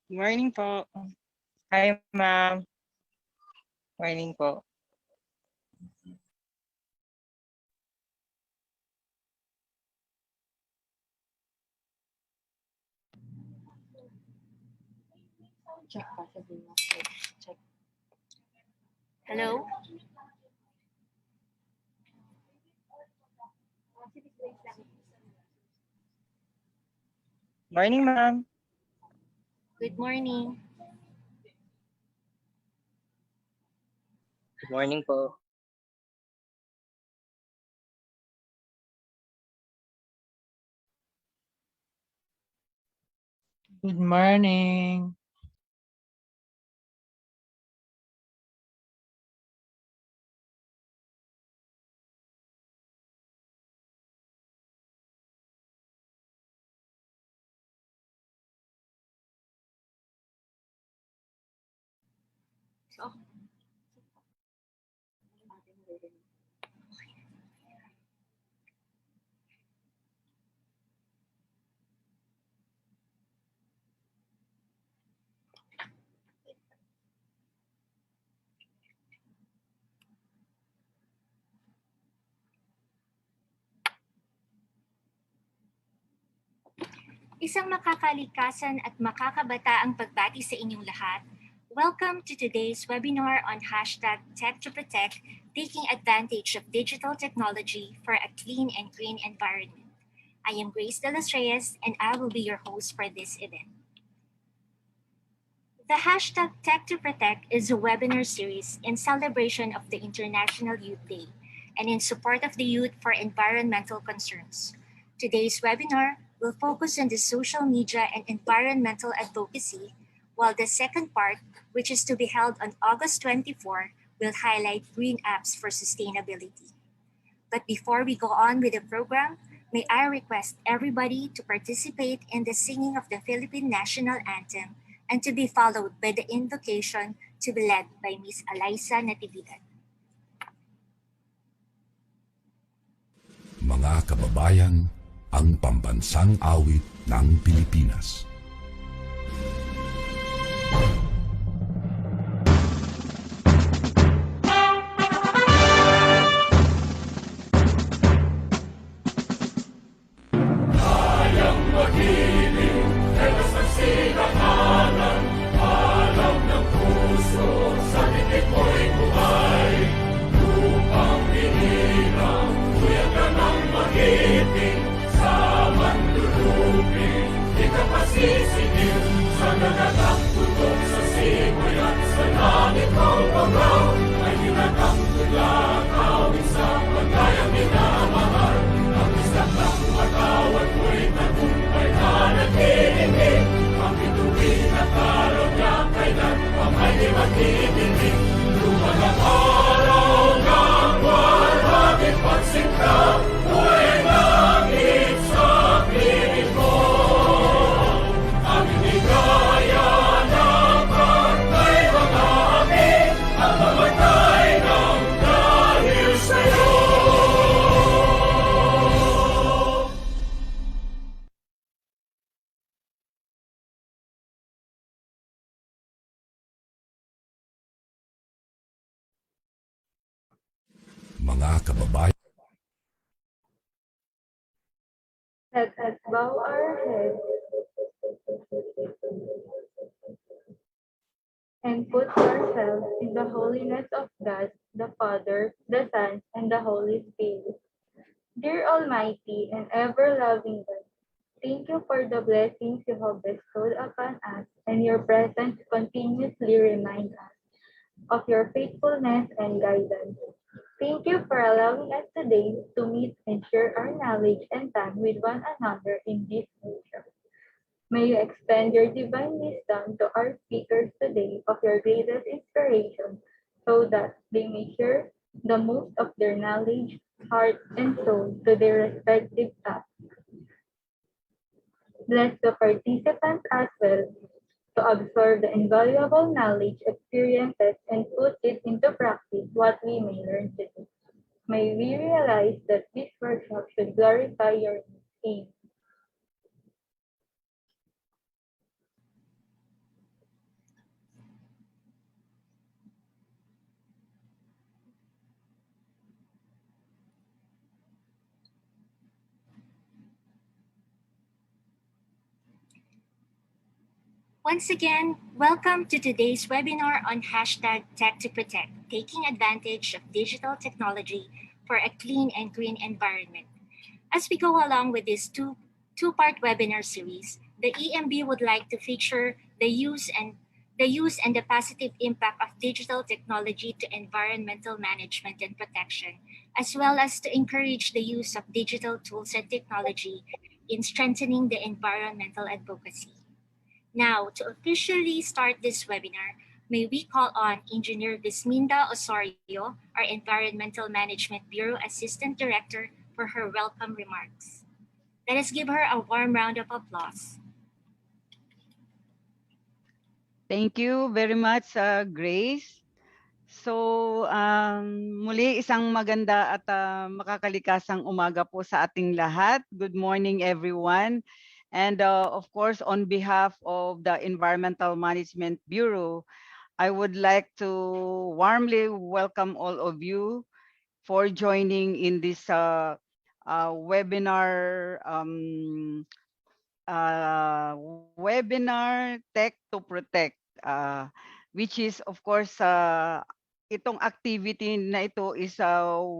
Morning po. Hi, ma'am. Morning po. Check possibly not check. Hello? Morning, ma'am. Good morning. Good morning po. Good morning. So, isang makakalikasan at makakabataang pagbati sa inyong lahat. Welcome to today's webinar on hashtag Tech to Protect, taking advantage of digital technology for a clean and green environment. I am Grace De Los Reyes, and I will be your host for this event. The hashtag Tech to Protect is a webinar series in celebration of the International Youth Day and in support of the youth for environmental concerns. Today's webinar will focus on the social media and environmental advocacy, while the second part, which is to be held on August 24, will highlight green apps for sustainability. But before we go on with the program, may I request everybody to participate in the singing of the Philippine National Anthem and to be followed by the invocation to be led by Ms. Alaysa Natividad. Mga kababayan, ang pambansang awit ng Pilipinas. Kayang magiging, tegas ng sinakanan, alam ng puso, sa titik mo'y buhay. Lupang hinirang, kuya ka ng magiting, sa manlulupin, di ka pasisigil, sa nagagang tutok sa simoy at sa langit ng pangaw, ay hinatang tula, kawin sa pagkayang minamahal, ang isang ng matawad mo'y tagumpay na naghihinig, ang bituin at araw niya kailan pang ay di maghihinig, lumang ang araw ng walang pagsinta, buhay langit sa piling mo. Ang inigaya ng pagkay mga amin, ang mamatay ng dahil sa'yo. Mga kababayan, Let us bow our heads and put ourselves in the holiness of God, the Father, the Son, and the Holy Spirit. Dear Almighty and ever-loving God, thank you for the blessings you have bestowed upon us, and your presence continuously remind us of your faithfulness and guidance. Thank you for allowing us today to meet and share our knowledge and time with one another in this workshop. May you extend your divine wisdom to our speakers today of your greatest inspiration so that they may share the most of their knowledge, heart, and soul to their respective tasks. Bless the participants as well to absorb the invaluable knowledge, experiences, and put it into practice what we may learn today. May we realize that this workshop should glorify your name. Once again, welcome to today's webinar on hashtag Tech to Protect, taking advantage of digital technology for a clean and green environment. As we go along with this two-part webinar series, the EMB would like to feature the use and the positive impact of digital technology to environmental management and protection, as well as to encourage the use of digital tools and technology in strengthening the environmental advocacy. Now, to officially start this webinar, may we call on Engineer Visminda Osorio, our Environmental Management Bureau Assistant Director, for her welcome remarks. Let us give her a warm round of applause. Thank you very much, Grace. So, muli isang maganda at makakalikasang umaga po sa ating lahat. Good morning, everyone. And of course, on behalf of the Environmental Management Bureau, I would like to warmly welcome all of you for joining in this webinar webinar Tech to Protect, which is of course itong activity na ito is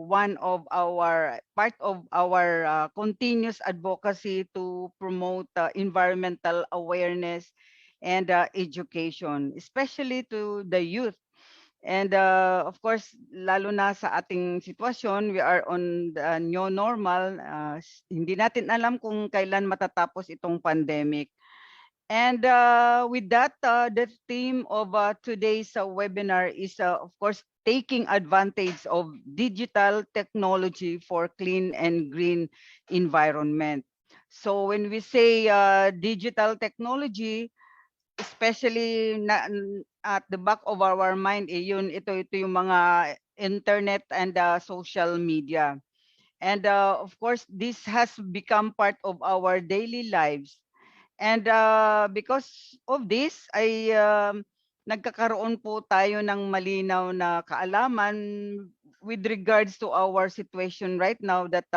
one of our part of our continuous advocacy to promote environmental awareness and education, especially to the youth. And of course, lalo na sa ating sitwasyon, we are on the new normal. Hindi natin alam kung kailan matatapos itong pandemic. And with that, the theme of today's webinar is, of course, taking advantage of digital technology for clean and green environment. So when we say digital technology, especially at the back of our mind, ito yung mga internet and social media. And of course, this has become part of our daily lives. And because of this, ay nagkakaroon po tayo ng malinaw na kaalaman with regards to our situation right now that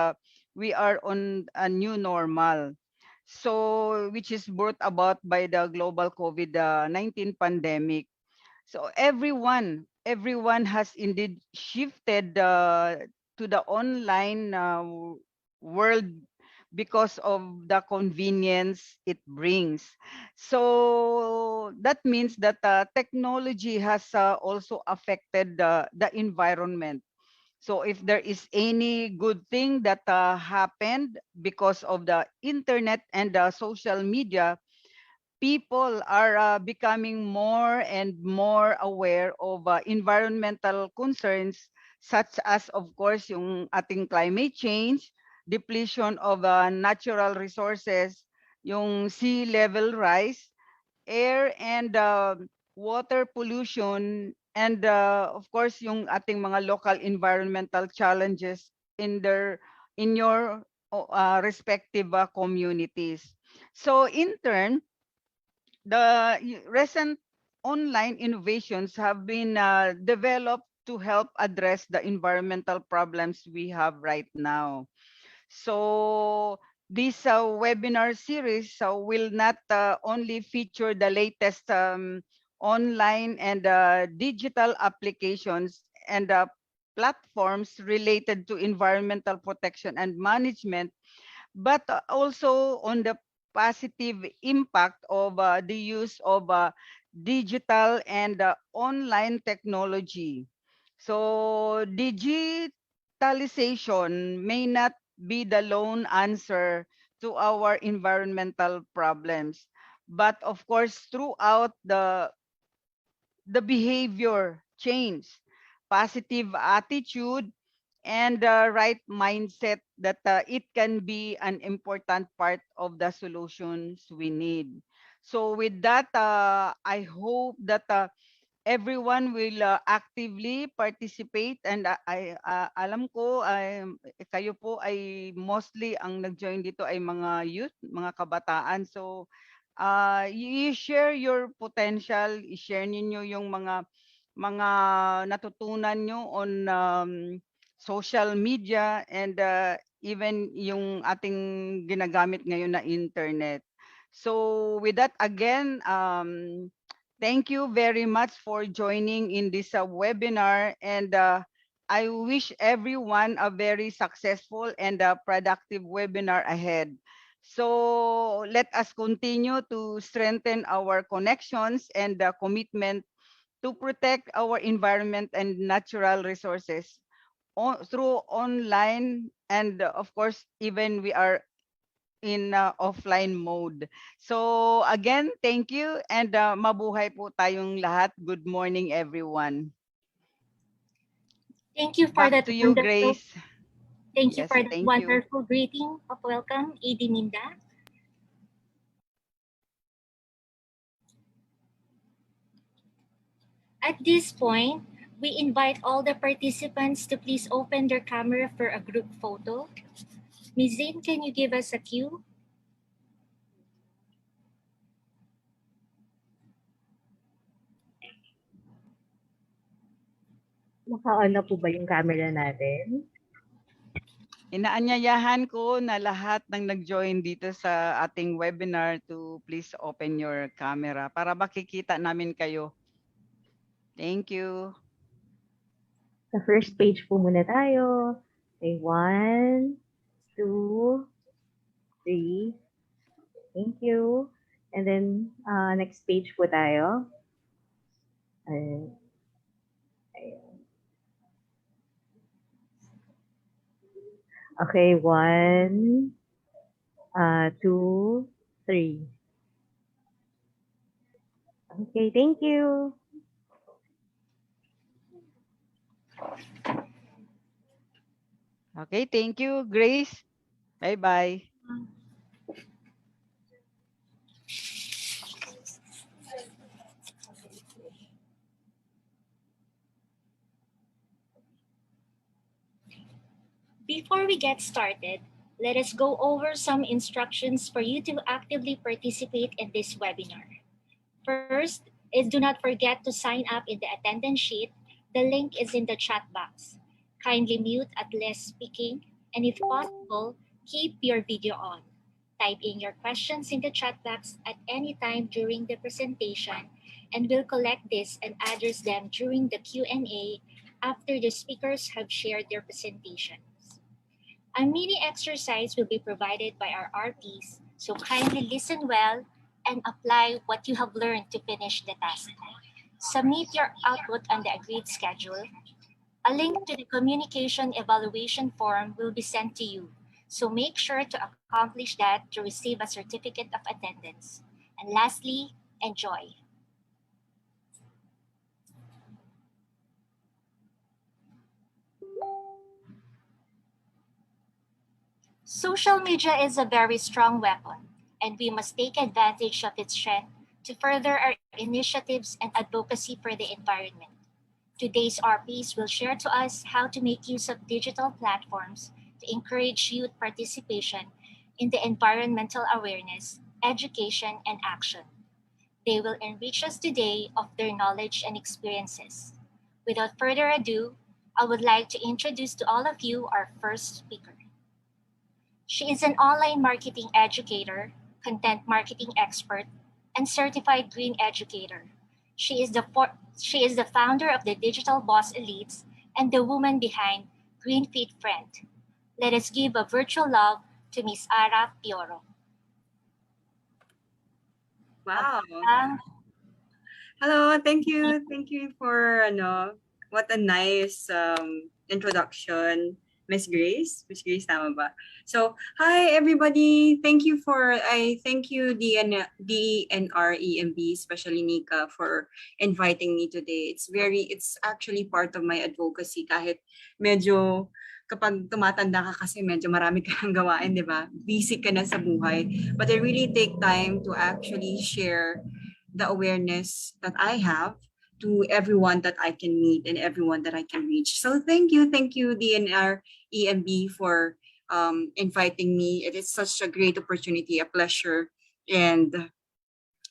we are on a new normal. So, which is brought about by the global COVID-19 pandemic. So everyone has indeed shifted to the online world because of the convenience it brings. So that means that technology has also affected the environment. So if there is any good thing that happened because of the internet and the social media, people are becoming more and more aware of environmental concerns such as, of course, yung ating climate change, depletion of natural resources, yung sea level rise, air and water pollution, and of course yung ating mga local environmental challenges in your respective communities. So in turn, the recent online innovations have been developed to help address the environmental problems we have right now. So this webinar series will not only feature the latest online and digital applications and platforms related to environmental protection and management, but also on the positive impact of the use of digital and online technology. So digitalization may not be the lone answer to our environmental problems, but of course throughout the behavior change, positive attitude, and the right mindset that it can be an important part of the solutions we need. So with that, I hope that everyone will actively participate, and alam ko kayo po ay mostly ang nag-join dito ay mga youth, mga kabataan. So i-share your potential, i-share niyo yung mga natutunan nyo on social media and even yung ating ginagamit ngayon na internet. So with that, again, thank you very much for joining in this webinar, and I wish everyone a very successful and productive webinar ahead. So let us continue to strengthen our connections and commitment to protect our environment and natural resources through online, and of course, even we are in offline mode. So again, thank you, and mabuhay po tayong lahat. Good morning, everyone. Thank you for Back that to you, wonderful. Grace. Thank you Yes, for that thank you. wonderful greeting of welcome, AD Minda. At this point, we invite all the participants to please open their camera for a group photo. Ms. Zane, can you give us a cue? Naka-on na po ba yung camera natin? Inaanyayahan ko na lahat ng nag-join dito sa ating webinar to please open your camera para makikita namin kayo. Thank you. Sa first page po muna tayo. Okay, 1, 2, 3. Thank you. And then, next page po tayo. Ayan. Okay, 1, 2, 3. Okay, thank you. Okay, thank you, Grace. Bye-bye. Before we get started, let us go over some instructions for you to actively participate in this webinar. First is do not forget to sign up in the attendance sheet. The link is in the chat box. Kindly mute at least speaking, and if possible, keep your video on. Type in your questions in the chat box at any time during the presentation, and we'll collect this and address them during the Q&A after the speakers have shared their presentations. A mini exercise will be provided by our RPs, so kindly listen well and apply what you have learned to finish the task. Submit your output on the agreed schedule. A link to the communication evaluation form will be sent to you, so make sure to accomplish that to receive a certificate of attendance. And lastly, enjoy. Social media is a very strong weapon, and we must take advantage of its strength to further our initiatives and advocacy for the environment. Today's RPs will share to us how to make use of digital platforms to encourage youth participation in the environmental awareness, education, and action. They will enrich us today of their knowledge and experiences. Without further ado, I would like to introduce to all of you our first speaker. She is an online marketing educator, content marketing expert, and certified green educator. She is the founder of the Digital Boss Elites and the woman behind Green Feet Friend. Let us give a virtual love to Miss Ara Pioro. Wow. Ah, Hello, thank you. Thank you for what a nice introduction, Miss Grace. Miss Grace, tama ba? So, hi everybody. I thank you DNR EMB, especially Nika, for inviting me today. It's actually part of my advocacy kahit medyo kapag tumatanda ka kasi medyo marami ka nang gawain, di ba? Busy ka na sa buhay. But I really take time to actually share the awareness that I have to everyone that I can meet and everyone that I can reach. So thank you, DNR EMB, for inviting me. It is such a great opportunity, a pleasure, and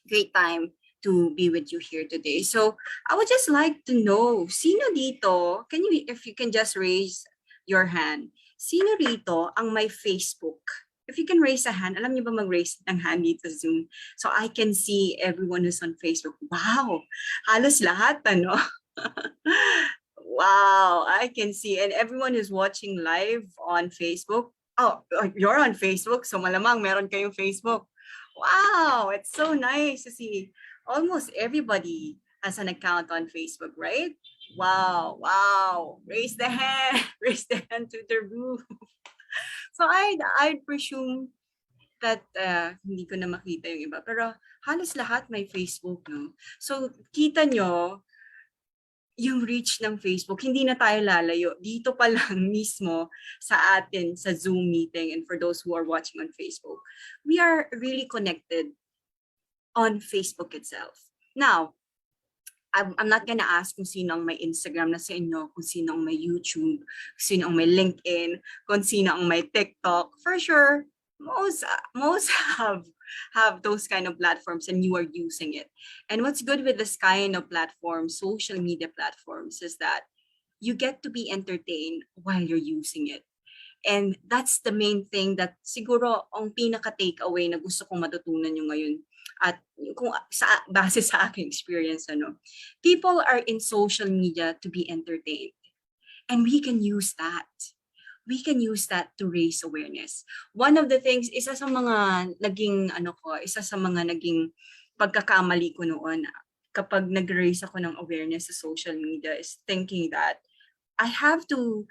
great time to be with you here today. So I would just like to know, sino dito, if you can just raise your hand, sino rito ang may Facebook? if you can raise a hand, alam niyo ba mag-raise ng hand dito sa Zoom? So I can see everyone who's on Facebook. Wow! Halos lahat, ano? Wow! I can see. And everyone who's watching live on Facebook. Oh, you're on Facebook, so malamang meron kayong Facebook. Wow! It's so nice to see. Almost everybody has an account on Facebook, right? Wow! Wow! Raise the hand! Raise the hand to the roof. So I'd presume that hindi ko na makita yung iba. Pero halos lahat may Facebook, no? So kita nyo, yung reach ng Facebook, hindi na tayo lalayo. Dito pa lang mismo sa atin, sa Zoom meeting, and for those who are watching on Facebook, we are really connected on Facebook itself. Now, I'm not gonna ask kung sino ang may Instagram na sa inyo, kung sino ang may YouTube, kung sino ang may LinkedIn, kung sino ang may TikTok. For sure, most have those kind of platforms and you are using it. And what's good with this kind of platforms, social media platforms, is that you get to be entertained while you're using it. And that's the main thing that siguro ang pinaka-takeaway na gusto kong matutunan nyo ngayon. At kung base sa aking experience, people are in social media to be entertained. And we can use that. We can use that to raise awareness. One of the things, isa sa mga naging pagkakamali ko noon kapag nag-raise ako ng awareness sa social media is thinking that I have to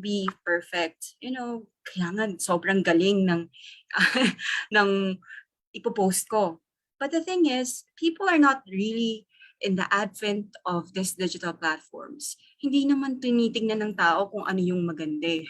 be perfect. Kailangan sobrang galing ng ipopost ko. But the thing is, people are not really in the advent of these digital platforms. Hindi naman tinitingnan ng tao kung ano yung maganda.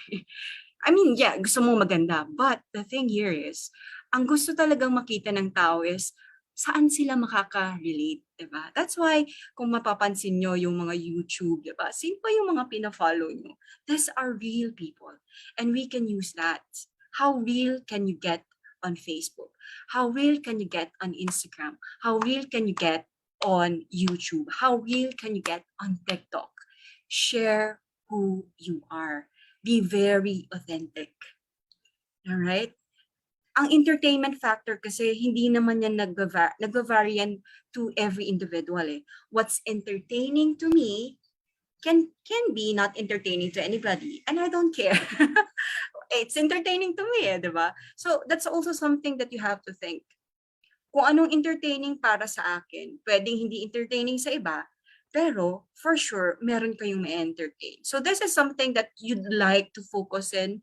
I mean, yeah, gusto mo maganda. But the thing here is, ang gusto talagang makita ng tao is, saan sila makaka-relate, diba? That's why, kung mapapansin nyo yung mga YouTube, diba? Sino pa yung mga pina-follow nyo? These are real people. And we can use that. How real can you get on Facebook? How real can you get on Instagram? How real can you get on YouTube? How real can you get on TikTok? Share who you are. Be very authentic. All right? Ang entertainment factor kasi hindi naman yan nagva-vary yan to every individual. What's entertaining to me can be not entertaining to anybody, and I don't care. It's entertaining to me, diba? So that's also something that you have to think. Kung anong entertaining para sa akin, pwedeng hindi entertaining sa iba, pero for sure, meron kayong ma-entertain. So this is something that you'd like to focus in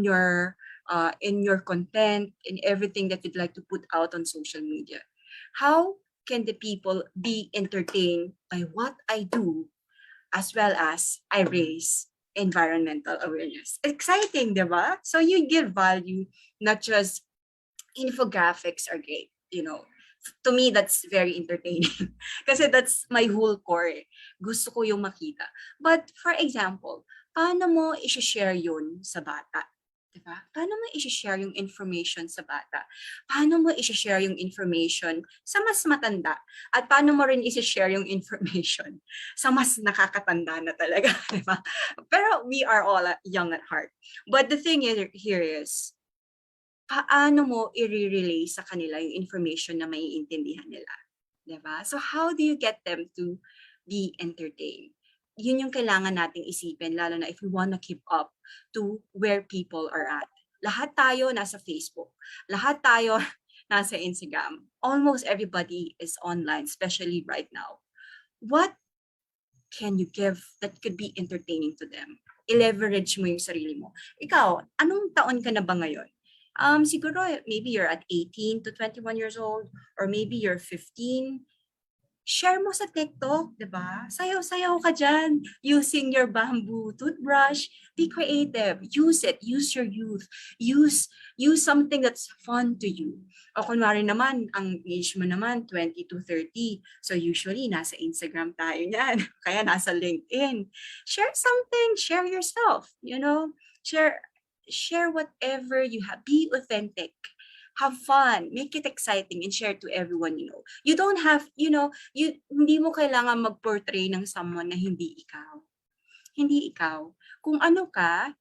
your content, in everything that you'd like to put out on social media. How can the people be entertained by what I do, as well as I raise environmental awareness? Exciting, diba? So you give value, not just infographics are great. To me, that's very entertaining. Kasi that's my whole core. Gusto ko yung makita. But for example, paano mo i-share yun sa bata? Diba? Paano mo i-share yung information sa bata? Paano mo i-share yung information sa mas matanda? At paano mo rin i-share yung information sa mas nakakatanda na talaga? Diba? Pero we are all young at heart. But the thing here is, paano mo i-relay sa kanila yung information na maiintindihan nila? Diba? So how do you get them to be entertained? Yun yung kailangan nating isipin, lalo na if we want to keep up to where people are at. Lahat tayo nasa Facebook. Lahat tayo nasa Instagram. Almost everybody is online, especially right now. What can you give that could be entertaining to them? I-leverage mo yung sarili mo. Ikaw, anong taon ka na ba ngayon? Siguro, maybe you're at 18 to 21 years old, or maybe you're 15. Share mo sa TikTok, diba? Sayaw-sayaw ka dyan using your bamboo toothbrush. Be creative. Use it. Use your youth. Use something that's fun to you. O kunwari naman, ang age mo naman, 20 to 30. So usually, nasa Instagram tayo niyan. Kaya nasa LinkedIn. Share something. Share yourself. Share whatever you have. Be authentic. Have fun, make it exciting, and share to everyone you know. You don't have, hindi mo kailangan mag-portray ng someone na hindi ikaw. Hindi ikaw. Kung ano ka,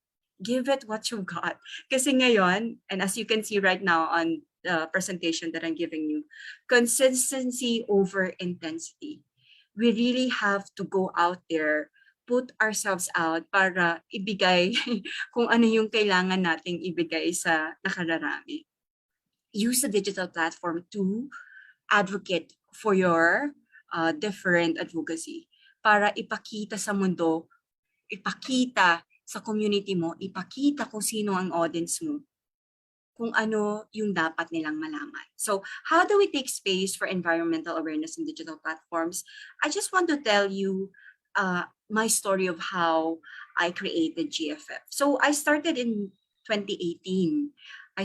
Give it what you've got. Kasi ngayon, and as you can see right now on the presentation that I'm giving you, consistency over intensity. We really have to go out there, put ourselves out para ibigay kung ano yung kailangan nating ibigay sa nakararami. Use the digital platform to advocate for your different advocacy para ipakita sa mundo, ipakita sa community mo, ipakita kung sino ang audience mo, kung ano yung dapat nilang malaman. So how do we take space for environmental awareness in digital platforms? I just want to tell you my story of how I created GFF. So I started in 2018. I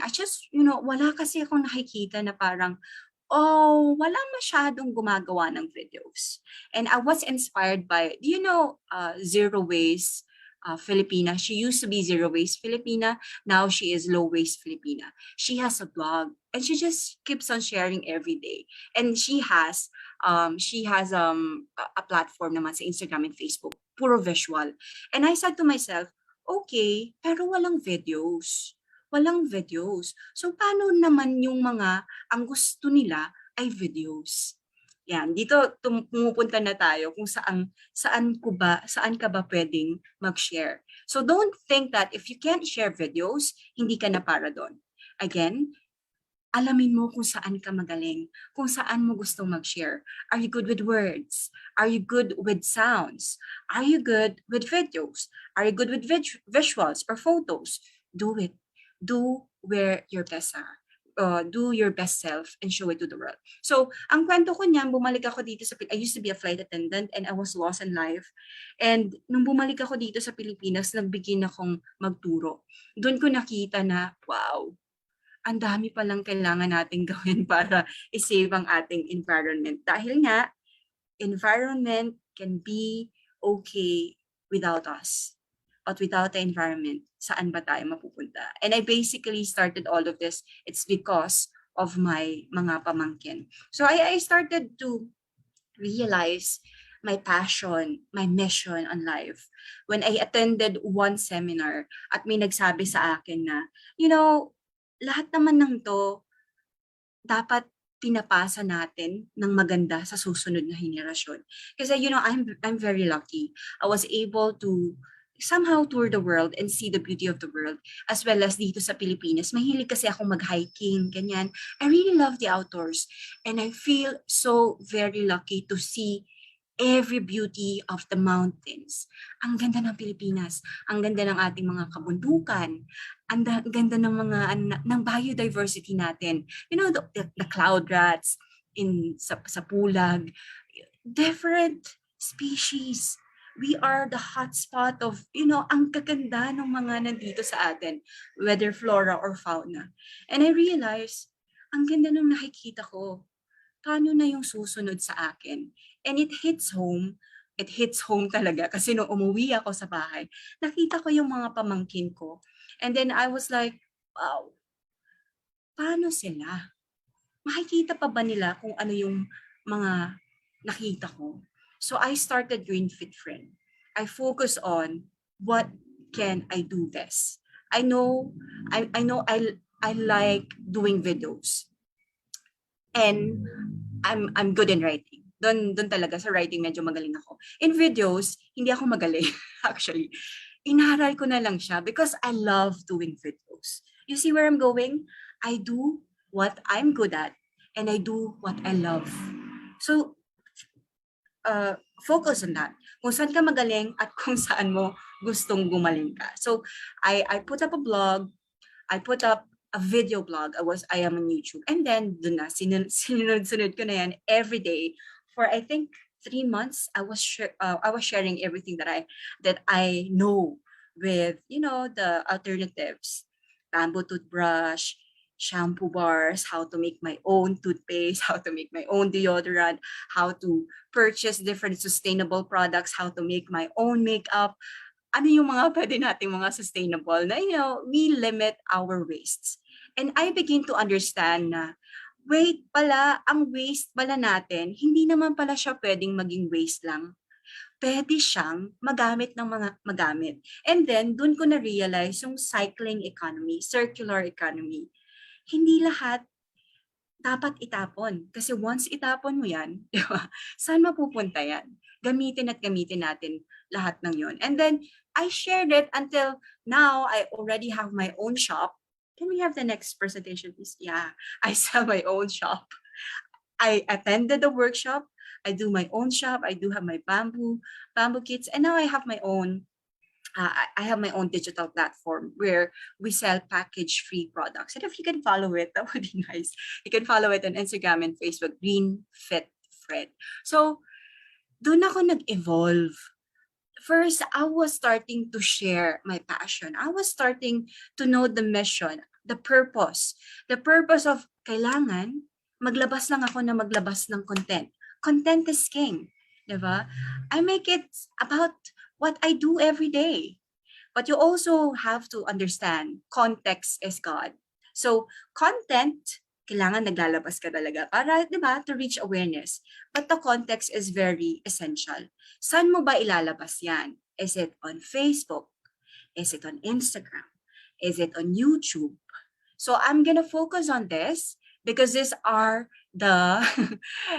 just, wala kasi akong nakikita na parang, wala masyadong gumagawa ng videos. And I was inspired by, Zero Waste Filipina? She used to be Zero Waste Filipina. Now she is Low Waste Filipina. She has a blog and she just keeps on sharing every day. And she has a platform naman sa Instagram and Facebook, puro visual. And I said to myself, okay, pero walang videos. So paano naman yung mga ang gusto nila ay videos? Yan, dito pumupunta na tayo kung saan ka ba pwedeng mag-share. So don't think that if you can't share videos, hindi ka na para doon. Again, alamin mo kung saan ka magaling, kung saan mo gustong mag-share. Are you good with words? Are you good with sounds? Are you good with videos? Are you good with visuals or photos? Do it. Do where your best are. Do your best self and show it to the world. So, ang kwento ko niyan, bumalik ako dito I used to be a flight attendant and I was lost in life. And nung bumalik ako dito sa Pilipinas, nagbigin akong magturo. Doon ko nakita na, wow, ang dami palang kailangan nating gawin para i-save ang ating environment. Dahil nga, environment can be okay without us. But without the environment, saan ba tayo mapupunta? And I basically started all of this. It's because of my mga pamangkin. So I started to realize my passion, my mission on life. When I attended one seminar at may nagsabi sa akin na, lahat naman ng to dapat pinapasa natin ng maganda sa susunod na henerasyon. Kasi I'm very lucky. I was able to somehow tour the world and see the beauty of the world, as well as dito sa Pilipinas. Mahilig kasi akong mag-hiking, ganyan. I really love the outdoors. And I feel so very lucky to see every beauty of the mountains. Ang ganda ng Pilipinas. Ang ganda ng ating mga kabundukan. Ang ganda ng mga ng biodiversity natin. The cloud rats sa Pulag. Different species. We are the hotspot of, ang kaganda ng mga nandito sa atin, whether flora or fauna. And I realized, ang ganda nung nakikita ko. Paano na yung susunod sa akin? And it hits home talaga kasi nung umuwi ako sa bahay, nakita ko yung mga pamangkin ko. And then I was like, wow, paano sila? Makikita pa ba nila kung ano yung mga nakita ko? So I started Green Fit Friend. I focus on what can I do best. I know I like doing videos. And I'm good in writing. Doon talaga sa writing medyo magaling ako. In videos, hindi ako magaling actually. Inaral ko na lang siya because I love doing videos. You see where I'm going? I do what I'm good at and I do what I love. So focus on that. Kung saan ka magaling at kung saan mo gustong gumaling ka. So I put up a blog, I put up a video blog. I am on YouTube. And then dun na, sinunod ko na yan every day for I think 3 months. I was sharing everything that I know with, the alternatives. Bamboo toothbrush, shampoo bars, how to make my own toothpaste, how to make my own deodorant, how to purchase different sustainable products, how to make my own makeup. Ano yung mga pwede nating mga sustainable na, we limit our wastes. And I begin to understand na, ang waste pala natin, hindi naman pala siya pwedeng maging waste lang. pwede siyang magamit ng mga magamit. And then, dun ko na-realize yung cycling economy, circular economy. Hindi lahat dapat itapon. Kasi once itapon mo yan, di ba? Saan mapupunta yan? Gamitin at gamitin natin lahat ng yon. And then, I shared it until now, I already have my own shop. Can we have the next presentation, please? Yeah, I sell my own shop. I attended the workshop. I do my own shop. I do have my bamboo kits. And now I have my own I have my own digital platform where we sell package-free products. And if you can follow it, that would be nice. You can follow it on Instagram and Facebook, Green Fit Fred. So, doon ako nag-evolve. First, I was starting to share my passion. I was starting to know the mission, the purpose. The purpose of kailangan, maglabas lang ako na maglabas ng content. Content is king. Diba? I make it about what I do every day. But you also have to understand, context is God. So, content, kailangan naglalabas ka talaga para, di ba, to reach awareness. But the context is very essential. Saan mo ba ilalabas yan? Is it on Facebook? Is it on Instagram? Is it on YouTube? So, I'm gonna focus on this because these are the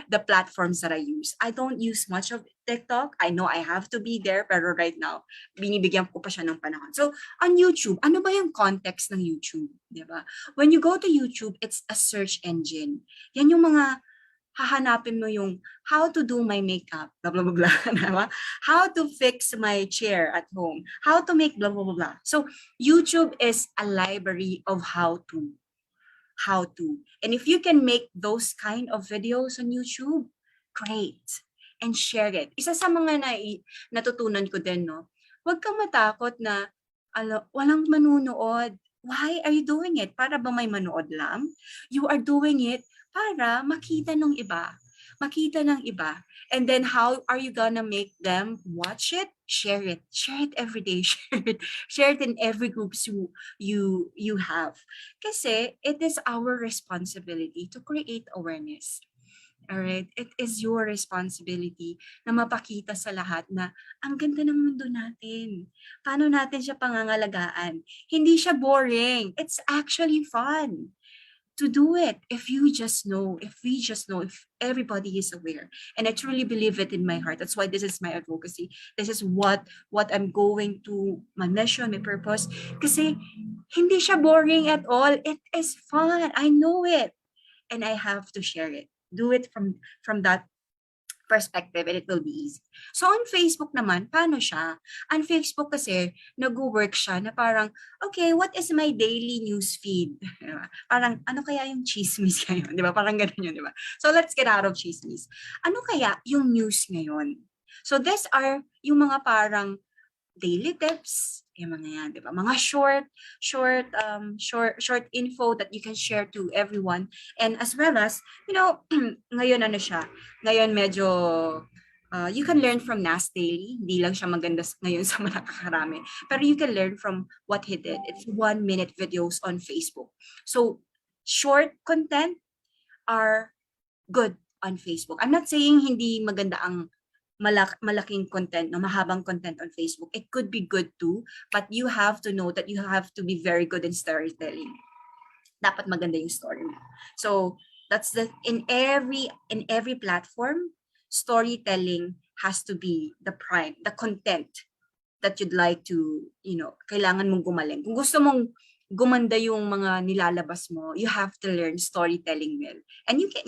the platforms that I use. I don't use much of TikTok. I know I have to be there, pero right now, binibigyan ko pa siya ng panahon. So, on YouTube, ano ba yung context ng YouTube? Diba? When you go to YouTube, it's a search engine. Yan yung mga hahanapin mo yung how to do my makeup, blah, blah, blah, blah. Diba? How to fix my chair at home. How to make blah, blah, blah, blah. So, YouTube is a library of how to. And if you can make those kind of videos on YouTube, great. And share it. Isa sa mga natutunan ko din, no? Huwag kang matakot na walang manunood. Why are you doing it? Para ba may manood lang? You are doing it para makita ng iba. Makita ng iba. And then how are you gonna make them watch it? Share it. Share it every day. Share it in every group you have. Kasi it is our responsibility to create awareness. Alright? It is your responsibility na mapakita sa lahat na ang ganda ng mundo natin. Paano natin siya pangangalagaan? Hindi siya boring. It's actually fun to do it if we just know, if everybody is aware. And I truly believe it in my heart. That's why this is my advocacy. This is what I'm going to, my mission, my purpose. Kasi hindi siya boring at all. It is fun. I know it. And I have to share it. Do it from that perspective and it will be easy. So on Facebook naman, paano siya? On Facebook kasi, nag-work siya na parang, okay, what is my daily news feed? Diba? Parang, ano kaya yung chismis ngayon? Diba? Parang ganun yun, diba? So let's get out of chismis. Ano kaya yung news ngayon? So these are yung mga parang daily tips, yung mga yan, di ba? Mga short info that you can share to everyone. And as well as, ngayon ano siya? Ngayon medyo, you can learn from Nas Daily. Hindi lang siya maganda ngayon sa mga nakakarami. Pero you can learn from what he did. It's 1-minute videos on Facebook. So, short content are good on Facebook. I'm not saying hindi maganda ang malaking content, no, mahabang content on Facebook. It could be good too, but you have to know that you have to be very good in storytelling. Dapat maganda yung story mo. So that's in every platform, storytelling has to be the prime, the content that you'd like to, kailangan mong gumaling. Kung gusto mong gumanda yung mga nilalabas mo, you have to learn storytelling well. And you can,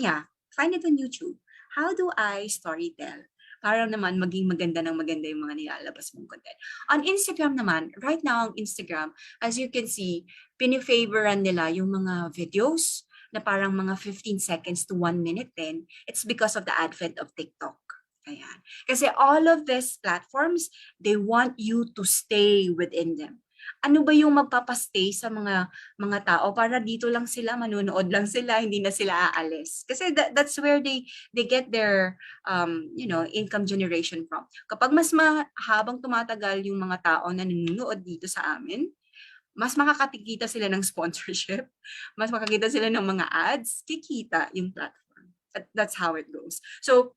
find it on YouTube. How do I storytell? Para naman maging maganda yung mga nilalabas mong content. On Instagram naman, right now on Instagram, as you can see, pinifavoran nila yung mga videos na parang mga 15 seconds to 1 minute din. It's because of the advent of TikTok. Ayan. Kasi all of these platforms, they want you to stay within them. Ano ba yung magpapastay sa mga tao para dito lang sila, manunood lang sila, hindi na sila aalis. Kasi that's where they get their income generation from. Kapag mas habang tumatagal yung mga tao na nanonood dito sa amin, mas makakakita sila ng sponsorship, mas makakita sila ng mga ads, kikita yung platform. That's how it goes. So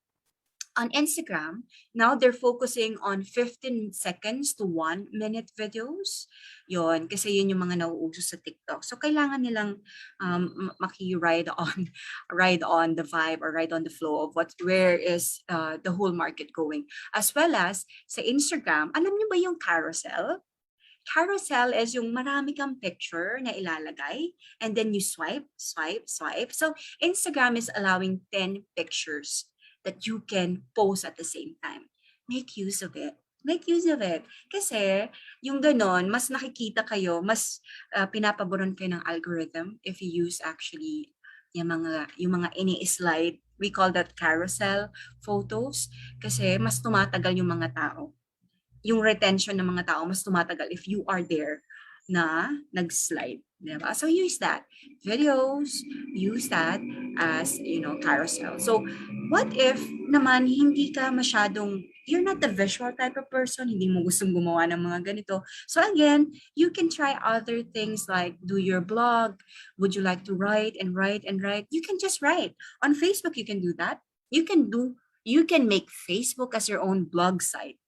On Instagram, now they're focusing on 15 seconds to 1 minute videos. Yon, kasi yun yung mga nauuso sa TikTok. So kailangan nilang maki-ride on ride on the vibe or ride on the flow of where is the whole market going. As well as sa Instagram, alam niyo ba yung carousel? Carousel is yung marami kang picture na ilalagay and then you swipe, swipe, swipe. So Instagram is allowing 10 pictures that you can post at the same time. Make use of it. Make use of it. Kasi yung ganon, mas nakikita kayo, mas pinapaboron kayo ng algorithm if you use actually yung mga ini-slide. We call that carousel photos kasi mas tumatagal yung mga tao. Yung retention ng mga tao mas tumatagal if you are there na nag-slide. Diba? So use that. Videos, use that as, carousel. So what if naman hindi ka masyadong, you're not the visual type of person, hindi mo gustong gumawa ng mga ganito. So again, you can try other things like do your blog. Would you like to write and write and write? You can just write. On Facebook, you can do that. You can make Facebook as your own blog site.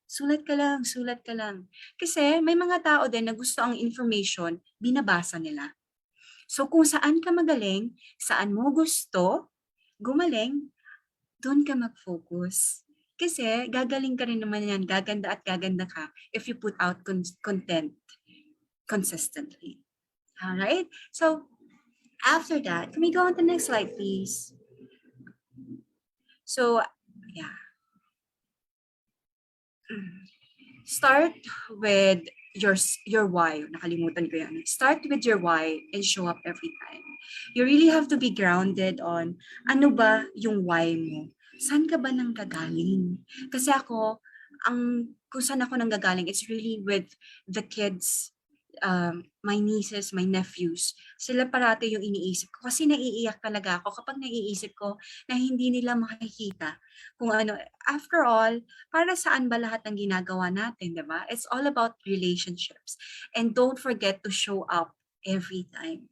Sulat ka lang. Kasi may mga tao din na gusto ang information, binabasa nila. So kung saan ka magaling, saan mo gusto, gumaling, doon ka mag-focus. Kasi gagaling ka rin naman yan, gaganda at gaganda ka if you put out content consistently. Alright? So after that, can we go on to the next slide, please? So, yeah. Start with your why. Nakalimutan ko yan. Start with your why and show up every time. You really have to be grounded on ano ba yung why mo. Saan ka ba nang gagaling? Kasi ako, kung saan ako nang gagaling, it's really with the kids, my nieces, my nephews. Sila parati yung iniisip ko. Kasi naiiyak talaga ako kapag naiisip ko na hindi nila makikita kung ano. After all, para saan ba lahat ng ginagawa natin, diba? It's all about relationships. And don't forget to show up every time.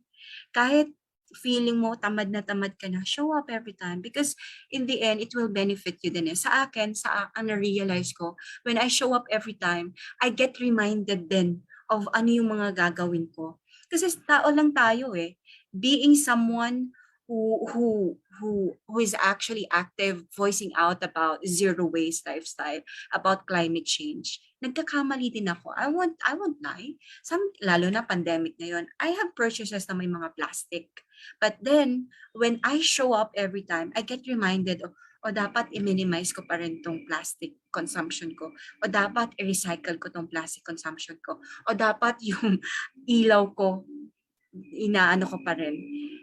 Kahit feeling mo tamad ka na, show up every time because in the end, it will benefit you din. Sa akin, ang na-realize ko, when I show up every time, I get reminded din of ano yung mga gagawin ko. Kasi tao lang tayo eh. Being someone who is actually active, voicing out about zero waste lifestyle, about climate change. Nagkakamali din ako. I won't lie. Lalo na pandemic ngayon, I have purchases na may mga plastic. But then, when I show up every time, I get reminded of, dapat i-minimize ko pa rin tong plastic consumption ko. O dapat i-recycle ko tong plastic consumption ko. O dapat yung ilaw ko, inaano ko pa rin.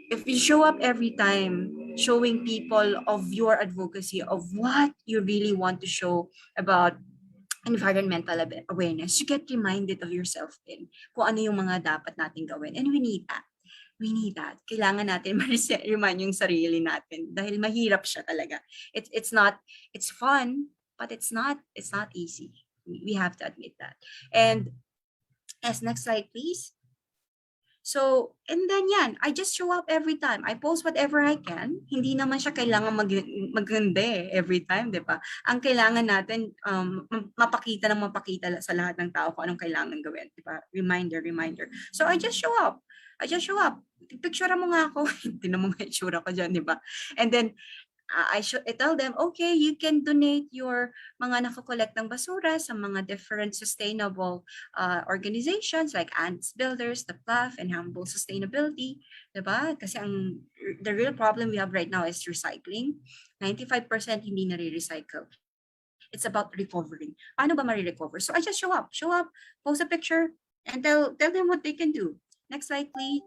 If you show up every time, showing people of your advocacy, of what you really want to show about environmental awareness, you get reminded of yourself din kung ano yung mga dapat natin gawin. And we need that. We need that. Kailangan natin ma-remind yung sarili natin dahil mahirap siya talaga. It's fun, but it's not easy. We have to admit that. And next slide, please. So, and then yan, I just show up every time. I post whatever I can. Hindi naman siya kailangan maganda every time, di ba? Ang kailangan natin, mapakita sa lahat ng tao kung anong kailangan gawin, di ba? Reminder. So, I just show up. Picture mo nga ako. Tinan mo nga itsura ko dyan, di ba? And then, I tell them, okay, you can donate your mga nakakollect ng basura sa mga different sustainable organizations like Ants Builders, the PLAF, and Humble Sustainability. Diba? Kasi the real problem we have right now is recycling. 95% hindi nare-recycle. It's about recovering. Paano ba ma-recover? So I just show up, post a picture, and tell them what they can do. Next slide, please.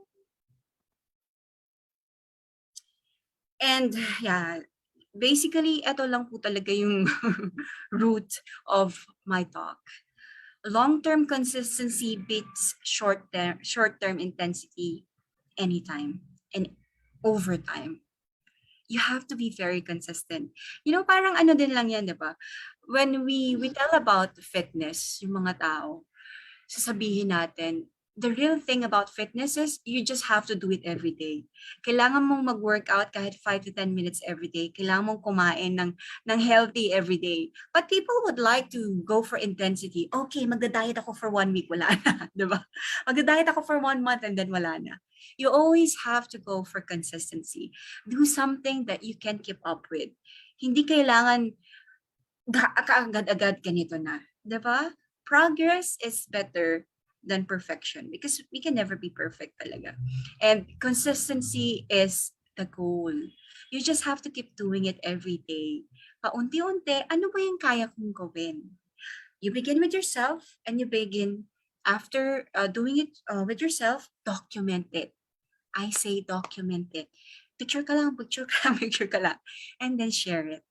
And yeah, basically, ito lang po talaga yung root of my talk. Long-term consistency beats short-term intensity anytime and over time. You have to be very consistent. Parang ano din lang yan, di ba? When we tell about fitness, yung mga tao, sasabihin natin, the real thing about fitness is you just have to do it every day. Kailangan mong mag-workout kahit 5 to 10 minutes every day. Kailangan mong kumain ng healthy every day. But people would like to go for intensity. Okay, magda-diet ako for 1 week, wala na. Diba? Magda-diet ako for 1 month and then wala na. You always have to go for consistency. Do something that you can keep up with. Hindi kailangan kaagad-agad ganito na. Diba? Progress is better than perfection because we can never be perfect talaga. And consistency is the goal. You just have to keep doing it every day. Paunti-unti, ano ba yung kaya kong gawin? You begin with yourself and you begin after doing it with yourself, document it. I say document it. Picture ka lang, picture ka lang. And then share it.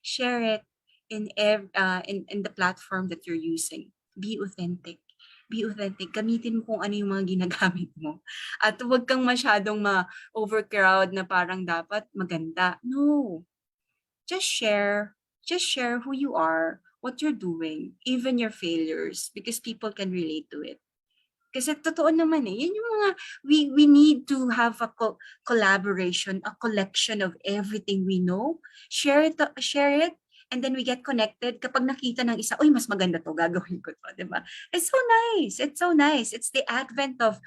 Share it in the platform that you're using. Be authentic. Be authentic. Gamitin mo kung ano yung mga ginagamit mo. At huwag kang masyadong ma-overcrowd na parang dapat maganda. No. Just share who you are, what you're doing, even your failures, because people can relate to it. Kasi totoo naman eh. Yan yung mga, we need to have a collaboration, a collection of everything we know. Share it, and then we get connected. Kapag nakita ng isa, uy, mas maganda to, gagawin ko to, diba? It's so nice. It's so nice. It's the advent of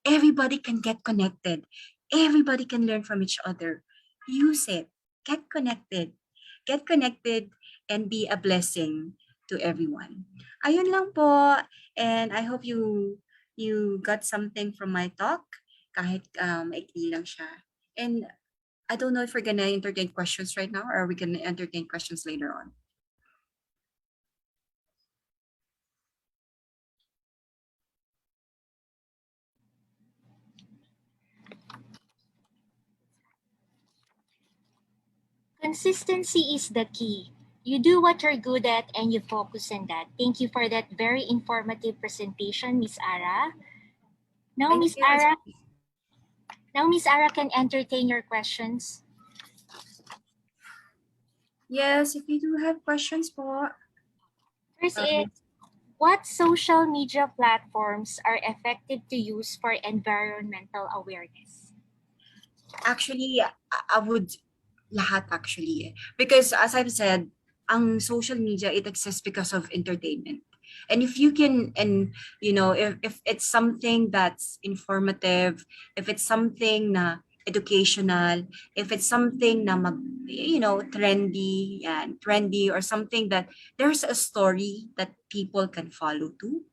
everybody can get connected. Everybody can learn from each other. Use it. Get connected. Get connected and be a blessing to everyone. Ayun lang po. And I hope you got something from my talk. Kahit maikli lang siya. And I don't know if we're gonna entertain questions right now or are we gonna entertain questions later on? Consistency is the key. You do what you're good at and you focus on that. Thank you for that very informative presentation, Miss Ara. Now, Thank Miss you. Ara. Now, Miss Ara can entertain your questions. Yes, if you do have questions po. First Okay. is, what social media platforms are effective to use for environmental awareness? Actually, I would lahat actually. Because as I've said, ang social media, it exists because of entertainment. And if you can, and you know, if it's something that's informative, if it's something na educational, if it's something na trendy or something that there's a story that people can follow to,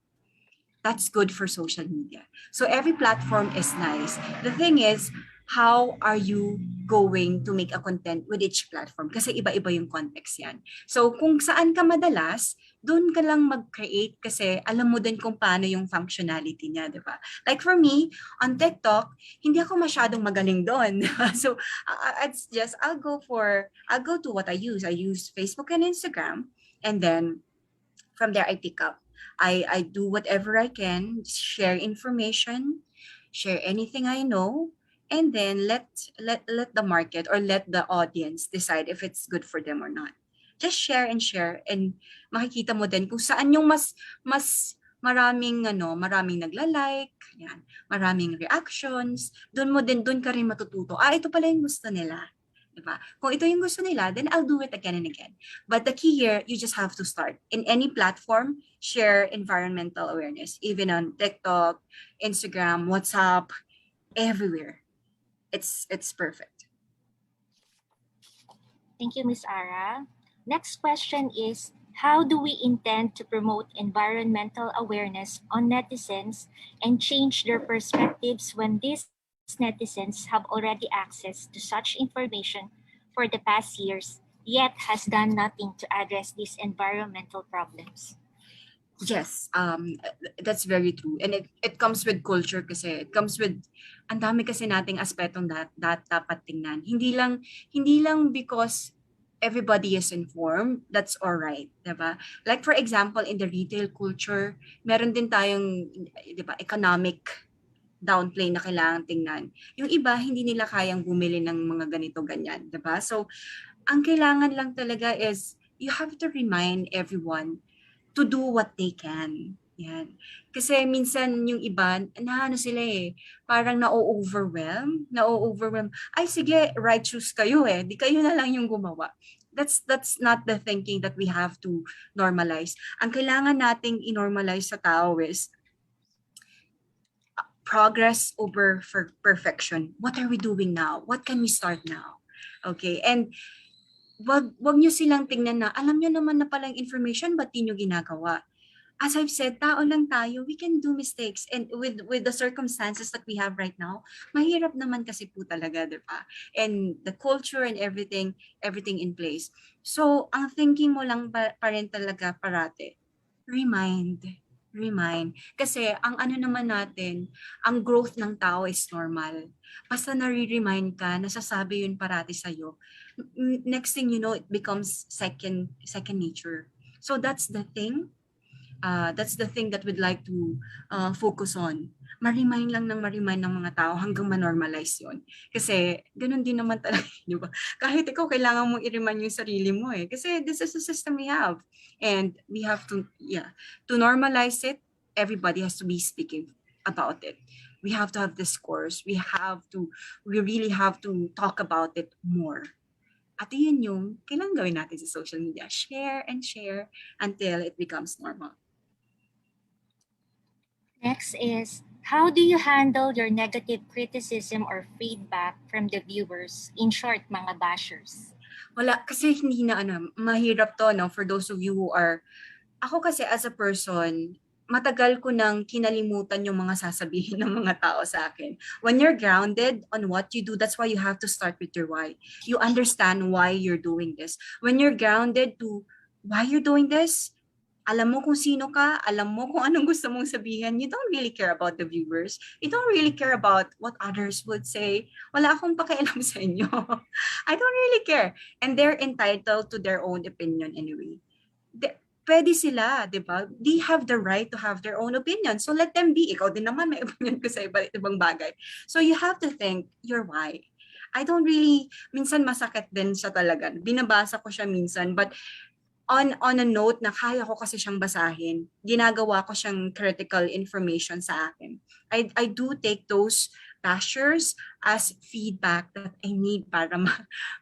that's good for social media. So every platform is nice. The thing is, how are you going to make a content with each platform? Kasi iba-iba yung context yan. So kung saan ka madalas, doon ka lang mag-create kasi alam mo din kung paano yung functionality niya, di ba? Like for me, on TikTok, hindi ako masyadong magaling doon. So it's just, I'll go to what I use. I use Facebook and Instagram. And then from there, I pick up. I do whatever I can, share information, share anything I know, and then let the market or let the audience decide if it's good for them or not. Just share and makikita mo din kung saan yung mas maraming nagla-like, yan, maraming reactions, doon ka rin matututo. Ito pala yung gusto nila. Diba? Kung ito yung gusto nila, then I'll do it again and again. But the key here, you just have to start. In any platform, share environmental awareness, even on TikTok, Instagram, WhatsApp, everywhere. It's perfect. Thank you, Ms. Ara. Next question is, how do we intend to promote environmental awareness on netizens and change their perspectives when these netizens have already access to such information for the past years, yet has done nothing to address these environmental problems? Yes, that's very true. And it comes with culture kasi. It comes with, ang dami kasi nating aspetong dapat tingnan. Hindi lang because everybody is informed, that's all right, diba? Like for example, in the retail culture, meron din tayong, diba, economic downplay na kailangan tingnan. Yung iba, hindi nila kayang bumili ng mga ganito, ganyan, diba? So, ang kailangan lang talaga is, you have to remind everyone to do what they can. Yan. Kasi minsan yung iba, ano sila parang na-overwhelm. Ay sige, right choose kayo di kayo na lang yung gumawa. That's not the thinking that we have to normalize. Ang kailangan nating i-normalize sa tao is progress over for perfection. What are we doing now? What can we start now? Okay, and wag nyo silang tingnan na, alam nyo naman na palang information, ba't di nyo ginagawa? As I've said, tao lang tayo, we can do mistakes. And with the circumstances that we have right now, mahirap naman kasi po talaga, di ba? And the culture and everything in place. So, ang thinking mo lang pa rin talaga parate, remind. Kasi ang ano naman natin, ang growth ng tao is normal. Basta nare-remind ka, nasasabi yun parati sa'yo, next thing you know, it becomes second nature. So that's the thing. That's the thing that we'd like to focus on. Ma-remind lang ng mga tao hanggang ma-normalize yun. Kasi ganun din naman talaga, di ba? Kahit ikaw, kailangan mong i-remind yung sarili mo Kasi this is the system we have. And we have to normalize it, everybody has to be speaking about it. We have to have discourse. We really have to talk about it more. At yun yung kailangan gawin natin sa social media. Share and share until it becomes normal. Next is, how do you handle your negative criticism or feedback from the viewers? In short, mga bashers. Wala, kasi hindi na mahirap to, for those of you who are, ako kasi as a person, matagal ko nang kinalimutan yung mga sasabihin ng mga tao sa akin. When you're grounded on what you do, that's why you have to start with your why. You understand why you're doing this. When you're grounded to why you're doing this, alam mo kung sino ka, alam mo kung anong gusto mong sabihin, you don't really care about the viewers. You don't really care about what others would say. Wala akong pakialam sa inyo. I don't really care. And they're entitled to their own opinion anyway. Pwede sila, di ba? They have the right to have their own opinion. So let them be. Ikaw din naman, may opinion ko sa ibang bagay. So you have to think your why. I don't really, minsan masakit din siya talaga. Binabasa ko siya minsan, but on a note na kaya ko kasi siyang basahin, ginagawa ko siyang critical information sa akin. I do take those bashers as feedback that I need para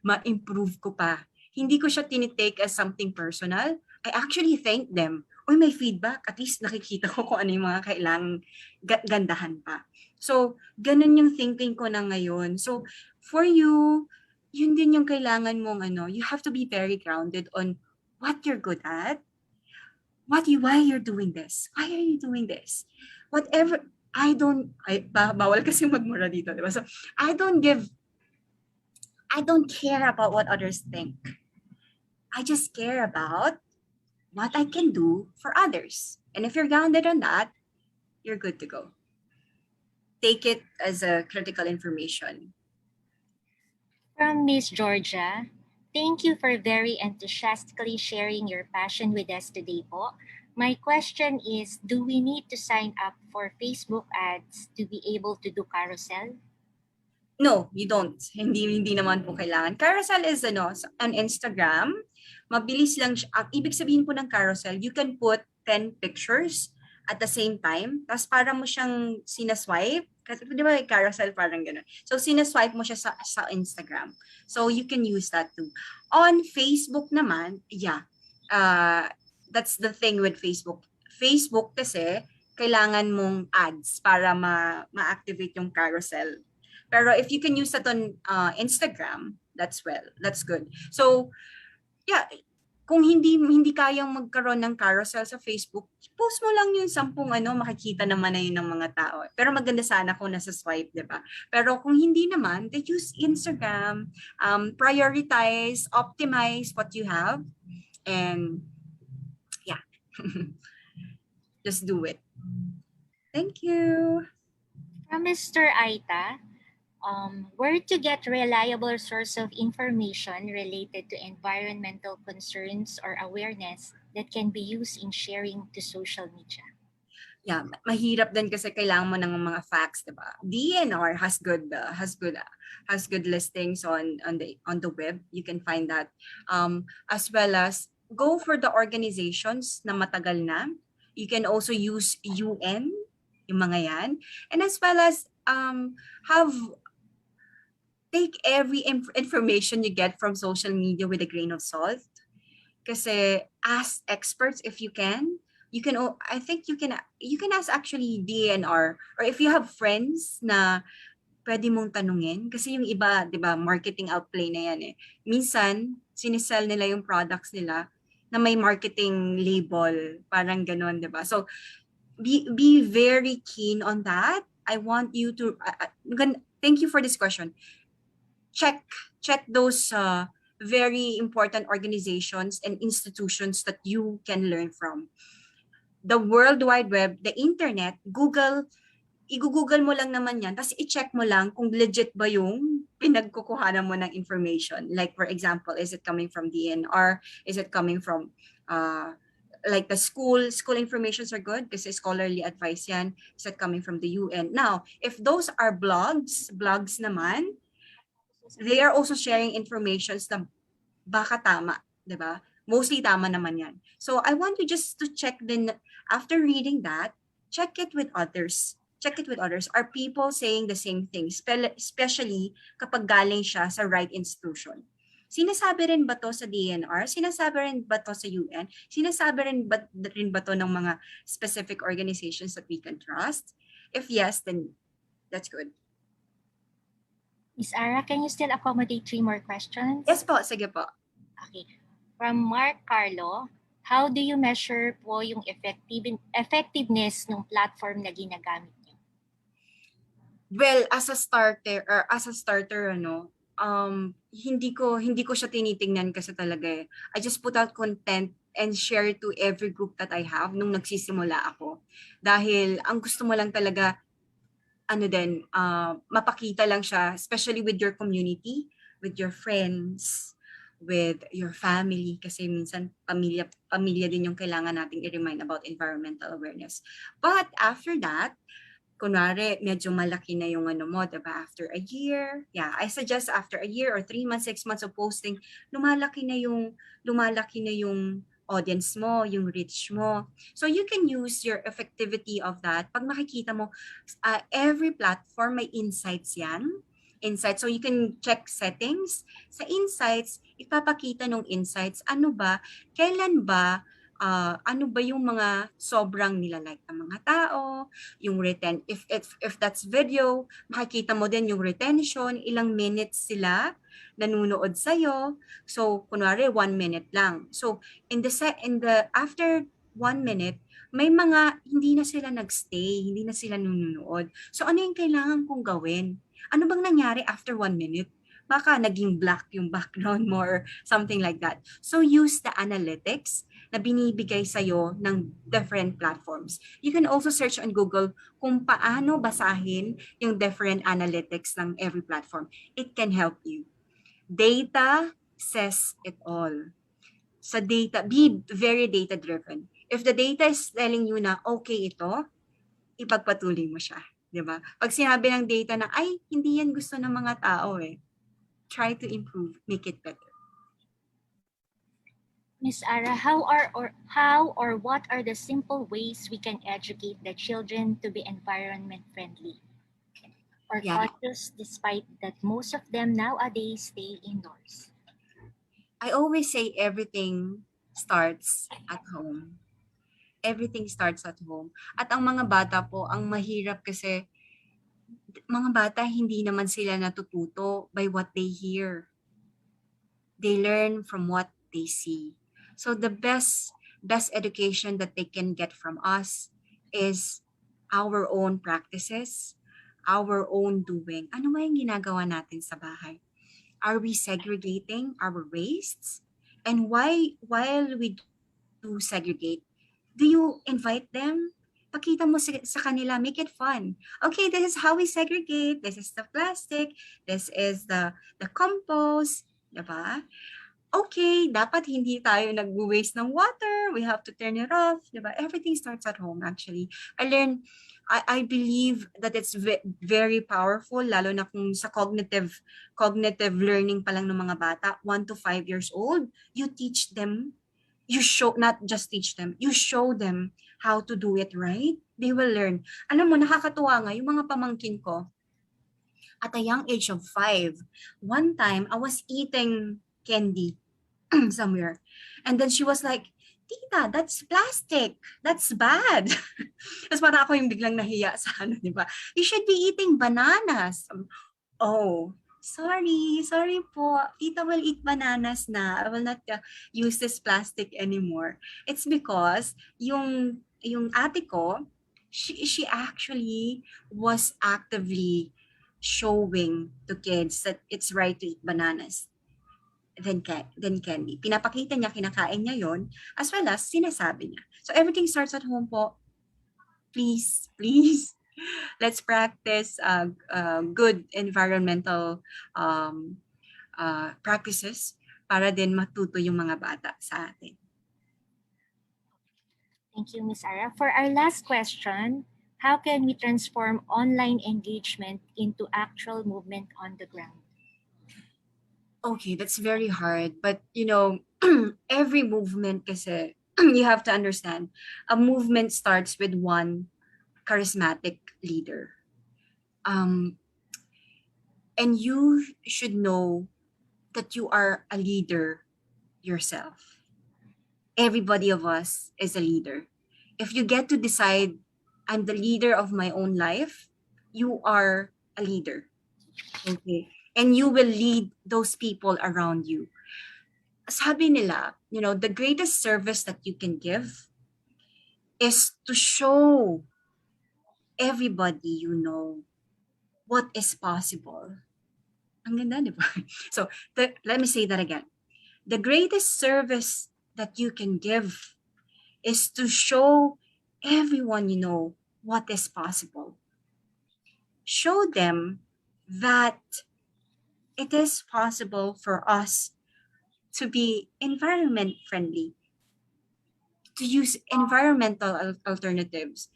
ma-improve ko pa. Hindi ko siya tinitake as something personal. I actually thank them. Uy, may feedback. At least nakikita ko kung ano yung mga kailangang gandahan pa. So, ganun yung thinking ko na ngayon. So, for you, yun din yung kailangan mong you have to be very grounded on what you're good at, why you're doing this. Why are you doing this? Whatever, bawal kasi magmura dito, diba? So, I don't care about what others think. I just care about what I can do for others. And if you're grounded on that, you're good to go. Take it as a critical information. From Miss Georgia, thank you for very enthusiastically sharing your passion with us today po. My question is, do we need to sign up for Facebook ads to be able to do carousel? No, you don't. Hindi naman po kailangan. Carousel is on Instagram. Mabilis lang siya. Ang ibig sabihin po ng carousel, you can put 10 pictures at the same time. Tapos parang mo siyang sinaswipe. Kasi di ba carousel parang gano'n. So sinaswipe mo siya sa Instagram. So you can use that too. On Facebook naman, that's the thing with Facebook. Facebook kasi kailangan mong ads para ma-activate yung carousel. Pero if you can use that on Instagram, that's good. So, kung hindi kayang magkaroon ng carousel sa Facebook, post mo lang yung 10 makikita naman na yun ng mga tao. Pero maganda sana kung nasa swipe, di ba? Pero kung hindi naman, they use Instagram, prioritize, optimize what you have, and just do it. Thank you. From Mr. Aita, where to get reliable source of information related to environmental concerns or awareness that can be used in sharing to social media? Mahirap din kasi kailangan mo ng mga facts, diba? DNR has good listings on the web. You can find that, as well as go for the organizations na matagal na. You can also use UN, yung mga yan. And as well as take every information you get from social media with a grain of salt. Kasi ask experts if you can. I think you can ask actually DNR, or if you have friends na pwede mong tanungin. Kasi yung iba, di ba, marketing outplay na yan eh. Minsan, sinisell nila yung products nila na may marketing label. Parang ganon, di ba? So, be very keen on that. I want you to, thank you for this question. Check those very important organizations and institutions that you can learn from. The World Wide Web, the internet, Google, i-google mo lang naman yan, tapos i-check mo lang kung legit ba yung pinagkukuhanan mo ng information. Like for example, is it coming from DNR? Is it coming from like the school informations are good kasi scholarly advice yan. Is it coming from the UN? Now, if those are blogs naman, they are also sharing informations na baka tama, di ba? Mostly tama naman yan. So I want you just to check then, after reading that, check it with others. Check it with others. Are people saying the same thing? Especially kapag galing siya sa right institution. Sinasabi rin ba to sa DNR? Sinasabi rin ba to sa UN? Sinasabi rin ba to ng mga specific organizations that we can trust? If yes, then that's good. Miss Ara, can you still accommodate 3 more questions? Yes po, sige po. Okay. From Mark Carlo, how do you measure po yung effectiveness ng platform na ginagamit niyo? Well, as a starter, hindi ko siya tinitingnan kasi talaga eh. I just put out content and share to every group that I have nung nagsisimula ako. Dahil ang gusto mo lang talaga, mapakita lang siya, especially with your community, with your friends, with your family, kasi minsan pamilya din yung kailangan nating i-remind about environmental awareness. But after that, kunwari, medyo malaki na yung diba? After a year, I suggest after a year or 3 months, 6 months of posting, lumalaki na yung audience mo, yung reach mo. So you can use your effectivity of that. Pag makikita mo, every platform may insights yan. Insights. So you can check settings. Sa insights, ipapakita ng insights, kailan ba, ano ba yung mga sobrang nilalike ng mga tao, yung if that's video, makikita mo din yung retention, ilang minutes sila nanunood sa'yo. So, kunwari, 1 minute lang. So, after 1 minute, may mga hindi na sila nagstay, hindi na sila nanonood. So, ano yung kailangan kong gawin? Ano bang nangyari after 1 minute? Baka naging black yung background mo or something like that. So, use the analytics na binibigay sa'yo ng different platforms. You can also search on Google kung paano basahin yung different analytics ng every platform. It can help you. Data says it all. Sa data, be very data-driven. If the data is telling you na okay ito, ipagpatuloy mo siya. Diba? Pag sinabi ng data na, ay, hindi yan gusto ng mga tao eh. Try to improve, make it better. Miss Ara, how or what are the simple ways we can educate the children to be environment friendly or conscious, despite that most of them nowadays stay indoors? I always say everything starts at home. Everything starts at home. At ang mga bata po, ang mahirap kasi mga bata hindi naman sila natututo by what they hear. They learn from what they see. So the best education that they can get from us is our own practices, our own doing. Ano ba yung ginagawa natin sa bahay? Are we segregating our wastes? And while we do segregate, do you invite them? Pakita mo sa kanila, make it fun. Okay, this is how we segregate. This is the plastic. This is the compost. Diba? Okay, dapat hindi tayo nag-waste ng water. We have to turn it off. Diba? Everything starts at home, actually. I believe that it's very powerful, lalo na kung sa cognitive learning pa lang ng mga bata, 1 to 5 years old, you teach them, not just teach them, you show them how to do it right, they will learn. Alam mo, nakakatuwa nga, yung mga pamangkin ko, at a young age of 5, one time, I was eating candy somewhere. And then she was like, Tita, that's plastic. That's bad. Tapos parang ako yung biglang nahiya sa ano, di ba? You should be eating bananas. Oh, sorry po. Tita will eat bananas na. I will not use this plastic anymore. It's because yung ate ko, she actually was actively showing to kids that it's right to eat bananas than candy. Pinapakita niya, kinakain niya yon, as well as sinasabi niya. So everything starts at home po. Please, let's practice good environmental practices para din matuto yung mga bata sa atin. Thank you, Ms. Ara. For our last question, how can we transform online engagement into actual movement on the ground? Okay, that's very hard. But, every movement kasi, you have to understand, a movement starts with one charismatic leader. And you should know that you are a leader yourself. Everybody of us is a leader. If you get to decide, I'm the leader of my own life, you are a leader. Okay? And you will lead those people around you. Sabi nila, the greatest service that you can give is to show everybody you know what is possible. Ang ganda, di ba? So, let me say that again. The greatest service that you can give is to show everyone you know what is possible. Show them that it is possible for us to be environment friendly, to use environmental alternatives,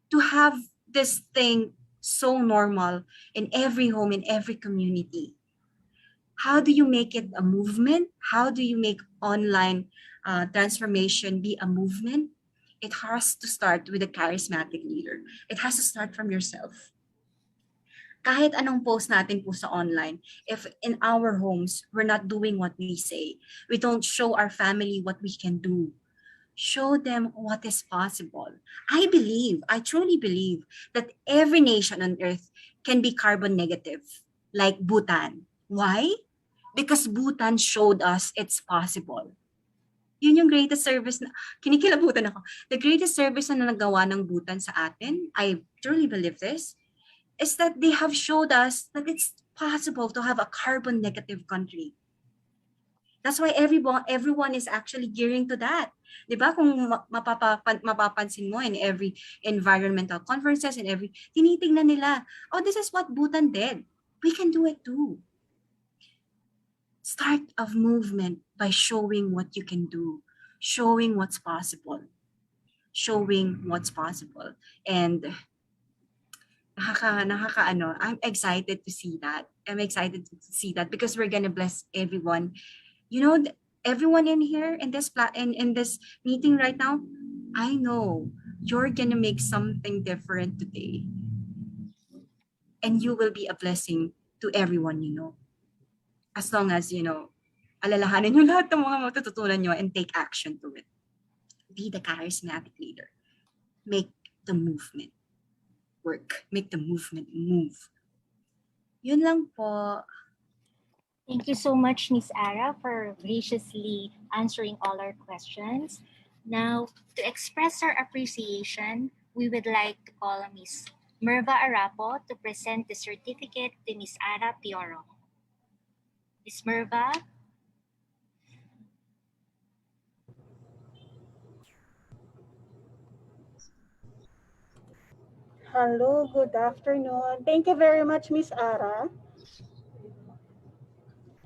to have this thing so normal in every home, in every community. How do you make it a movement? How do you make online transformation be a movement? It has to start with a charismatic leader. It has to start from yourself. Kahit anong post natin po sa online, if in our homes, we're not doing what we say, we don't show our family what we can do, show them what is possible. I truly believe that every nation on earth can be carbon negative, like Bhutan. Why? Because Bhutan showed us it's possible. Yun yung greatest service na, kinikilabutan ako. The greatest service na nagawa ng Bhutan sa atin, I truly believe this, is that they have showed us that it's possible to have a carbon negative country. That's why everyone is actually gearing to that. Diba? Kung mapapansin mo in every environmental conferences and tinitingnan nila, oh, this is what Bhutan did. We can do it too. Start a movement by showing what you can do, showing what's possible, And I'm excited to see that. Because we're gonna bless everyone. Everyone in here in this in this meeting right now, I know you're gonna make something different today, and you will be a blessing to everyone you know. As long as alalahanin nyo lahat ng mga matututunan nyo and take action to it. Be the charismatic leader. Make the movement work. Make the movement move. Yun lang po. Thank you so much, Ms. Ara, for graciously answering all our questions. Now, to express our appreciation, we would like to call Ms. Merva Arapo to present the certificate to Ms. Ara Pioro. Ms. Merva? Hello, good afternoon. Thank you very much, Ms. Ara.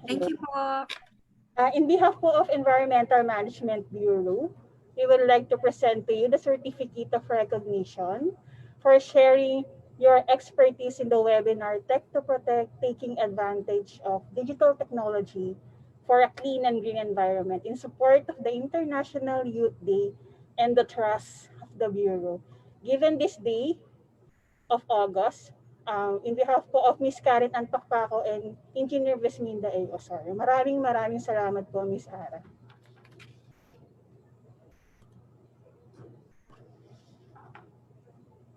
Thank you po. In behalf po of Environmental Management Bureau, we would like to present to you the Certificate of Recognition for sharing your expertise in the webinar Tech to Protect, Taking Advantage of Digital Technology for a Clean and Green Environment in support of the International Youth Day and the Trust the Bureau. Given this day of August, in behalf po of Miss Karen Anpakpako and Engineer Vesminda A. Osorio. Maraming salamat po, Miss Ara.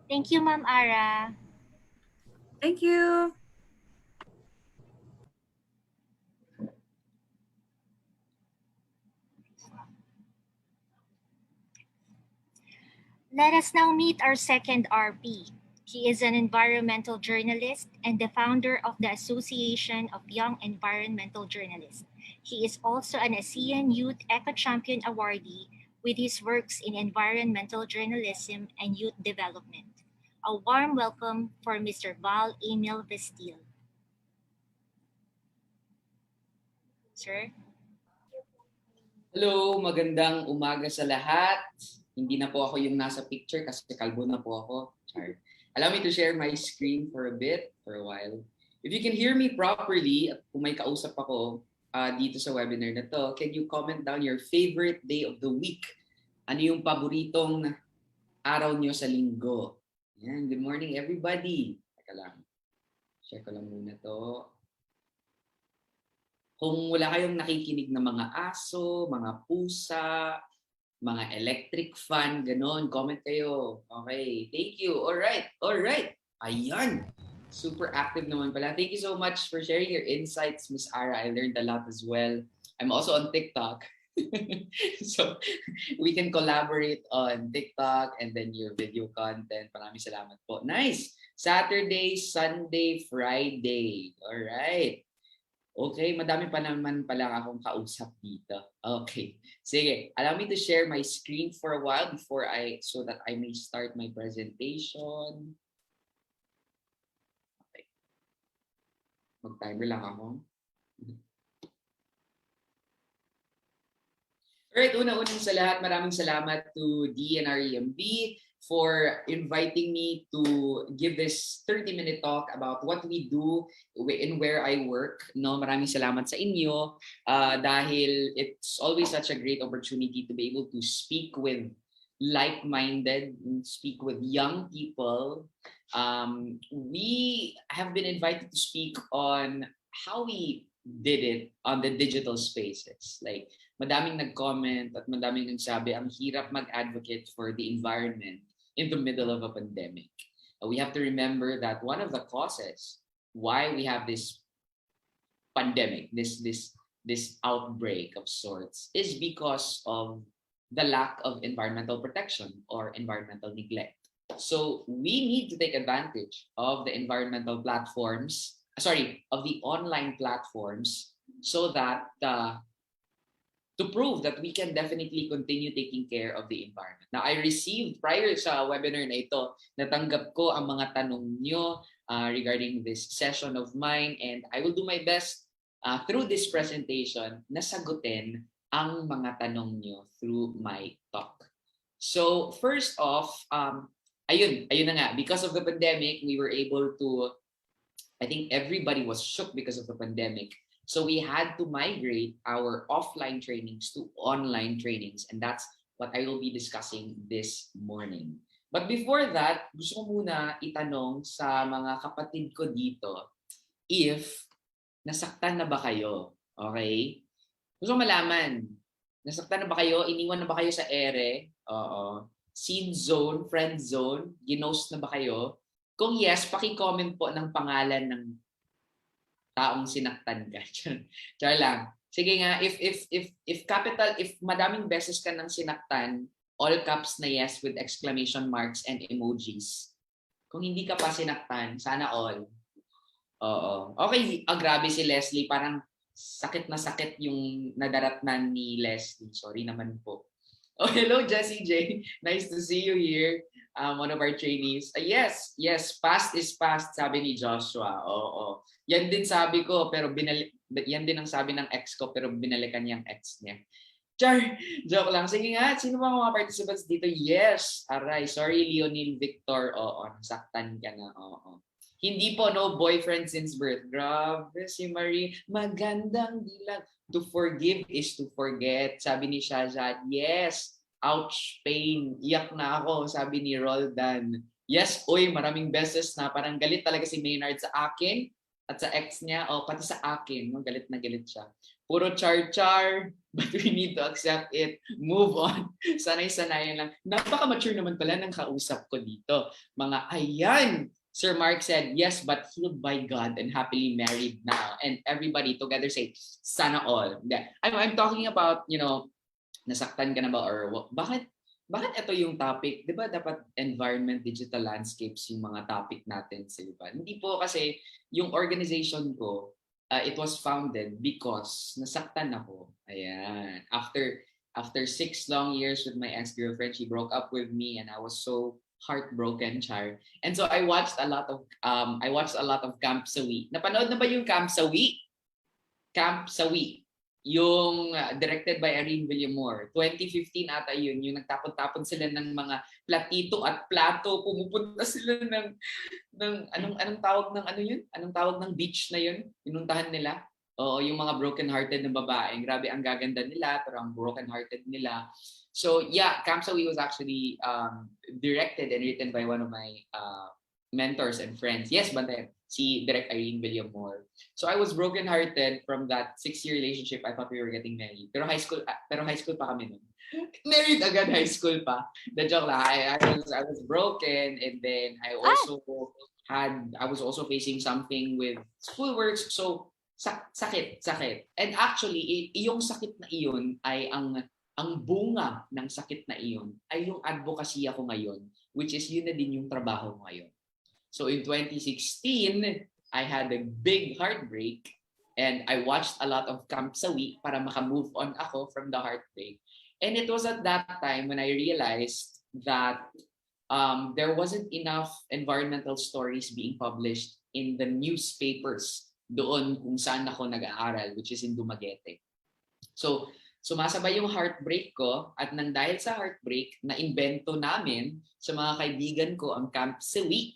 Thank you, Ma'am Ara. Thank you. Let us now meet our second RP. He is an environmental journalist and the founder of the Association of Young Environmental Journalists. He is also an ASEAN Youth Eco Champion awardee with his works in environmental journalism and youth development. A warm welcome for Mr. Val Emil Vestil. Sir? Hello, magandang umaga sa lahat. Hindi na po ako yung nasa picture kasi kalbo na po ako. Char. Allow me to share my screen for a while. If you can hear me properly, at kung may kausap ako dito sa webinar na to, can you comment down your favorite day of the week? Ano yung paboritong araw nyo sa linggo? Yan, good morning everybody. Teka lang. Share ko lang muna to. Kung wala kayong nakikinig na mga aso, mga pusa, mga electric fan, ganon, comment kayo. Okay, thank you. All right. Ayan. Super active naman pala. Thank you so much for sharing your insights, Miss Ara. I learned a lot as well. I'm also on TikTok. So, we can collaborate on TikTok and then your video content. Maraming salamat po. Nice. Saturday, Sunday, Friday. All right. Okay, madami pa naman pala akong kausap dito. Okay. Sige, allow me to share my screen for a while so that I may start my presentation. Okay. Mag-timer lang ako. Alright, una-unang sa lahat, maraming salamat to DNREMB for inviting me to give this 30-minute talk about what we do and where I work. No, maraming salamat sa inyo dahil it's always such a great opportunity to be able to speak with like-minded, speak with young people. We have been invited to speak on how we did it on the digital spaces. Like, madaming nag-comment at madaming nagsabi, ang hirap mag-advocate for the environment in the middle of a pandemic. We have to remember that one of the causes why we have this pandemic, this outbreak of sorts, is because of the lack of environmental protection or environmental neglect. So we need to take advantage of the environmental platforms, of the online platforms, so that to prove that we can definitely continue taking care of the environment. Now, I received, prior sa webinar na ito, natanggap ko ang mga tanong nyo regarding this session of mine, and I will do my best through this presentation na sagutin ang mga tanong nyo through my talk. So, first off, ayun na nga, because of the pandemic, we were able to, I think everybody was shook because of the pandemic. So we had to migrate our offline trainings to online trainings, and that's what I will be discussing this morning. But before that, gusto ko muna itanong sa mga kapatid ko dito if nasaktan na ba kayo? Okay? Gusto ko malaman, nasaktan na ba kayo? Iniwan na ba kayo sa ere? Oo. Scene zone, friend zone, ginost na ba kayo? Kung yes, paki-comment po ng pangalan ng taong sinaktan ka. Char lang. Sige nga, if madaming beses ka nang sinaktan, all caps na yes with exclamation marks and emojis. Kung hindi ka pa sinaktan, sana all. Oo. Okay, grabe si Leslie. Parang sakit na sakit yung nadaratnan ni Leslie. Sorry naman po. Oh, hello, Jessie J. Nice to see you here. One of our trainees. Yes, past is past, sabi ni Joshua. Oo. Yan din sabi ko, pero yan din ang sabi ng ex ko, pero binalikan niya ang ex niya. Char, joke lang. Sige nga, sino ba mga participants dito? Yes, aray. Sorry, Leonil Victor. Oo, nasaktan ka na. Oo. Hindi po, no boyfriend since birth. Grabe si Marie. Magandang dilag. To forgive is to forget. Sabi ni Shazad, yes. Ouch, pain. Iyak na ako, sabi ni Roldan. Yes, oy, maraming beses na parang galit talaga si Maynard sa akin at sa ex niya, o pati sa akin, no? Galit na galit siya. Puro char-char, but we need to accept it. Move on. Sanay-sanayan lang. Napaka-mature naman pala ng kausap ko dito. Mga ayan, Sir Mark said, yes, but healed by God and happily married now. And everybody together say, sana all. I'm talking about, nasaktan ka na ba or bakit ito yung topic? 'Di ba dapat environment, digital landscapes yung mga topic natin, di ba? Hindi po kasi yung organization ko, it was founded because nasaktan ako. Ayan. After 6 long years with my ex-girlfriend, she broke up with me and I was so heartbroken, Char. And so I watched a lot of Camp Sawi. Napanood na ba yung Camp Sawi? Camp Sawi. Yung directed by Irene Villamor. 2015 ata yun, yung nagtapon-tapon sila ng mga platito at plato, pumupunta sila ng anong tawag ng ano yun? Anong tawag ng beach na yun? Pinuntahan nila. Oo, yung mga broken-hearted na babae. Grabe ang gaganda nila, pero ang broken-hearted nila. So yeah, Camp Sawi was actually directed and written by one of my mentors and friends. Yes, Bante, si Direct Irene Villamor. So I was broken-hearted from that 6-year relationship. I thought we were getting married. Pero high school pa kami nun. Married agad high school pa. The joke lang. I was broken, and then I was also facing something with schoolwork. So sakit. And actually, yung sakit na iyon ay ang bunga ng sakit na iyon ay yung advocacy ako ngayon, which is yun na din yung trabaho ko ngayon. So in 2016, I had a big heartbreak and I watched a lot of Camp Sawi para maka-move on ako from the heartbreak. And it was at that time when I realized that there wasn't enough environmental stories being published in the newspapers doon kung saan ako nag-aaral, which is in Dumaguete. So sumasabay yung heartbreak ko at nang dahil sa heartbreak, na-invento namin sa mga kaibigan ko ang Camp Sawi,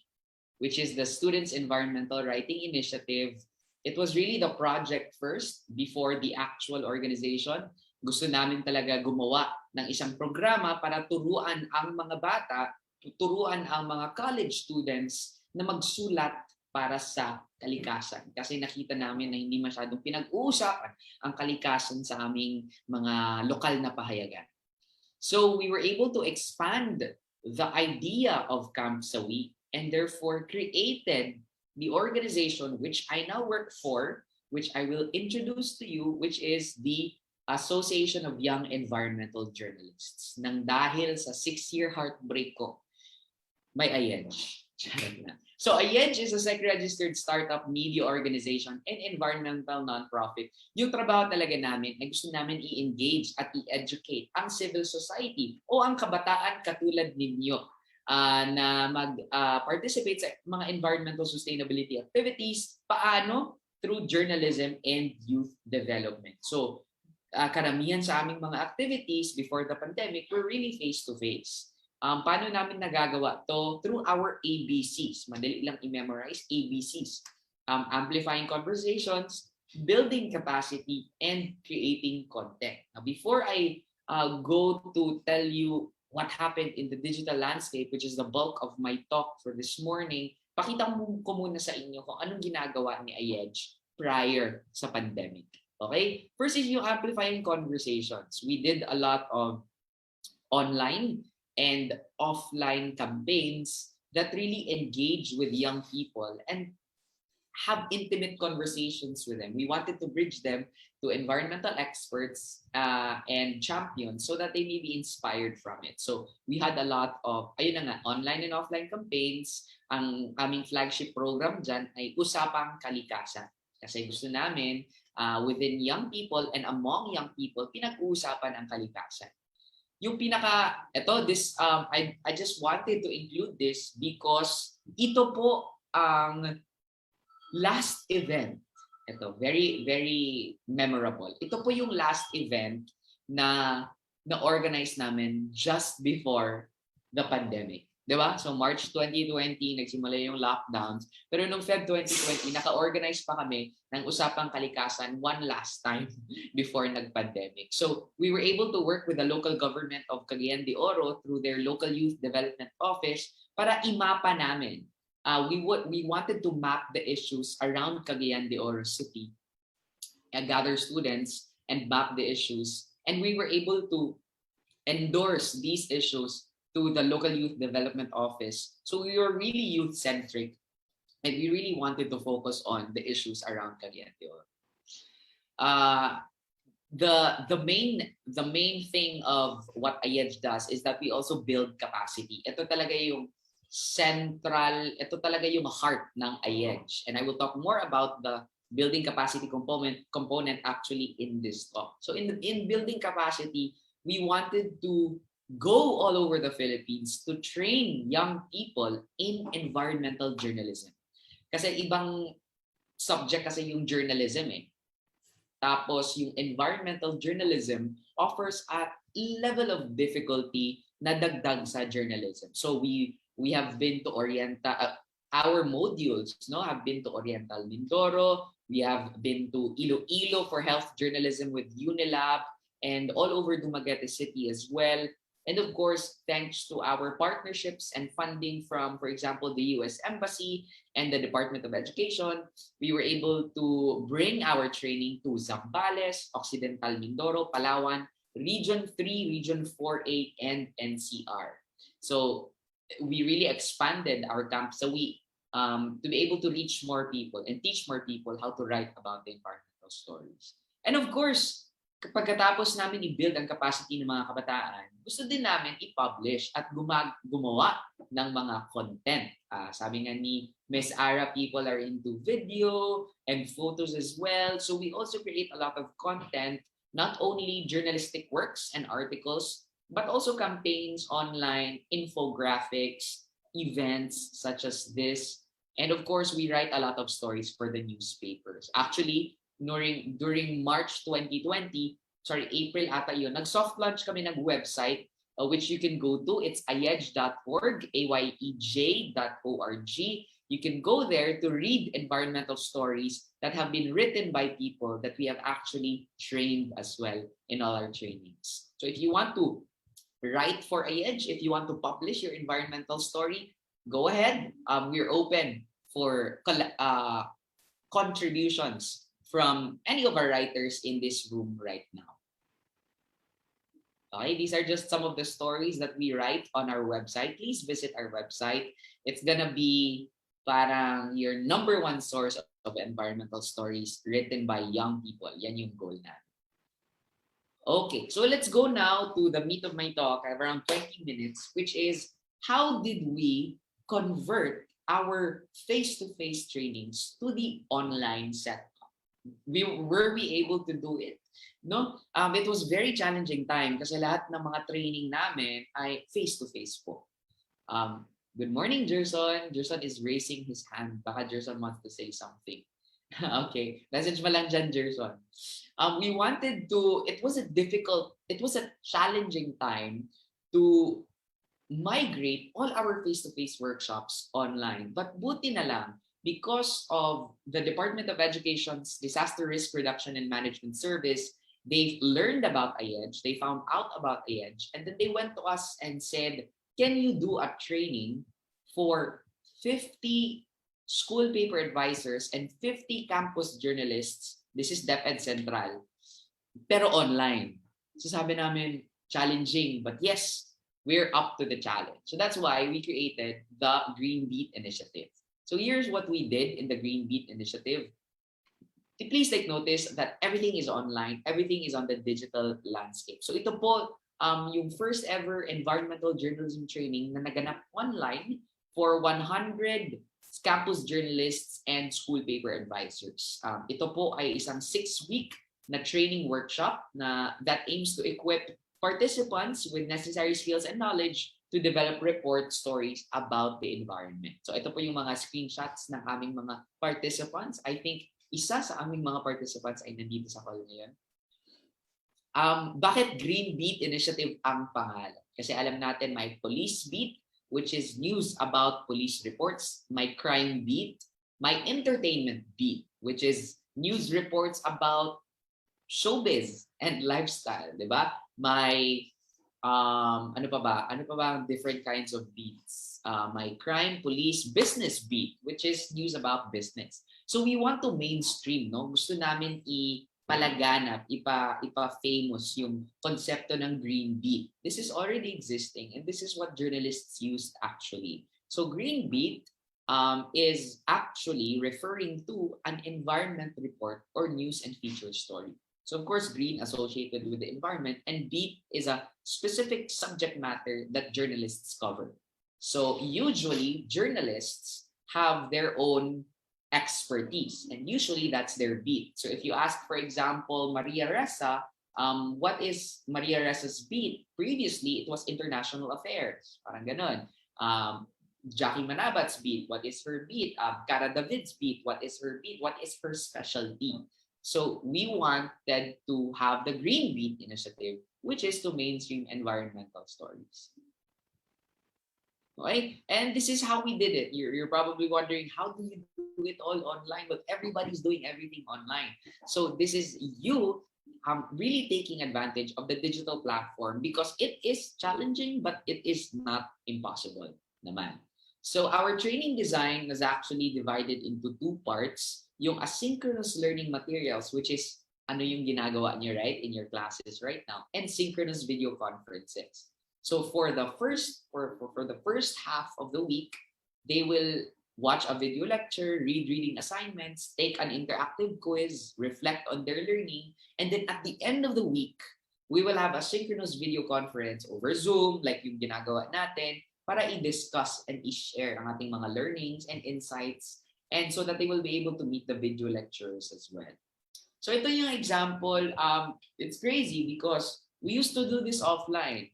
which is the Students' Environmental Writing Initiative. It was really the project first before the actual organization. Gusto namin talaga gumawa ng isang programa para turuan ang mga bata, turuan ang mga college students na magsulat para sa kalikasan. Kasi nakita namin na hindi masyadong pinag-uusapan ang kalikasan sa aming mga lokal na pahayagan. So we were able to expand the idea of Camp Sawi and therefore created the organization which I now work for, which I will introduce to you, which is the Association of Young Environmental Journalists. Nang dahil sa 6-year heartbreak ko, may AYEJ. So AYEJ is a SEC-registered startup media organization and environmental nonprofit. Yung trabaho talaga namin ay gusto namin i-engage at i-educate ang civil society o ang kabataan katulad ninyo na mag-participate sa mga environmental sustainability activities. Paano? Through journalism and youth development. So, karamihan sa aming mga activities before the pandemic were really face-to-face. Paano namin nagagawa to? Through our ABCs. Madali lang i-memorize ABCs. Amplifying conversations, building capacity, and creating content. Now, before I go to tell you what happened in the digital landscape, which is the bulk of my talk for this morning, pakita ko muna sa inyo kung anong ginagawa ni AYEJ prior sa pandemic. Okay? First is yung amplifying conversations. We did a lot of online and offline campaigns that really engage with young people and have intimate conversations with them. We wanted to bridge them to environmental experts and champions so that they may be inspired from it. So we had a lot of, online and offline campaigns. Ang aming flagship program dyan ay Usapang Kalikasan. Kasi gusto namin within young people and among young people, pinag-uusapan ang kalikasan. Yung I just wanted to include this because ito po ang last event. Ito, very, very memorable. Ito po yung last event na organize namin just before the pandemic. Di ba? So March 2020, nagsimula yung lockdowns. Pero nung Feb 2020, naka-organize pa kami ng Usapang Kalikasan one last time before nag-pandemic. So we were able to work with the local government of Cagayan de Oro through their local youth development office para imapa namin. We wanted to map the issues around Cagayan de Oro City, gather students and map the issues. And we were able to endorse these issues to the local youth development office. So we were really youth-centric and we really wanted to focus on the issues around Cagayan de Oro. The main thing of what IEDGE does is that we also build capacity. Ito talaga yung ito talaga yung heart ng IEDGE. And I will talk more about the building capacity component actually in this talk. So in building capacity, we wanted to go all over the Philippines to train young people in environmental journalism. Kasi ibang subject kasi yung journalism eh. Tapos yung environmental journalism offers a level of difficulty na dagdag sa journalism. So we have been to our modules have been to Oriental Mindoro, we have been to Iloilo for health journalism with Unilab, and all over Dumaguete City as well. And of course, thanks to our partnerships and funding from, for example, the US Embassy and the Department of Education, we were able to bring our training to Zambales, Occidental Mindoro, Palawan, Region 3, Region 4A, and NCR. So we really expanded our camp so to be able to reach more people and teach more people how to write about the environmental stories. And of course, pagkatapos namin i-build ang capacity ng mga kabataan, gusto din namin i-publish at gumawa ng mga content. Sabi nga ni Ms. Ara, people are into video and photos as well. So we also create a lot of content, not only journalistic works and articles, but also campaigns online, infographics, events such as this. And of course, we write a lot of stories for the newspapers. Actually, during March 2020, April ata yun, nag-soft launch kami ng website which you can go to. It's ayej.org, ayej.org. You can go there to read environmental stories that have been written by people that we have actually trained as well in all our trainings. So if you want to write for IEDGE, if you want to publish your environmental story, go ahead. We're open for contributions from any of our writers in this room right now. Okay, these are just some of the stories that we write on our website. Please visit our website. It's gonna be parang your number one source of environmental stories written by young people. Yan yung goal natin. Okay, so let's go now to the meat of my talk, around 20 minutes, which is how did we convert our face-to-face trainings to the online setup? Were we able to do it? No, it was very challenging time kasi lahat ng mga training namin ay face-to-face po. Good morning, Jerson. Jerson is raising his hand. Baka Jerson wants to say something. Okay, message mo lang dyan, Jerson. It was a challenging time to migrate all our face-to-face workshops online. But buti na lang, because of the Department of Education's Disaster Risk Reduction and Management Service, they've learned about IEDGE, they found out about IEDGE, and then they went to us and said, can you do a training for 50 school paper advisors and 50 campus journalists? This is DepEd Central, pero online. So sabi namin, challenging, but yes, we're up to the challenge. So that's why we created the Green Beat Initiative. So here's what we did in the Green Beat Initiative. Please take notice that everything is online, everything is on the digital landscape. So ito po yung first ever environmental journalism training na naganap online for 100 campus journalists and school paper advisors. Ito po ay isang 6-week na training workshop that aims to equip participants with necessary skills and knowledge to develop report stories about the environment. So ito po yung mga screenshots ng aming mga participants. I think isa sa aming mga participants ay nandito sa call ngayon. Bakit Green Beat Initiative ang pangalan? Kasi alam natin may police beat, which is news about police reports, my crime beat, my entertainment beat, which is news reports about showbiz and lifestyle, di ba? My ano pa ba? Ano pa ba ang different kinds of beats? My crime, police, business beat, which is news about business. So we want to mainstream, no? Gusto namin ipalaganap, ipa-famous yung konsepto ng green beat. This is already existing and this is what journalists used actually. So green beat is actually referring to an environment report or news and feature story. So of course, green associated with the environment, and beat is a specific subject matter that journalists cover. So usually journalists have their own expertise, and usually that's their beat. So if you ask, for example, Maria Ressa, what is Maria Ressa's beat? Previously, it was international affairs, parang ganon. Jackie Manabat's beat, what is her beat? Cara David's beat, what is her beat? What is her specialty? So we wanted to have the Green Beat initiative, which is to mainstream environmental stories. Okay? And this is how we did it. You're probably wondering, how do you do it all online? But everybody's doing everything online. So this is you really taking advantage of the digital platform because it is challenging, but it is not impossible naman. So our training design was actually divided into two parts. Yung asynchronous learning materials, which is ano yung ginagawa niyo, right, in your classes right now, and synchronous video conferences. So for the first half of the week, they will watch a video lecture, read reading assignments, take an interactive quiz, reflect on their learning, and then at the end of the week, we will have a synchronous video conference over Zoom, like yung ginagawa natin, para i-discuss and i-share ang ating mga learnings and insights, and so that they will be able to meet the video lecturers as well. So ito yung example. It's crazy because we used to do this offline.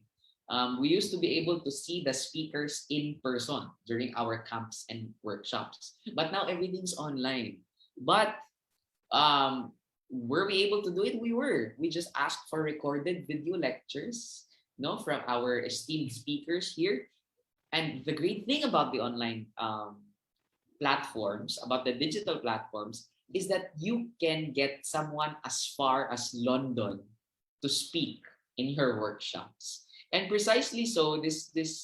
We used to be able to see the speakers in person during our camps and workshops. But now everything's online. But were we able to do it? We were. We just asked for recorded video lectures, no, from our esteemed speakers here. And the great thing about the online platforms, about the digital platforms, is that you can get someone as far as London to speak in your workshops. And precisely so, this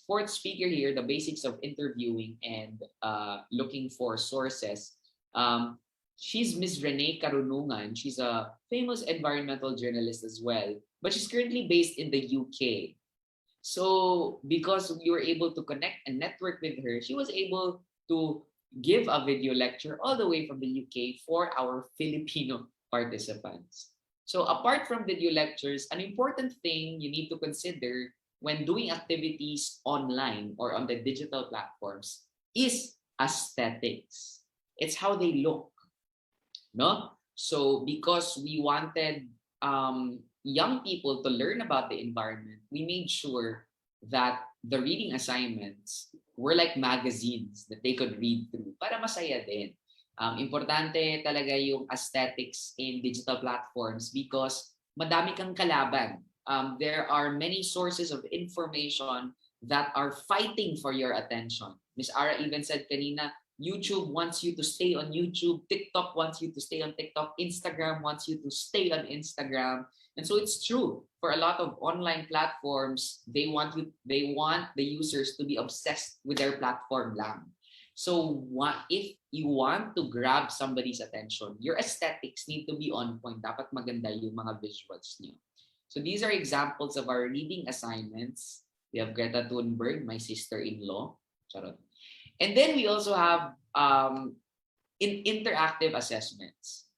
fourth speaker here, the basics of interviewing and looking for sources, she's Ms. Renee Karunungan. She's a famous environmental journalist as well, but she's currently based in the UK. So because we were able to connect and network with her, she was able to give a video lecture all the way from the UK for our Filipino participants. So apart from video lectures, an important thing you need to consider when doing activities online or on the digital platforms is aesthetics. It's how they look, no? So because we wanted young people to learn about the environment, we made sure that the reading assignments were like magazines that they could read through para masaya din. Importante talaga yung aesthetics in digital platforms because madami kang kalaban. There are many sources of information that are fighting for your attention. Miss Ara even said kanina, YouTube wants you to stay on YouTube, TikTok wants you to stay on TikTok, Instagram wants you to stay on Instagram. And so it's true for a lot of online platforms, they want the users to be obsessed with their platform lang. So if you want to grab somebody's attention, your aesthetics need to be on point. Dapat maganda yung mga visuals niyo. So these are examples of our reading assignments. We have Greta Thunberg, my sister-in-law. Charot. And then we also have interactive assessments.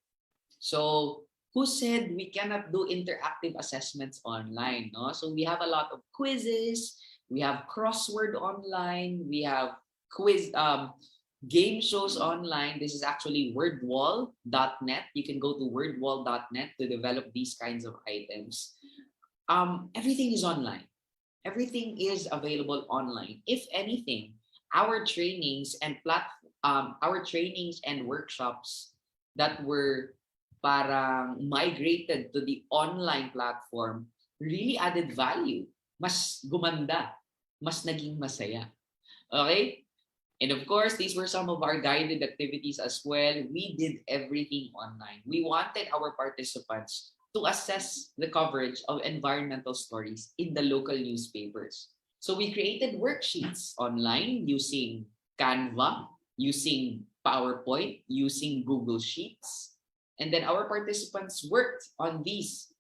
So who said we cannot do interactive assessments online? No? So we have a lot of quizzes, we have crossword online, we have quiz game shows online. This is actually wordwall.net. You can go to wordwall.net to develop these kinds of items. Everything is online. Everything is available online. If anything, our trainings and workshops that were parang migrated to the online platform really added value. Mas gumanda mas naging masaya. Okay? And of course, these were some of our guided activities as well. We did everything online. We wanted our participants to assess the coverage of environmental stories in the local newspapers. So we created worksheets online using Canva, using PowerPoint, using Google Sheets. And then our participants worked on these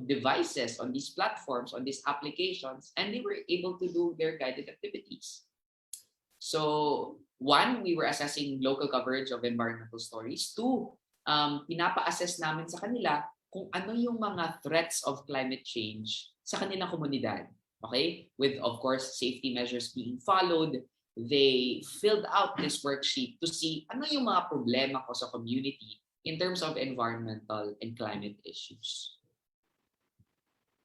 devices, on these platforms, on these applications, and they were able to do their guided activities. So, one, we were assessing local coverage of environmental stories. Two, pinapa-assess namin sa kanila kung ano yung mga threats of climate change sa kanilang komunidad. Okay? With, of course, safety measures being followed, they filled out this worksheet to see ano yung mga problema ko sa community in terms of environmental and climate issues.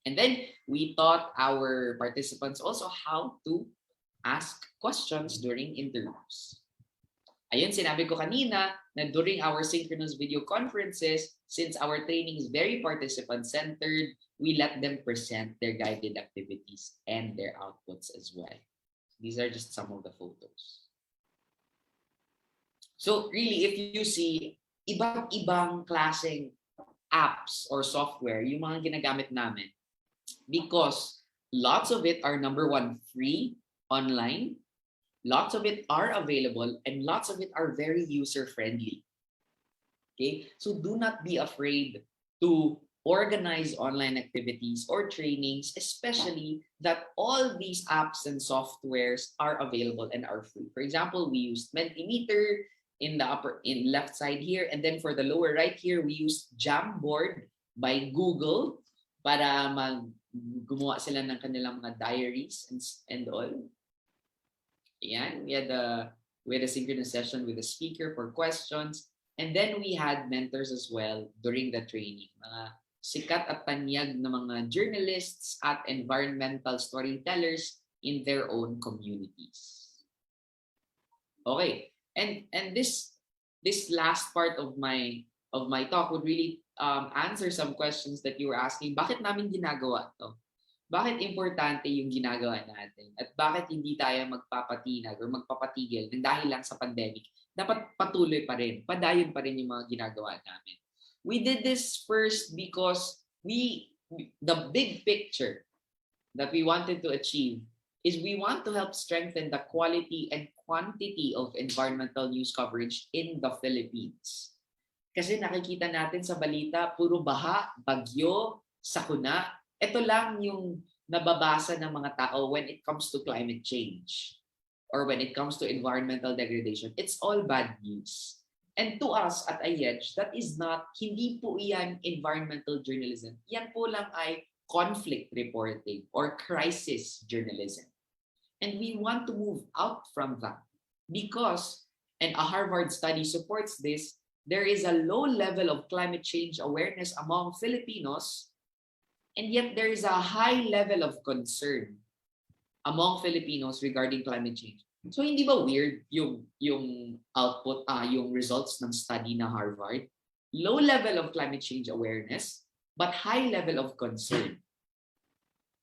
And then, we taught our participants also how to ask questions during interviews. Ayun, sinabi ko kanina na during our synchronous video conferences, since our training is very participant-centered, we let them present their guided activities and their outputs as well. These are just some of the photos. So really, if you see, ibang-ibang klaseng apps or software yung mga ginagamit namin because lots of it are, number one, free, online, lots of it are available, and lots of it are very user-friendly. Okay, so do not be afraid to organize online activities or trainings, especially that all these apps and softwares are available and are free. For example, we used Mentimeter in the left side here, and then for the lower right here, we used Jamboard by Google para gumawa sila ng kanilang mga diaries and all. Ayan, we had a synchronous session with the speaker for questions. And then we had mentors as well during the training. Mga sikat at tanyag na mga journalists at environmental storytellers in their own communities. Okay, and this last part of my talk would really answer some questions that you were asking. Bakit namin ginagawa to? Bakit importante yung ginagawa natin? At bakit hindi tayo magpapatinag or magpapatigil ng dahil lang sa pandemic? Dapat patuloy pa rin, padayon pa rin yung mga ginagawa namin. We did this first because the big picture that we wanted to achieve is we want to help strengthen the quality and quantity of environmental news coverage in the Philippines. Kasi nakikita natin sa balita, puro baha, bagyo, sakuna. Ito lang yung nababasa ng mga tao when it comes to climate change or when it comes to environmental degradation. It's all bad news. And to us at IEDGE, that is not, hindi po iyan environmental journalism. Yan po lang ay conflict reporting or crisis journalism. And we want to move out from that because, and a Harvard study supports this, there is a low level of climate change awareness among Filipinos. And yet there is a high level of concern among Filipinos regarding climate change. So hindi ba weird yung output, yung results ng study na Harvard? Low level of climate change awareness, but high level of concern.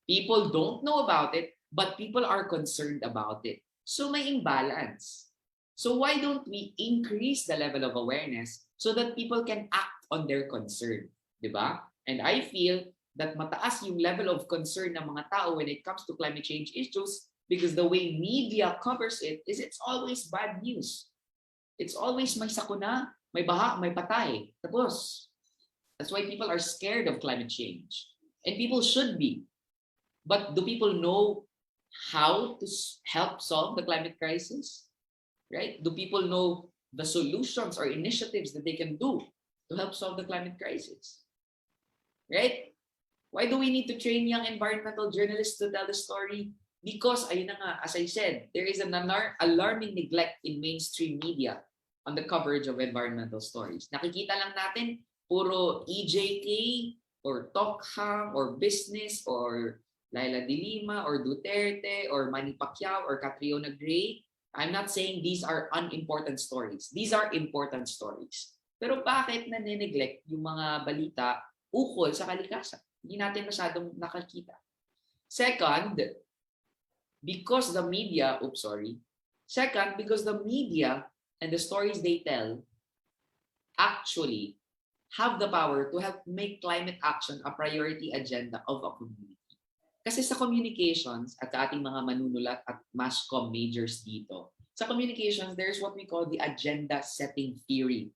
People don't know about it, but people are concerned about it. So may imbalance. So why don't we increase the level of awareness so that people can act on their concern, diba? And I feel that mataas yung level of concern ng mga tao when it comes to climate change issues because the way media covers it is it's always bad news. It's always may sakuna, may baha, may patay. Tapos, that's why people are scared of climate change. And people should be. But do people know how to help solve the climate crisis? Right? Do people know the solutions or initiatives that they can do to help solve the climate crisis? Right? Why do we need to train young environmental journalists to tell the story? Because, ayun na nga, as I said, there is an alarming neglect in mainstream media on the coverage of environmental stories. Nakikita lang natin, puro EJK, or Tokhang, or Business, or Laila de Lima, or Duterte, or Manny Pacquiao, or Catriona Gray. I'm not saying these are unimportant stories. These are important stories. Pero bakit nanineglect yung mga balita ukol sa kalikasan? Hindi natin masyadong nakakita. Second, because the media, Second, because the media and the stories they tell actually have the power to help make climate action a priority agenda of a community. Kasi sa communications at sa ating mga manunulat at mass comm majors dito, sa communications, there's what we call the agenda setting theory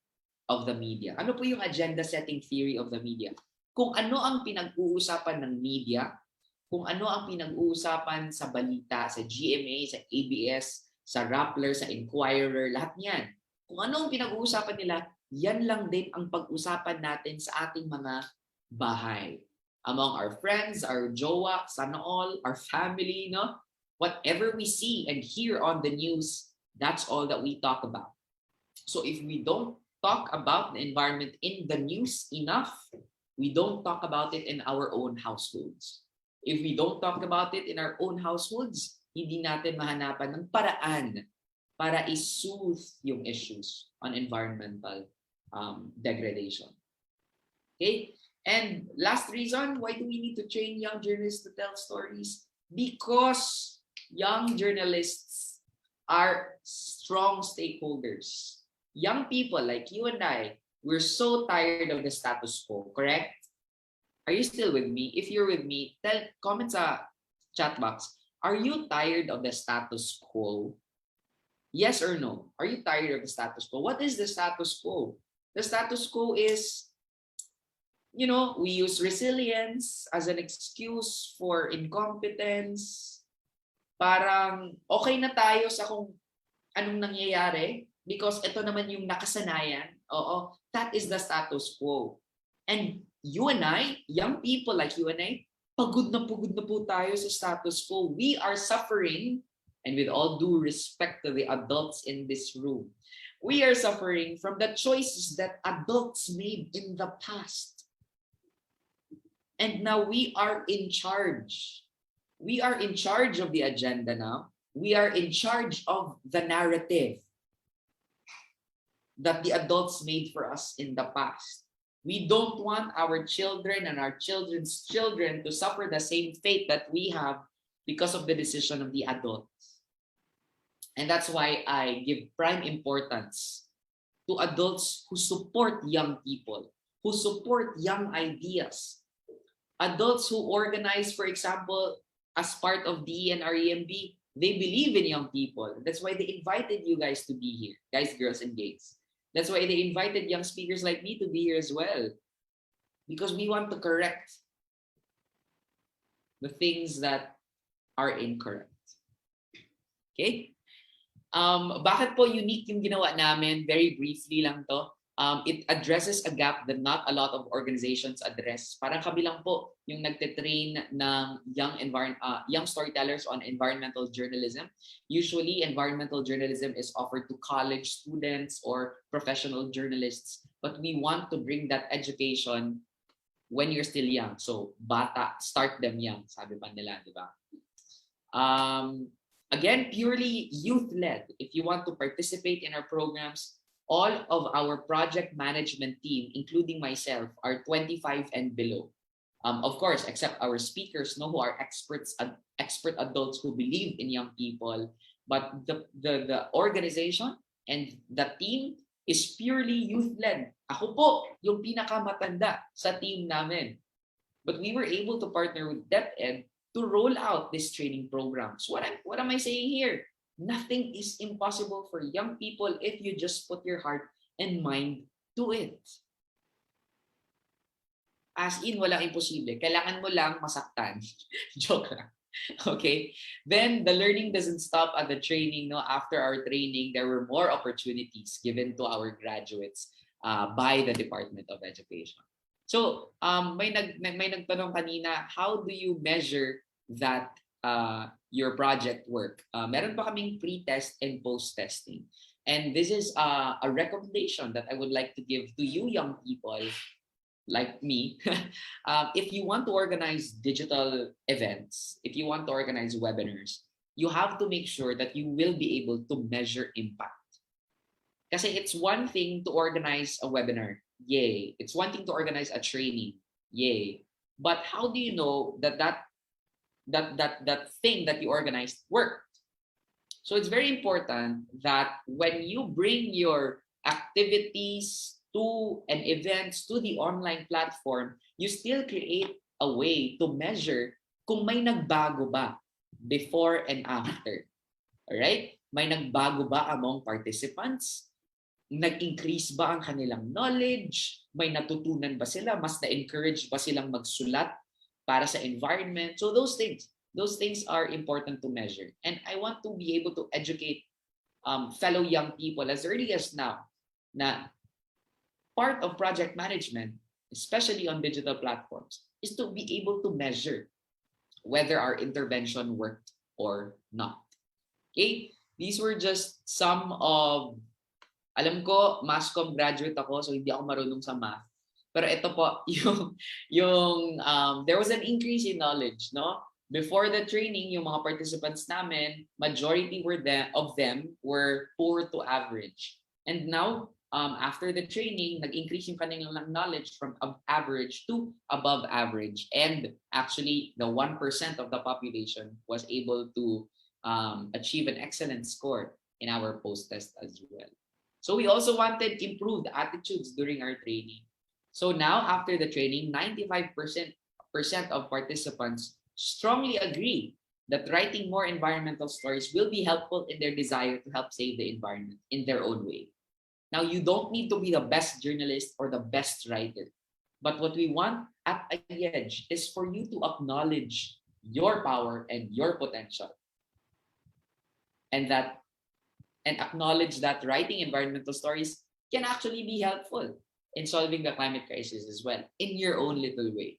of the media. Ano po yung agenda setting theory of the media? Kung ano ang pinag-uusapan ng media, kung ano ang pinag-uusapan sa balita, sa GMA, sa ABS, sa Rappler, sa Inquirer, lahat niyan. Kung ano ang pinag-uusapan nila, yan lang din ang pag-usapan natin sa ating mga bahay. Among our friends, our jowa, sana all, our family, no? Whatever we see and hear on the news, that's all that we talk about. So if we don't talk about the environment in the news enough, we don't talk about it in our own households. If we don't talk about it in our own households, hindi natin mahanapan ng paraan para i-soothe yung issues on environmental degradation. Okay? And last reason, why do we need to train young journalists to tell stories? Because young journalists are strong stakeholders. Young people like you and I, we're so tired of the status quo, correct? Are you still with me? If you're with me, comment sa chat box. Are you tired of the status quo? Yes or no? Are you tired of the status quo? What is the status quo? The status quo is, we use resilience as an excuse for incompetence. Parang okay na tayo sa kung anong nangyayari because ito naman yung nakasanayan. Oo, that is the status quo. And you and I, young people like you and I, pagod na po tayo sa status quo. We are suffering, and with all due respect to the adults in this room, we are suffering from the choices that adults made in the past. And now we are in charge. We are in charge of the agenda now. We are in charge of the narrative that the adults made for us in the past. We don't want our children and our children's children to suffer the same fate that we have because of the decision of the adults. And that's why I give prime importance to adults who support young people, who support young ideas. Adults who organize, for example, as part of DENREMB, they believe in young people. That's why they invited you guys to be here, guys, girls, and gays. That's why they invited young speakers like me to be here as well. Because we want to correct the things that are incorrect. Okay? Bakit po unique yung ginawa namin? Very briefly lang to. It addresses a gap that not a lot of organizations address. Parang kami lang po yung nagte-train ng young storytellers on environmental journalism. Usually, environmental journalism is offered to college students or professional journalists. But we want to bring that education when you're still young. So, bata, start them young, sabi pa nila, di ba? Again, purely youth-led. If you want to participate in our programs, all of our project management team, including myself, are 25 and below. Of course, except our speakers, who are expert adults who believe in young people. But the organization and the team is purely youth-led. Ako po, yung pinakamatanda sa team namin. But we were able to partner with DepEd to roll out this training programs. What am I saying here? Nothing is impossible for young people if you just put your heart and mind to it. As in, walang imposible. Kailangan mo lang masaktan. Joke lang. Okay? Then, the learning doesn't stop at the training. After our training, there were more opportunities given to our graduates by the Department of Education. So, may nagtanong kanina, how do you measure that your project work? Meron pa kaming pre-test and post-testing. And this is a recommendation that I would like to give to you young people like me. If you want to organize digital events, if you want to organize webinars, you have to make sure that you will be able to measure impact. Kasi it's one thing to organize a webinar. Yay. It's one thing to organize a training. Yay. But how do you know that that thing that you organized worked. So it's very important that when you bring your activities to and events to the online platform, you still create a way to measure kung may nagbago ba before and after. Alright? May nagbago ba among participants? Nag-increase ba ang kanilang knowledge? May natutunan ba sila? Mas na-encourage ba silang magsulat para sa environment? So those things are important to measure. And I want to be able to educate fellow young people as early as now na part of project management, especially on digital platforms, is to be able to measure whether our intervention worked or not. Okay? These were just some of, alam ko, mass comm graduate ako, so hindi ako marunong sa math. Pero ito po, there was an increase in knowledge, no? Before the training, yung mga participants namin, majority of them were poor to average. And now, after the training, nag-increase yung kanilang knowledge from average to above average. And actually, the 1% of the population was able to achieve an excellent score in our post-test as well. So we also wanted improved attitudes during our training. So now, after the training, 95% of participants strongly agree that writing more environmental stories will be helpful in their desire to help save the environment in their own way. Now, you don't need to be the best journalist or the best writer. But what we want at iEdge is for you to acknowledge your power and your potential. And acknowledge that writing environmental stories can actually be helpful in solving the climate crisis as well, in your own little way.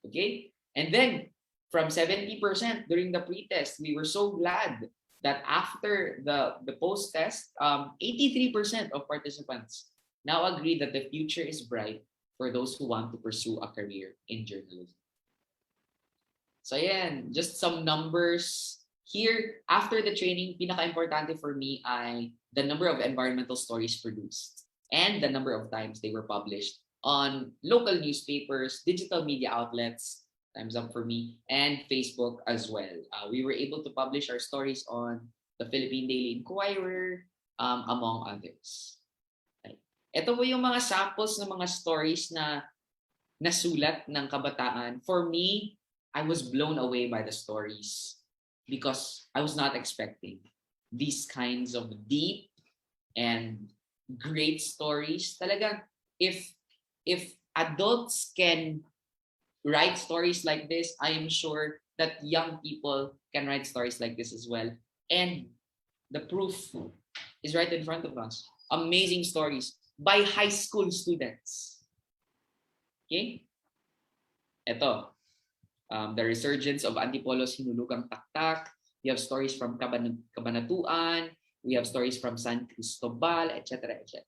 Okay? And then, from 70% during the pre-test, we were so glad that after the post-test, 83% of participants now agree that the future is bright for those who want to pursue a career in journalism. So yan, just some numbers. Here, after the training, pinaka-importante for me ay the number of environmental stories produced and the number of times they were published on local newspapers, digital media outlets, time's up for me, and Facebook as well. We were able to publish our stories on the Philippine Daily Inquirer, among others. Right. Ito po yung mga samples ng mga stories na nasulat ng kabataan. For me, I was blown away by the stories because I was not expecting these kinds of deep and great stories. Talaga, if adults can write stories like this, I am sure that young people can write stories like this as well. And the proof is right in front of us. Amazing stories by high school students. Okay? Ito. The resurgence of Antipolo's Hinulugang Taktak. We have stories from Cabanatuan. We have stories from San Cristobal, etc. etc.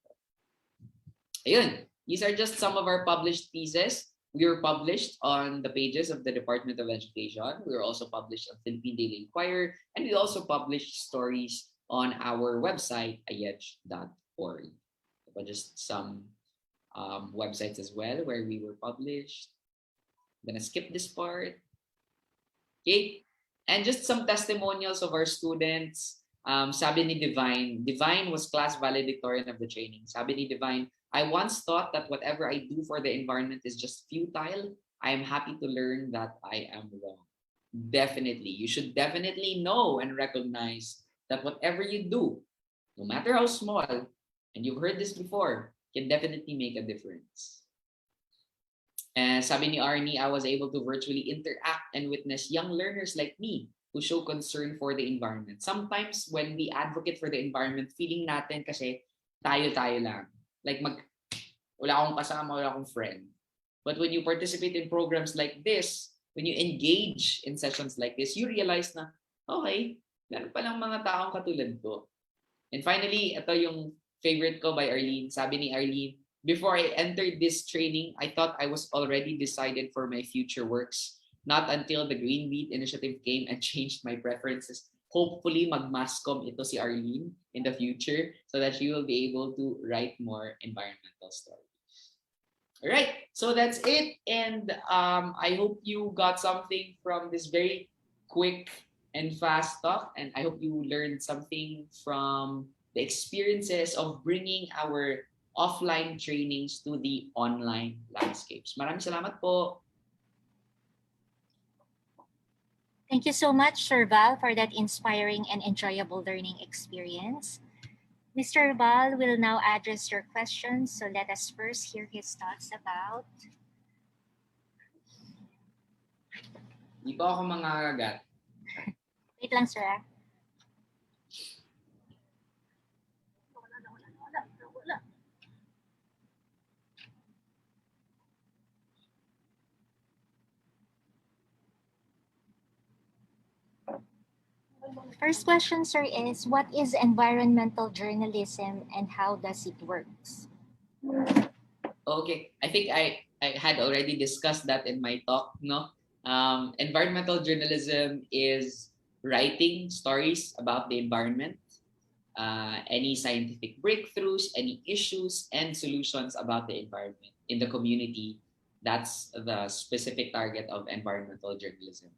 Ayun. These are just some of our published pieces. We were published on the pages of the Department of Education. We were also published on Philippine Daily Inquirer. And we also published stories on our website, iedge.org. Just some websites as well where we were published. I'm gonna skip this part. Okay, and just some testimonials of our students. Sabi ni Divine was class valedictorian of the training. Sabi ni Divine, I once thought that whatever I do for the environment is just futile. I am happy to learn that I am wrong. Definitely, you should definitely know and recognize that whatever you do, no matter how small, and you've heard this before, can definitely make a difference. And sabi ni Arnie, I was able to virtually interact and witness young learners like me who show concern for the environment. Sometimes when we advocate for the environment, feeling natin kasi tayo lang. Like wala akong kasama, wala akong friend. But when you participate in programs like this, when you engage in sessions like this, you realize na, okay, meron palang mga taong katulad ko. And finally, ito yung favorite ko by Arlene. Sabi ni Arlene, before I entered this training, I thought I was already decided for my future works. Not until the Green Beat Initiative came and changed my preferences. Hopefully, mag-masscom ito si Arlene in the future so that she will be able to write more environmental stories. All right. So that's it. And I hope you got something from this very quick and fast talk. And I hope you learned something from the experiences of bringing our offline trainings to the online landscapes. Maraming salamat po. Thank you so much, Sir Val, for that inspiring and enjoyable learning experience. Mr. Val will now address your questions, so let us first hear his thoughts about... Di po ako mangangagat. Wait lang, sir. First question, sir, is what is environmental journalism and how does it work? Okay, I think I had already discussed that in my talk, no? Environmental journalism is writing stories about the environment, any scientific breakthroughs, any issues and solutions about the environment in the community. That's the specific target of environmental journalism.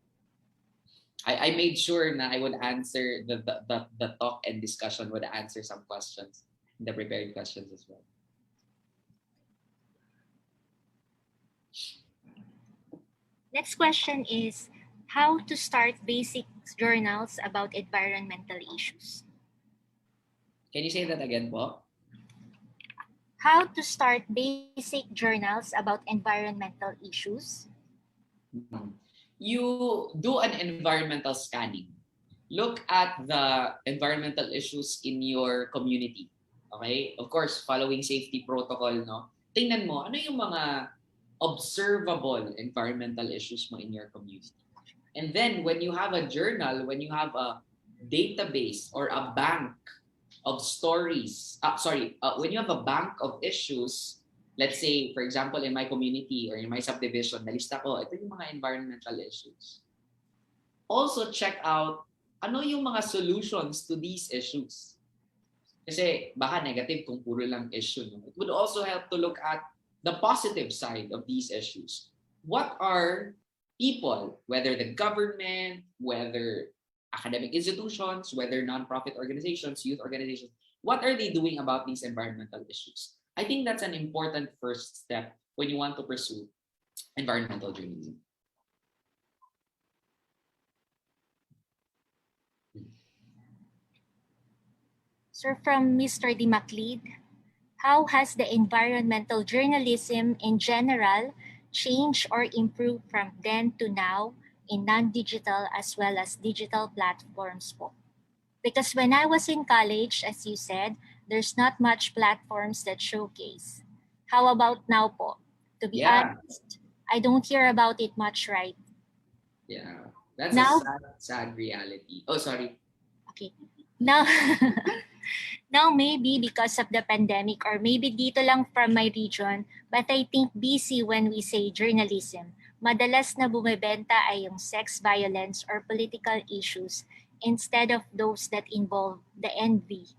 I made sure na I would answer the talk and discussion would answer some questions, the prepared questions as well. Next question is how to start basic journals about environmental issues. Can you say that again po? How to start basic journals about environmental issues. You do an environmental scanning. Look at the environmental issues in your community. Okay? Of course, following safety protocol, no? Tingnan mo, ano yung mga observable environmental issues mo in your community. And then when you have a journal, when you have a database or a bank of stories, when you have a bank of issues, let's say, for example, in my community or in my subdivision, nalista ko, ito yung mga environmental issues. Also check out, ano yung mga solutions to these issues. Kasi baka negative kung puro lang issue. No? It would also help to look at the positive side of these issues. What are people, whether the government, whether academic institutions, whether nonprofit organizations, youth organizations, what are they doing about these environmental issues? I think that's an important first step when you want to pursue environmental journalism. Sir, from Mr. D. Macleod, how has the environmental journalism in general changed or improved from then to now in non-digital as well as digital platforms po? Because when I was in college, as you said, there's not much platforms that showcase. How about now po? To be honest, I don't hear about it much, right? Yeah, that's Now, a sad reality. Oh, sorry. okay. Now, now maybe because of the pandemic or maybe dito lang from my region, but I think busy when we say journalism. Madalas na bumebenta ay yung sex violence or political issues instead of those that involve the envy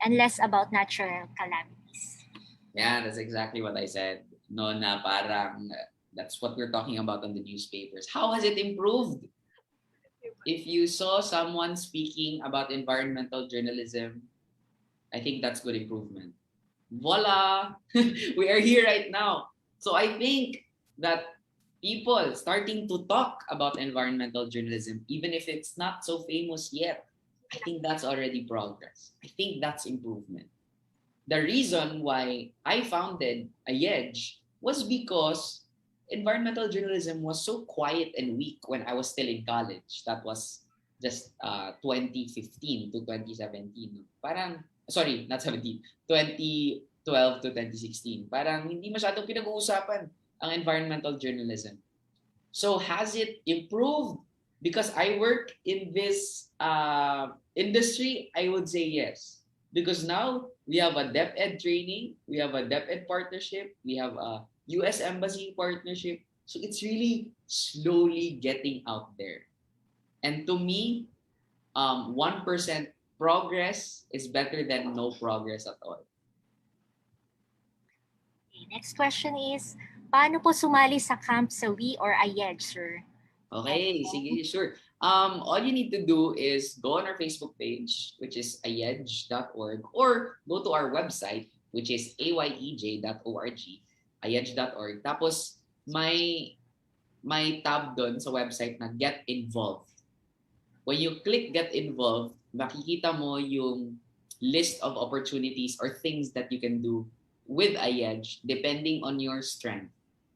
and less about natural calamities. Yeah, that's exactly what I said. No, na parang that's what we're talking about on the newspapers. How has it improved? If you saw someone speaking about environmental journalism, I think that's good improvement. Voila! We are here right now. So I think that people starting to talk about environmental journalism, even if it's not so famous yet, I think that's already progress. I think that's improvement. The reason why I founded AYEDGE was because environmental journalism was so quiet and weak when I was still in college. That was just 2015 to 2017. Parang, sorry, not 17, 2012 to 2016. Parang hindi masyadong pinag-uusapan ang environmental journalism. So has it improved? Because I work in this industry, I would say yes. Because now we have a DepEd training, we have a DepEd partnership, we have a US Embassy partnership. So it's really slowly getting out there. And to me, 1% progress is better than no progress at all. Okay, next question is, paano po sumali sa Camp Sawi or Ayed, sir? Okay, sige, sure. All you need to do is go on our Facebook page, which is ayedge.org, or go to our website, which is ayej.org, ayedge.org. Tapos, may tab doon sa website na Get Involved. When you click Get Involved, makikita mo yung list of opportunities or things that you can do with Ayedge depending on your strength.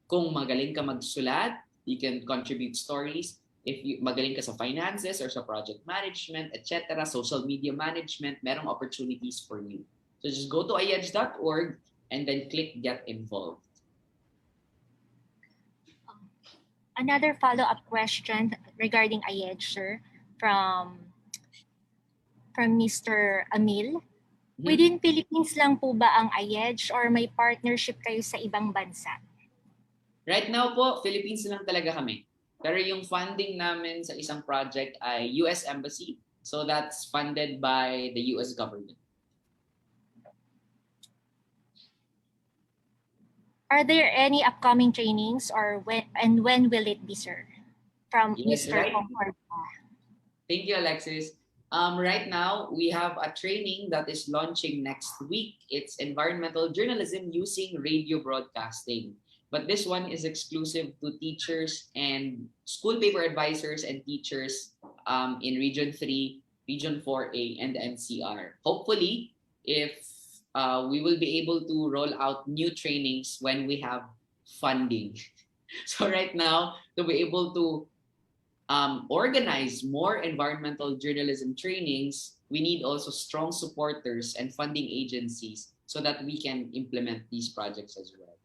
Kung magaling ka magsulat, you can contribute stories. If you magaling ka sa finances or sa project management, etc., social media management, merong opportunities for you. So just go to ayedge.org and then click Get Involved. Another follow-up question regarding Ayedge, sir, from Mr. Amil. Within Philippines lang po ba ang Ayedge or may partnership kayo sa ibang bansa? Right now po, Philippines lang talaga kami. Pero yung funding namin sa isang project ay US Embassy. So that's funded by the US government. Are there any upcoming trainings or when will it be, sir? From Yes, Mr. right. Concordia. Thank you, Alexis. Right now, we have a training that is launching next week. It's environmental journalism using radio broadcasting. But this one is exclusive to teachers and school paper advisors and teachers in Region 3, Region 4A, and the NCR. Hopefully, if we will be able to roll out new trainings when we have funding. So right now, to be able to organize more environmental journalism trainings, we need also strong supporters and funding agencies so that we can implement these projects as well.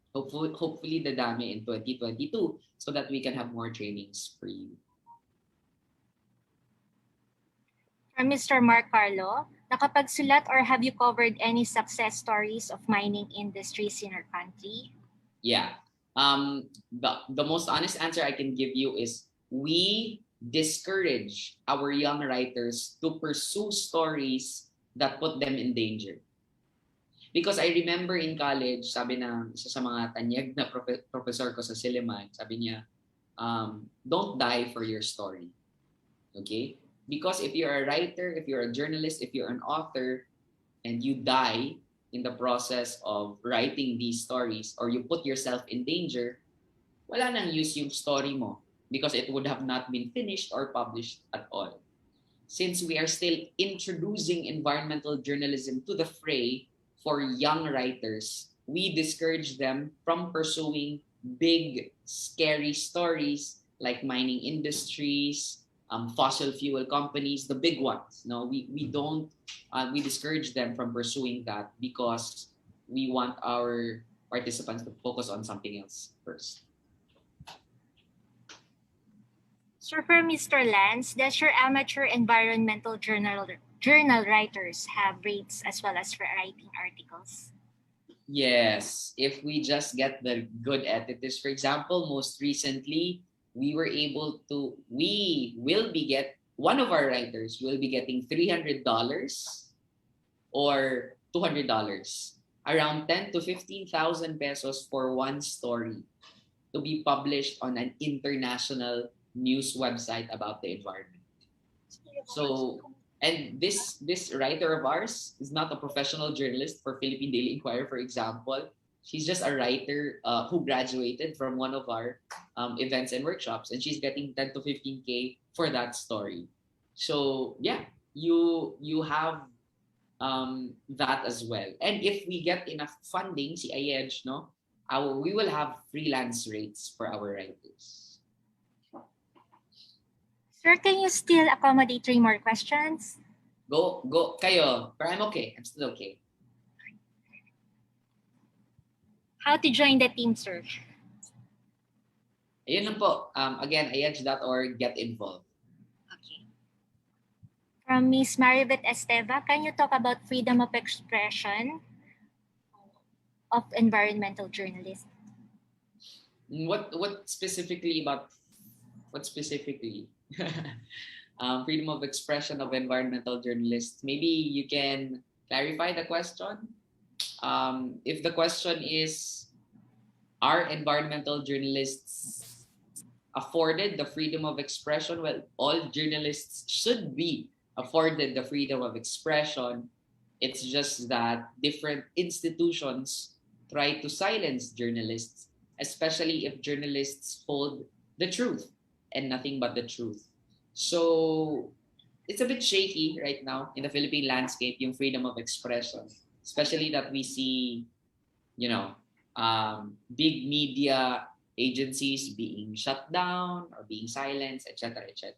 Hopefully dadami in 2022 so that we can have more trainings for you. From Mr. Mark Carlo, nakapagsulat or have you covered any success stories of mining industries in our country? Yeah. The most honest answer I can give you is we discourage our young writers to pursue stories that put them in danger. Because I remember in college, sabi na isa sa mga tanyag na professor ko sa Silliman, sabi niya, don't die for your story. Okay? Because if you're a writer, if you're a journalist, if you're an author, and you die in the process of writing these stories or you put yourself in danger, wala nang use yung story mo because it would have not been finished or published at all. Since we are still introducing environmental journalism to the fray for young writers, we discourage them from pursuing big, scary stories like mining industries, fossil fuel companies, the big ones. No, we discourage them from pursuing that because we want our participants to focus on something else first. Sir, for Mr. Lance, does your amateur environmental journal writers have rates as well as for writing articles? Yes, if we just get the good editors. For example, most recently, we will one of our writers will be getting $300 or $200, around 10 to 15,000 pesos for one story to be published on an international news website about the environment. So, and this writer of ours is not a professional journalist for Philippine Daily Inquirer, for example. She's just a writer who graduated from one of our events and workshops, and she's getting 10 to 15K for that story. So yeah, you have that as well. And if we get enough funding, si Ayedge, no, we will have freelance rates for our writers. Sir, can you still accommodate 3 more questions? Go kayo, but I'm okay. I'm still okay. How to join the team, sir? Ayun lang po. Again, ayedge.org, get involved. Okay. From Ms. Maribeth Esteva, can you talk about freedom of expression of environmental journalists? What specifically about what specifically? Freedom of expression of environmental journalists. Maybe you can clarify the question. If the question is Are environmental journalists afforded the freedom of expression? Well, all journalists should be afforded the freedom of expression. It's just that different institutions try to silence journalists, especially if journalists hold the truth and nothing but the truth. So it's a bit shaky right now in the Philippine landscape, yung freedom of expression, especially that we see, you know, big media agencies being shut down or being silenced, etc., etc.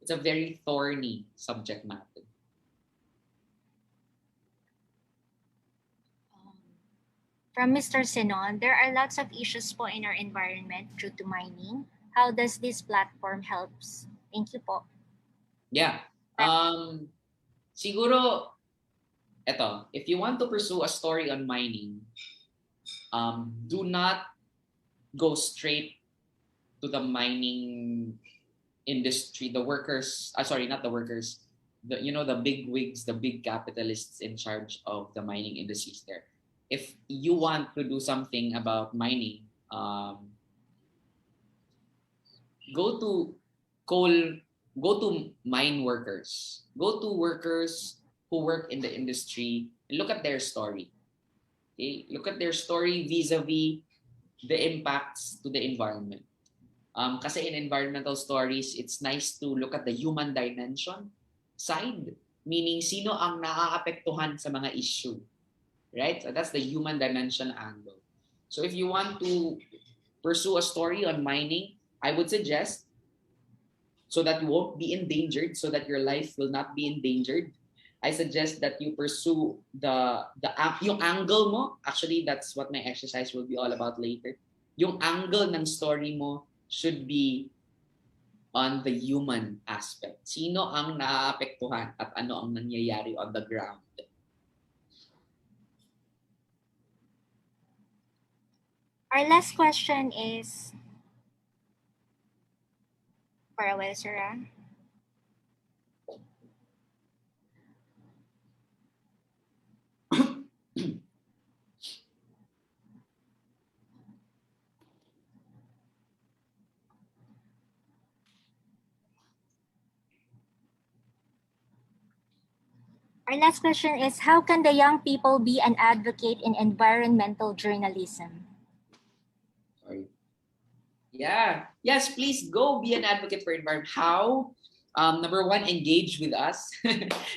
It's a very thorny subject matter. From Mr. Sinon, there are lots of issues po in our environment due to mining. How does this platform helps? Thank you po. Yeah. Siguro, eto, if you want to pursue a story on mining, do not go straight to the mining industry, the workers, sorry, not the workers, the big wigs, the big capitalists in charge of the mining industries there. If you want to do something about mining, go to mine workers, go to workers who work in the industry and look at their story. Okay, look at their story vis-a-vis the impacts to the environment. Kasi in environmental stories, it's nice to look at the human dimension side, meaning sino ang naaapektuhan sa mga issue. Right? So that's the human dimension angle. So if you want to pursue a story on mining, I would suggest, so that you won't be endangered, so that your life will not be endangered, I suggest that you pursue yung angle mo. Actually, that's what my exercise will be all about later. Yung angle ng story mo should be on the human aspect. Sino ang naaapektuhan at ano ang nangyayari on the ground. Our last question is para well, sir. Our last question is, how can the young people be an advocate in environmental journalism? Sorry. Yeah. Yes, please go be an advocate for environment. How? Number one, engage with us.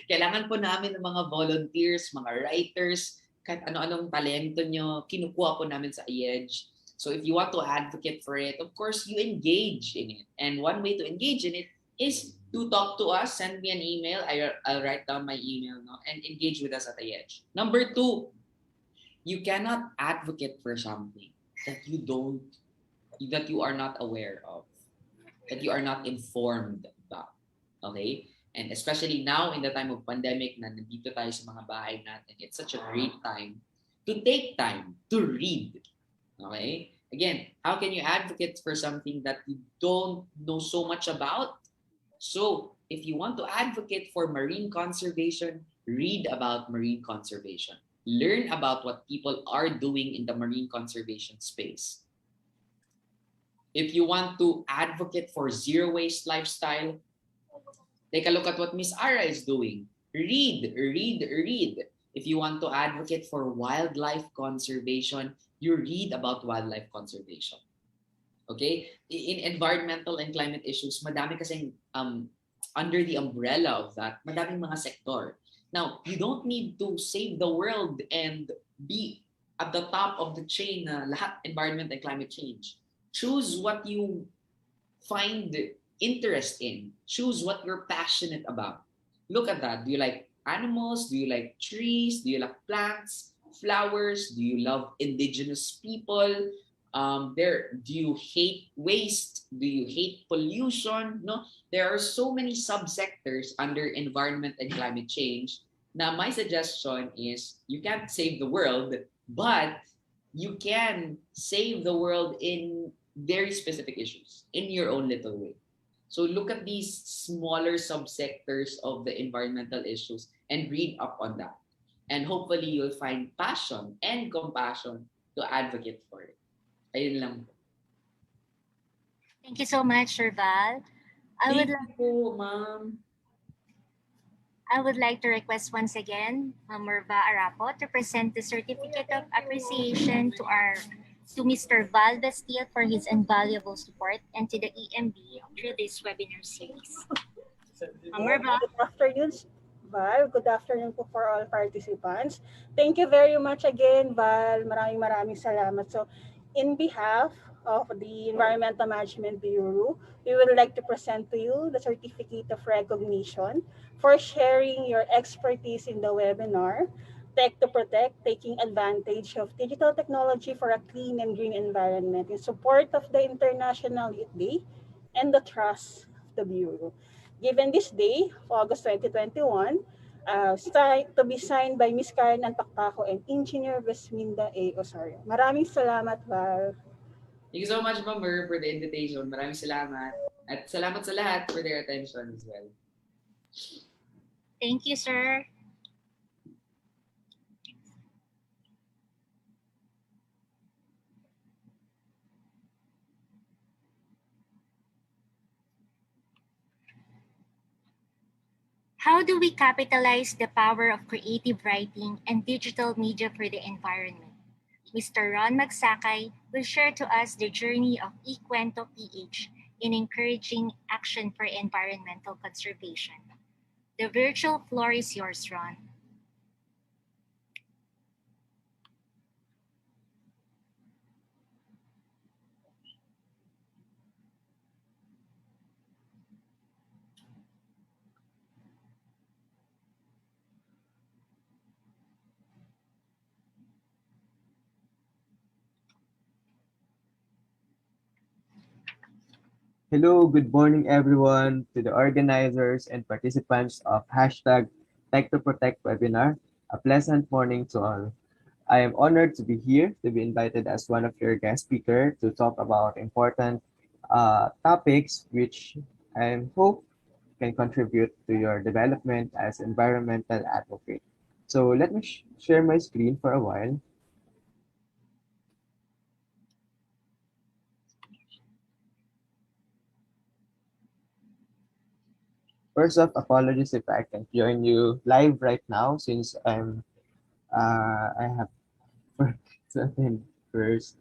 Kailangan po namin ng mga volunteers, mga writers, kahit ano-anong talento nyo, kinukuha po namin sa IEDGE. So if you want to advocate for it, of course, you engage in it. And one way to engage in it is to talk to us, send me an email. I'll write down my email now and engage with us at IEDGE. Number two, you cannot advocate for something that you are not aware of, that you are not informed about. Okay? And especially now in the time of pandemic na nandito tayo sa mga bahay natin, it's such a great time to take time to read. Okay? Again, how can you advocate for something that you don't know so much about? So, if you want to advocate for marine conservation, read about marine conservation. Learn about what people are doing in the marine conservation space. If you want to advocate for zero waste lifestyle, take a look at what Miss Ara is doing. Read. If you want to advocate for wildlife conservation, you read about wildlife conservation. Okay? In environmental and climate issues, madami kasing under the umbrella of that, madaming mga sector. Now, you don't need to save the world and be at the top of the chain na lahat environment and climate change. Choose what you find interest in. Choose what you're passionate about. Look at that. Do you like animals? Do you like trees? Do you like plants, flowers? Do you love indigenous people? Do you hate waste? Do you hate pollution? No, there are so many subsectors under environment and climate change. Now, my suggestion is you can't save the world, but you can save the world in very specific issues in your own little way. So look at these smaller subsectors of the environmental issues and read up on that. And hopefully you'll find passion and compassion to advocate for it. Ayun lang. Thank you so much, Sir Val. I would Thank you po, ma'am. like to request once again Merva Arapo to present the certificate of appreciation to Mr. Val Bastille for his invaluable support and to the EMB through this webinar series. Merva. Good afternoon, Val. Good afternoon po for all participants. Thank you very much again, Val. Maraming salamat. So, in behalf of the Environmental Management Bureau, we would like to present to you the Certificate of Recognition for sharing your expertise in the webinar, Tech to Protect, Taking Advantage of Digital Technology for a Clean and Green Environment in support of the International Youth Day and the trust of the Bureau. Given this day, August 2021, to be signed by Ms. Karen Antaktaco and Engineer Vesminda A. Osorio. Maraming salamat, Val. Thank you so much, Ma'am Mer, for the invitation. Maraming salamat. At salamat sa lahat for their attention as well. Thank you, sir. How do we capitalize the power of creative writing and digital media for the environment? Mr. Ron Magsakay will share to us the journey of eQuento PH in encouraging action for environmental conservation. The virtual floor is yours, Ron. Hello, good morning everyone to the organizers and participants of hashtag Tech to Protect webinar. A pleasant morning to all. I am honored to be here to be invited as one of your guest speakers to talk about important topics which I hope can contribute to your development as environmental advocate. So let me share my screen for a while. First off, apologies if I can't join you live right now since I have work something first.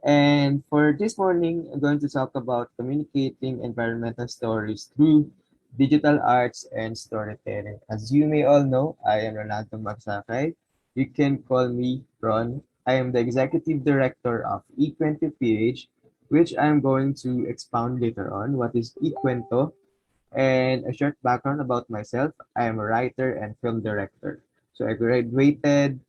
And for this morning, I'm going to talk about communicating environmental stories through digital arts and storytelling. As you may all know, I am Ronaldo Magsakay. You can call me Ron. I am the executive director of eQuento.ph, which I'm going to expound later on. What is eQuento? And a short background about myself, I am a writer and film director. So I graduated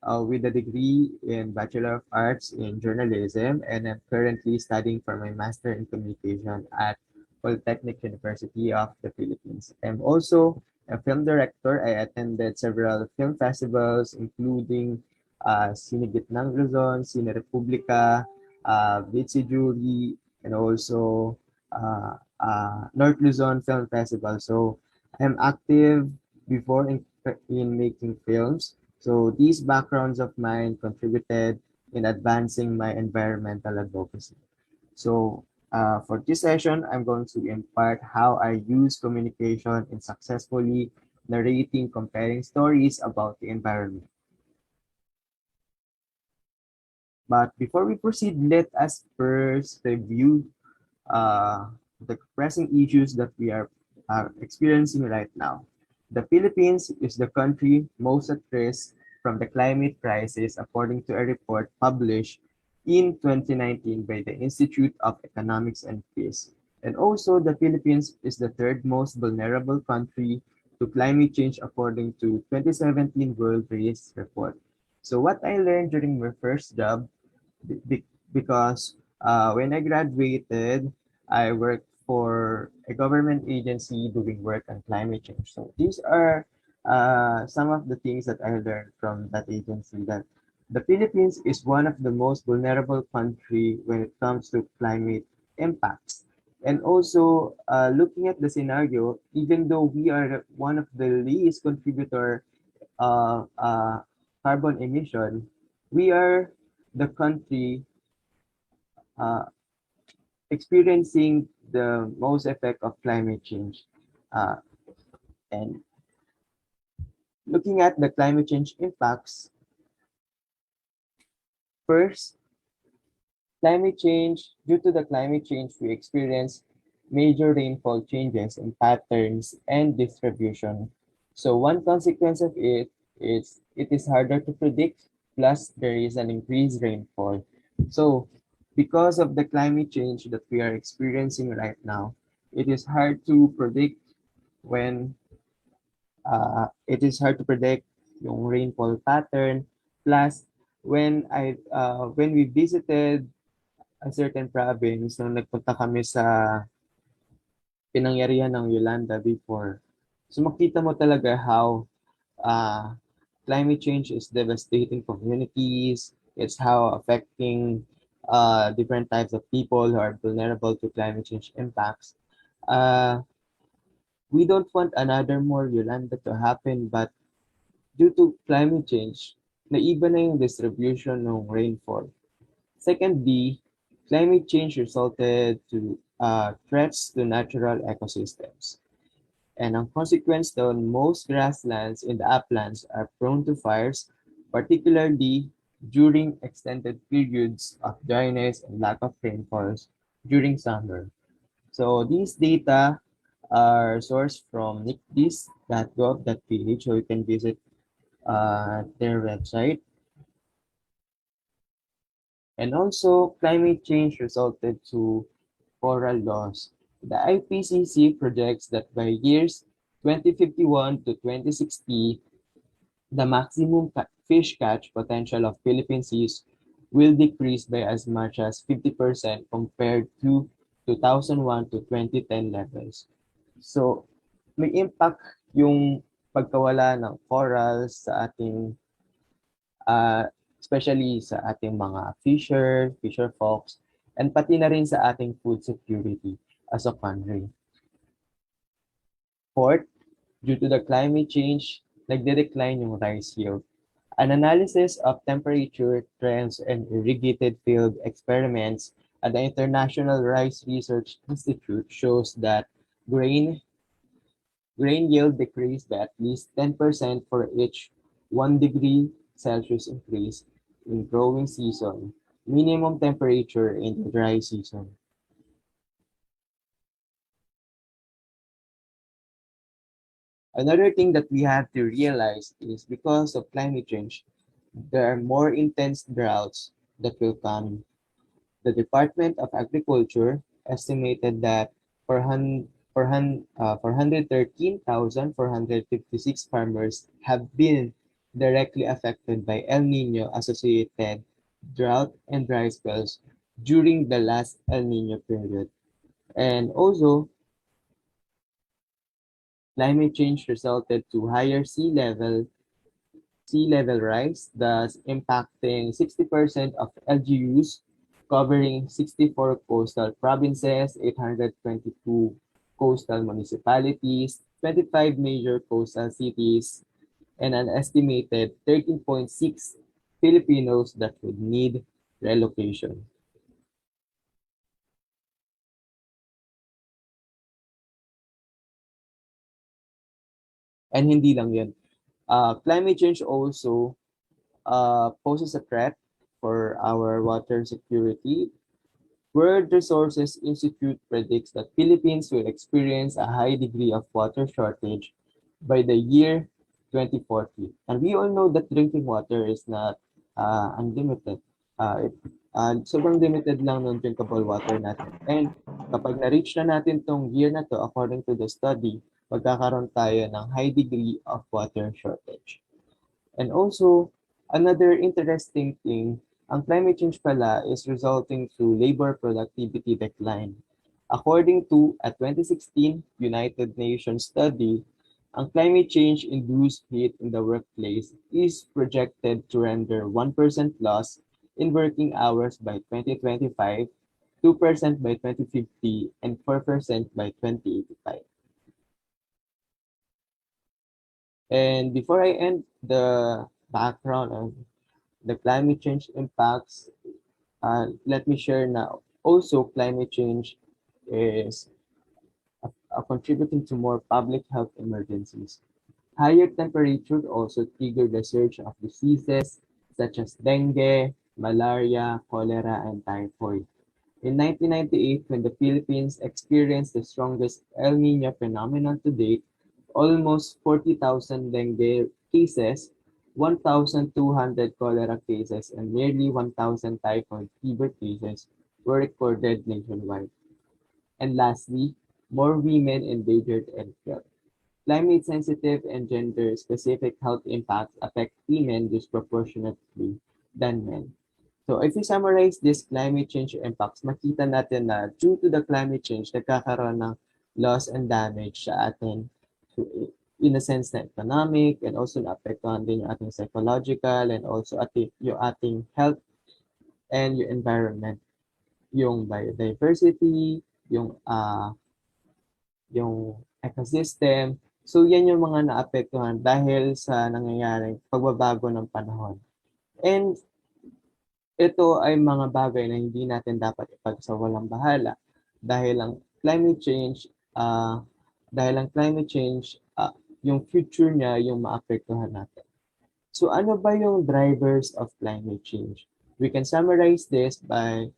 with a degree in Bachelor of Arts in Journalism, and I'm currently studying for my Master in Communication at Polytechnic University of the Philippines. I'm also a film director. I attended several film festivals, including Cine Gitnang Luzon, Cine Republica, Vitsi Jury, and also North Luzon Film Festival. So I'm active before in making films. So these backgrounds of mine contributed in advancing my environmental advocacy. So for this session, I'm going to impart how I use communication in successfully narrating comparing stories about the environment. But before we proceed, let us first review the pressing issues that we are experiencing right now. The Philippines is the country most at risk from the climate crisis, according to a report published in 2019 by the Institute of Economics and Peace. And also, the Philippines is the third most vulnerable country to climate change, according to 2017 World Race Report. So what I learned during my first job, because when I graduated, I worked for a government agency doing work on climate change. So these are some of the things that I learned from that agency, that the Philippines is one of the most vulnerable country when it comes to climate impacts. And also looking at the scenario, even though we are one of the least contributor of carbon emission, we are the country uh, experiencing the most effect of climate change. Uh, and looking at the climate change impacts, first, due to the climate change, we experience major rainfall changes in patterns and distribution. So one consequence of it is it is harder to predict, plus there is an increased rainfall. So because of the climate change that we are experiencing right now, it is hard to predict when it is hard to predict yung rainfall pattern. Plus, when we visited a certain province, nung nagpunta kami sa pinangyarihan ng Yolanda before, so makita mo talaga how uh, climate change is devastating communities. It's how affecting different types of people who are vulnerable to climate change impacts. Uh, we don't want another more Yolanda to happen, but due to climate change, naiba na yung distribution ng rainfall. Secondly, climate change resulted to threats to natural ecosystems. And ang consequence doon, most grasslands in the uplands are prone to fires, particularly during extended periods of dryness and lack of rainfalls during summer. So these data are sourced from nicdis.gov.ph, so you can visit their website. And also, climate change resulted to coral loss. The IPCC projects that by years 2051 to 2060, the maximum fish catch potential of Philippine seas will decrease by as much as 50% compared to 2001 to 2010 levels. So, may impact yung pagkawala ng corals sa ating especially sa ating mga fisher folks, and pati na rin sa ating food security as a country. Fourth, due to the climate change, nagde-decline yung rice yield. An analysis of temperature trends and irrigated field experiments at the International Rice Research Institute shows that grain yield decreased by at least 10% for each 1 degree Celsius increase in growing season, minimum temperature in the dry season. Another thing that we have to realize is because of climate change, there are more intense droughts that will come. The Department of Agriculture estimated that 413,456 farmers have been directly affected by El Nino associated drought and dry spells during the last El Nino period. And also, climate change resulted to higher sea level rise, thus impacting 60% of LGUs, covering 64 coastal provinces, 822 coastal municipalities, 25 major coastal cities, and an estimated 13.6 Filipinos that would need relocation. And hindi lang yun. Climate change also poses a threat for our water security. World Resources Institute predicts that Philippines will experience a high degree of water shortage by the year 2040. And we all know that drinking water is not unlimited. Sobrang limited lang ng drinkable water natin. And kapag na-reach na natin tong year na to, according to the study, magkakaroon tayo ng high degree of water shortage. And also, another interesting thing, ang climate change pala is resulting to labor productivity decline. According to a 2016 United Nations study, ang climate change-induced heat in the workplace is projected to render 1% loss in working hours by 2025, 2% by 2050, and 4% by 2085. And before I end the background of the climate change impacts, let me share now Also, climate change is contributing to more public health emergencies. Higher temperature also trigger the surge of diseases such as dengue, malaria, cholera, and typhoid. In 1998, when the Philippines experienced the strongest El Nino phenomenon to date, almost 40,000 dengue cases, 1,200 cholera cases, and nearly 1,000 typhoid fever cases were recorded nationwide. And lastly, more women endangered and killed. Climate-sensitive and gender-specific health impacts affect women disproportionately than men. So if we summarize this climate change impacts, makita natin na due to the climate change, nagkakaroon ng loss and damage sa atin. So, in a sense na economic and also naapektuhan din yung ating psychological and also yung ating health and yung environment. Yung biodiversity, yung ecosystem. So yan yung mga naapektuhan dahil sa nangyayaring pagbabago ng panahon. And ito ay mga bagay na hindi natin dapat ipagsawalang bahala dahil ang climate change yung future niya yung maapektuhan natin. So ano ba yung drivers of climate change? We can summarize this by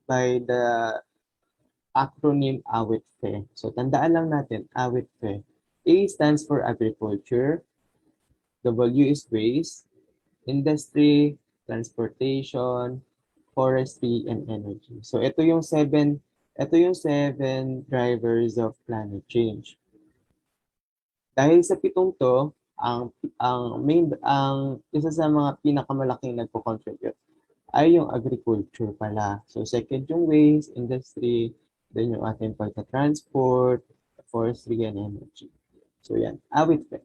the acronym AWITFE. So tandaan lang natin, AWITFE. A stands for agriculture, W is waste, industry, transportation, forestry, and energy. So ito yung seven drivers of climate change. Dahil sa pitong to, ang isa sa mga pinakamalaking nagko-contribute ay yung agriculture pala. So second yung waste, industry, then yung ating pagka-transport, forestry, and energy. So yan, awit pa.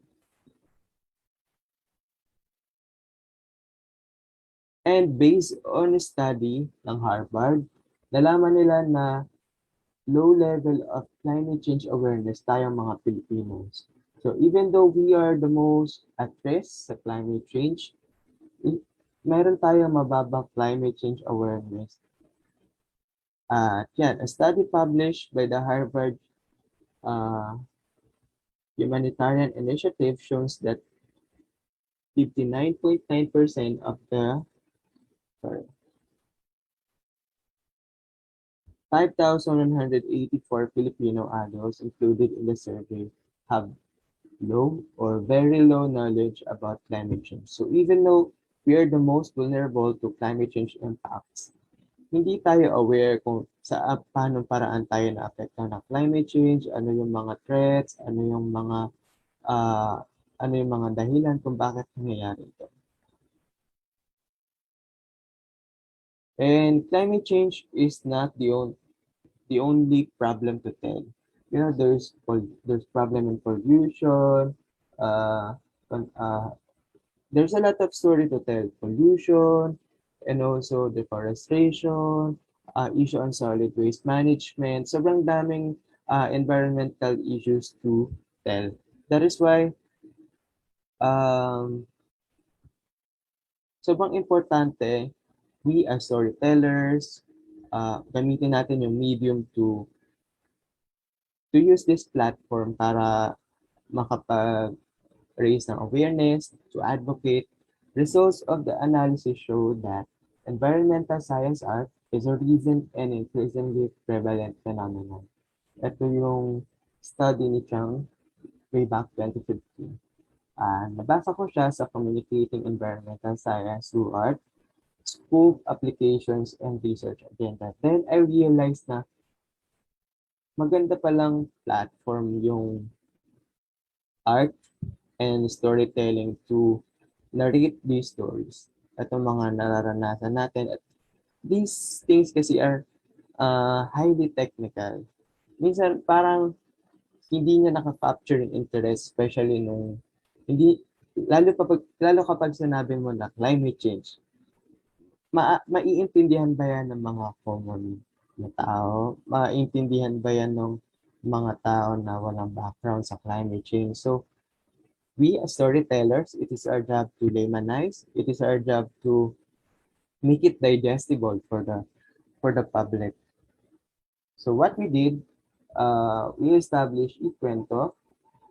And based on a study ng Harvard, nalaman nila na low level of climate change awareness tayong mga Filipinos. So even though we are the most at risk sa climate change, meron tayong mababang climate change awareness. Yan, a study published by the Harvard Humanitarian Initiative shows that 59.9% of the 5,184 Filipino adults included in the survey have low or very low knowledge about climate change. So even though we are the most vulnerable to climate change impacts, hindi tayo aware kung paano paraan tayo na-apektuhan ng climate change, ano yung mga threats, ano yung mga dahilan kung bakit nangyayari ito. And climate change is not the only problem to tell. You know, there's problem in pollution. There's a lot of story to tell. Pollution, and also deforestation, issue on solid waste management. Sobrang daming environmental issues to tell. That is why sobrang importante, we as storytellers, gamitin natin yung medium to use this platform para makapag-raise ng awareness, to advocate. Results of the analysis show that environmental science art is a recent and increasingly prevalent phenomenon. Ito yung study ni Chang way back 2015. Nabasa ko siya sa Communicating Environmental Science Through Art, Scope, Applications, and Research Agenda. Then I realized na maganda palang platform yung art and storytelling to narrate these stories. Itong mga nararanasan natin. At these things kasi are highly technical. Minsan parang hindi niya nakaka-capture yung interest, especially nung lalo kapag sinabi mo na climate change. Maiintindihan ba yan ng mga common na tao? Maiintindihan ba yan ng mga tao na walang background sa climate change? So, we as storytellers, it is our job to laymanize. It is our job to make it digestible for the public. So what we did, we established Ikwento.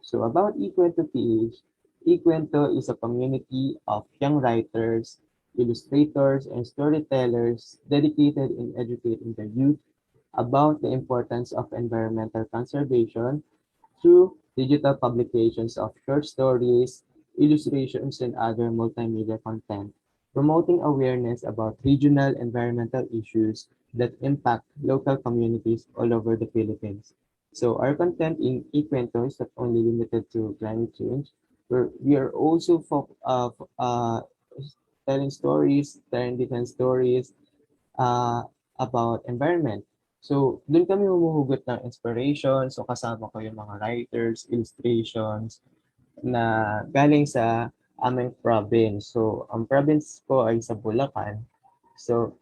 So about Ikwento PH, Ikwento is a community of young writers, illustrators, and storytellers dedicated in educating the youth about the importance of environmental conservation through digital publications of short stories, illustrations, and other multimedia content, promoting awareness about regional environmental issues that impact local communities all over the Philippines. So our content in eKwento is not only limited to climate change, we are also telling stories, telling different stories uh, about environment. So, doon kami humuhugot ng inspiration. So, kasama ko yung mga writers, illustrations na galing sa aming province. So, ang province ko ay sa Bulacan. So,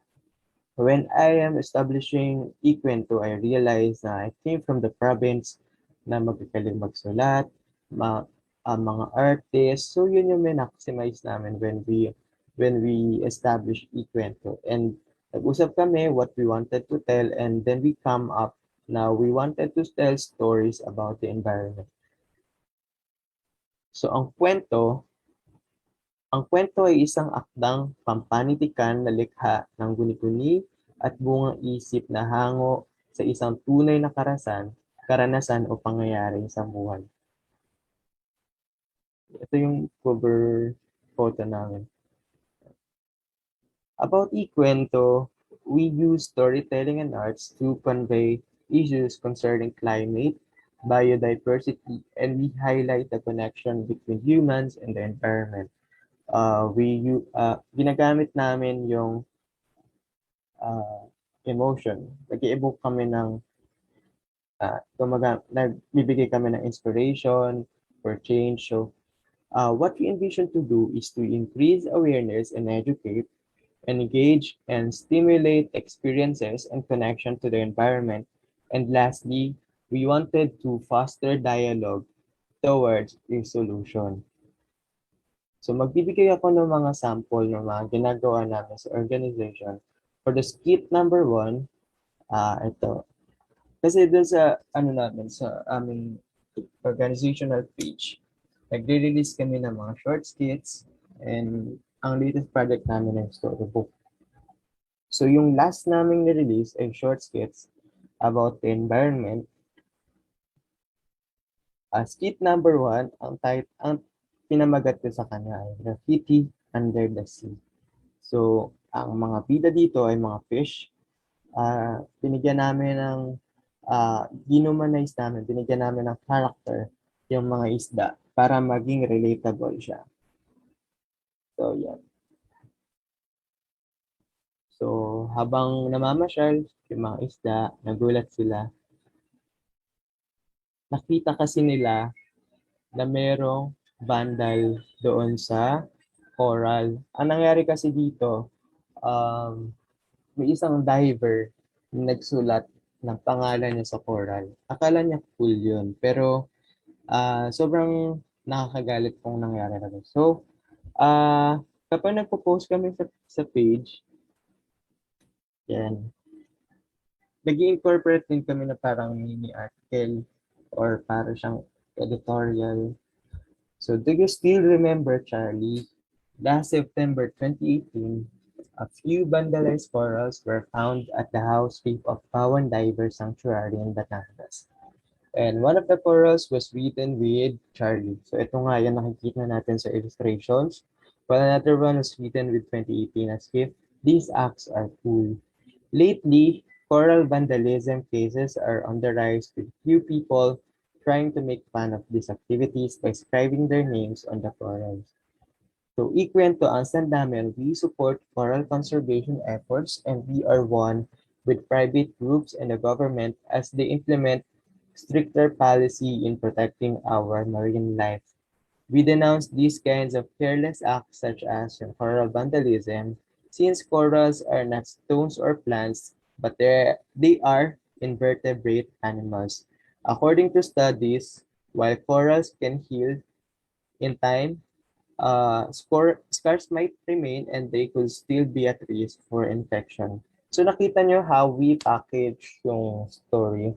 when I am establishing Ikwento, I realized na I came from the province na magagaling magsulat, mga artists. So, yun yung maximize namin when we establish Ikwento. And nag-usap kami what we wanted to tell, and then we come up now we wanted to tell stories about the environment. So ang kwento ay isang akdang pampanitikan na likha ng guni-guni at bungang isip na hango sa isang tunay na karanasan o pangyayari sa buhay. Ito yung cover photo namin. About Ikwento, we use storytelling and arts to convey issues concerning climate, biodiversity, and we highlight the connection between humans and the environment. Ginagamit namin yung emotion. Nag-i-evoke kami ng nagbibigay kami ng inspiration for change. So, what we envision to do is to increase awareness and educate, engage, and stimulate experiences and connection to the environment. And lastly, we wanted to foster dialogue towards a solution. So magbibigay ako ng mga sample ng mga ginagawa namin sa organization. For the skit number 1, ito. Kasi doon sa sa aming organizational page, nagre-release kami ng mga short skits, and ang latest project namin ay storybook. So yung last naming na-release ay short skits about the environment. Skit number 1, ang pinamagat ko sa kanya ay Graffiti Under the Sea. So ang mga bida dito ay mga fish. Binigyan namin ng ginumanize namin, binigyan namin ng character yung mga isda para maging relatable siya. So, yan. So, habang namamasyal yung mga isda, nagulat sila. Nakita kasi nila na merong vandal doon sa coral. Ang nangyari kasi dito, may isang diver na nagsulat ng pangalan niya sa coral. Akala niya cool yun, pero sobrang nakakagalit kung nangyari na. So, kapag nagpo-post kami sa page, yan, nag-i-incorporate din kami na parang mini article or parang siyang editorial. So, do you still remember, Charlie? Last September 2018, a few vandalized corals were found at the house reef of Pawan Diver Sanctuary in Batangas. And one of the corals was written with Charlie. So ito nga yan nakikita natin sa illustrations. While another one was written with 2018 as if these acts are cool. Lately, coral vandalism cases are on the rise with few people trying to make fun of these activities by scribing their names on the corals. So Ikwento, ang stand namin, we support coral conservation efforts, and we are one with private groups and the government as they implement stricter policy in protecting our marine life. We denounce these kinds of careless acts such as coral vandalism, since corals are not stones or plants, but they are invertebrate animals. According to studies, while corals can heal in time, scars might remain and they could still be at risk for infection. So nakita nyo how we package yung story,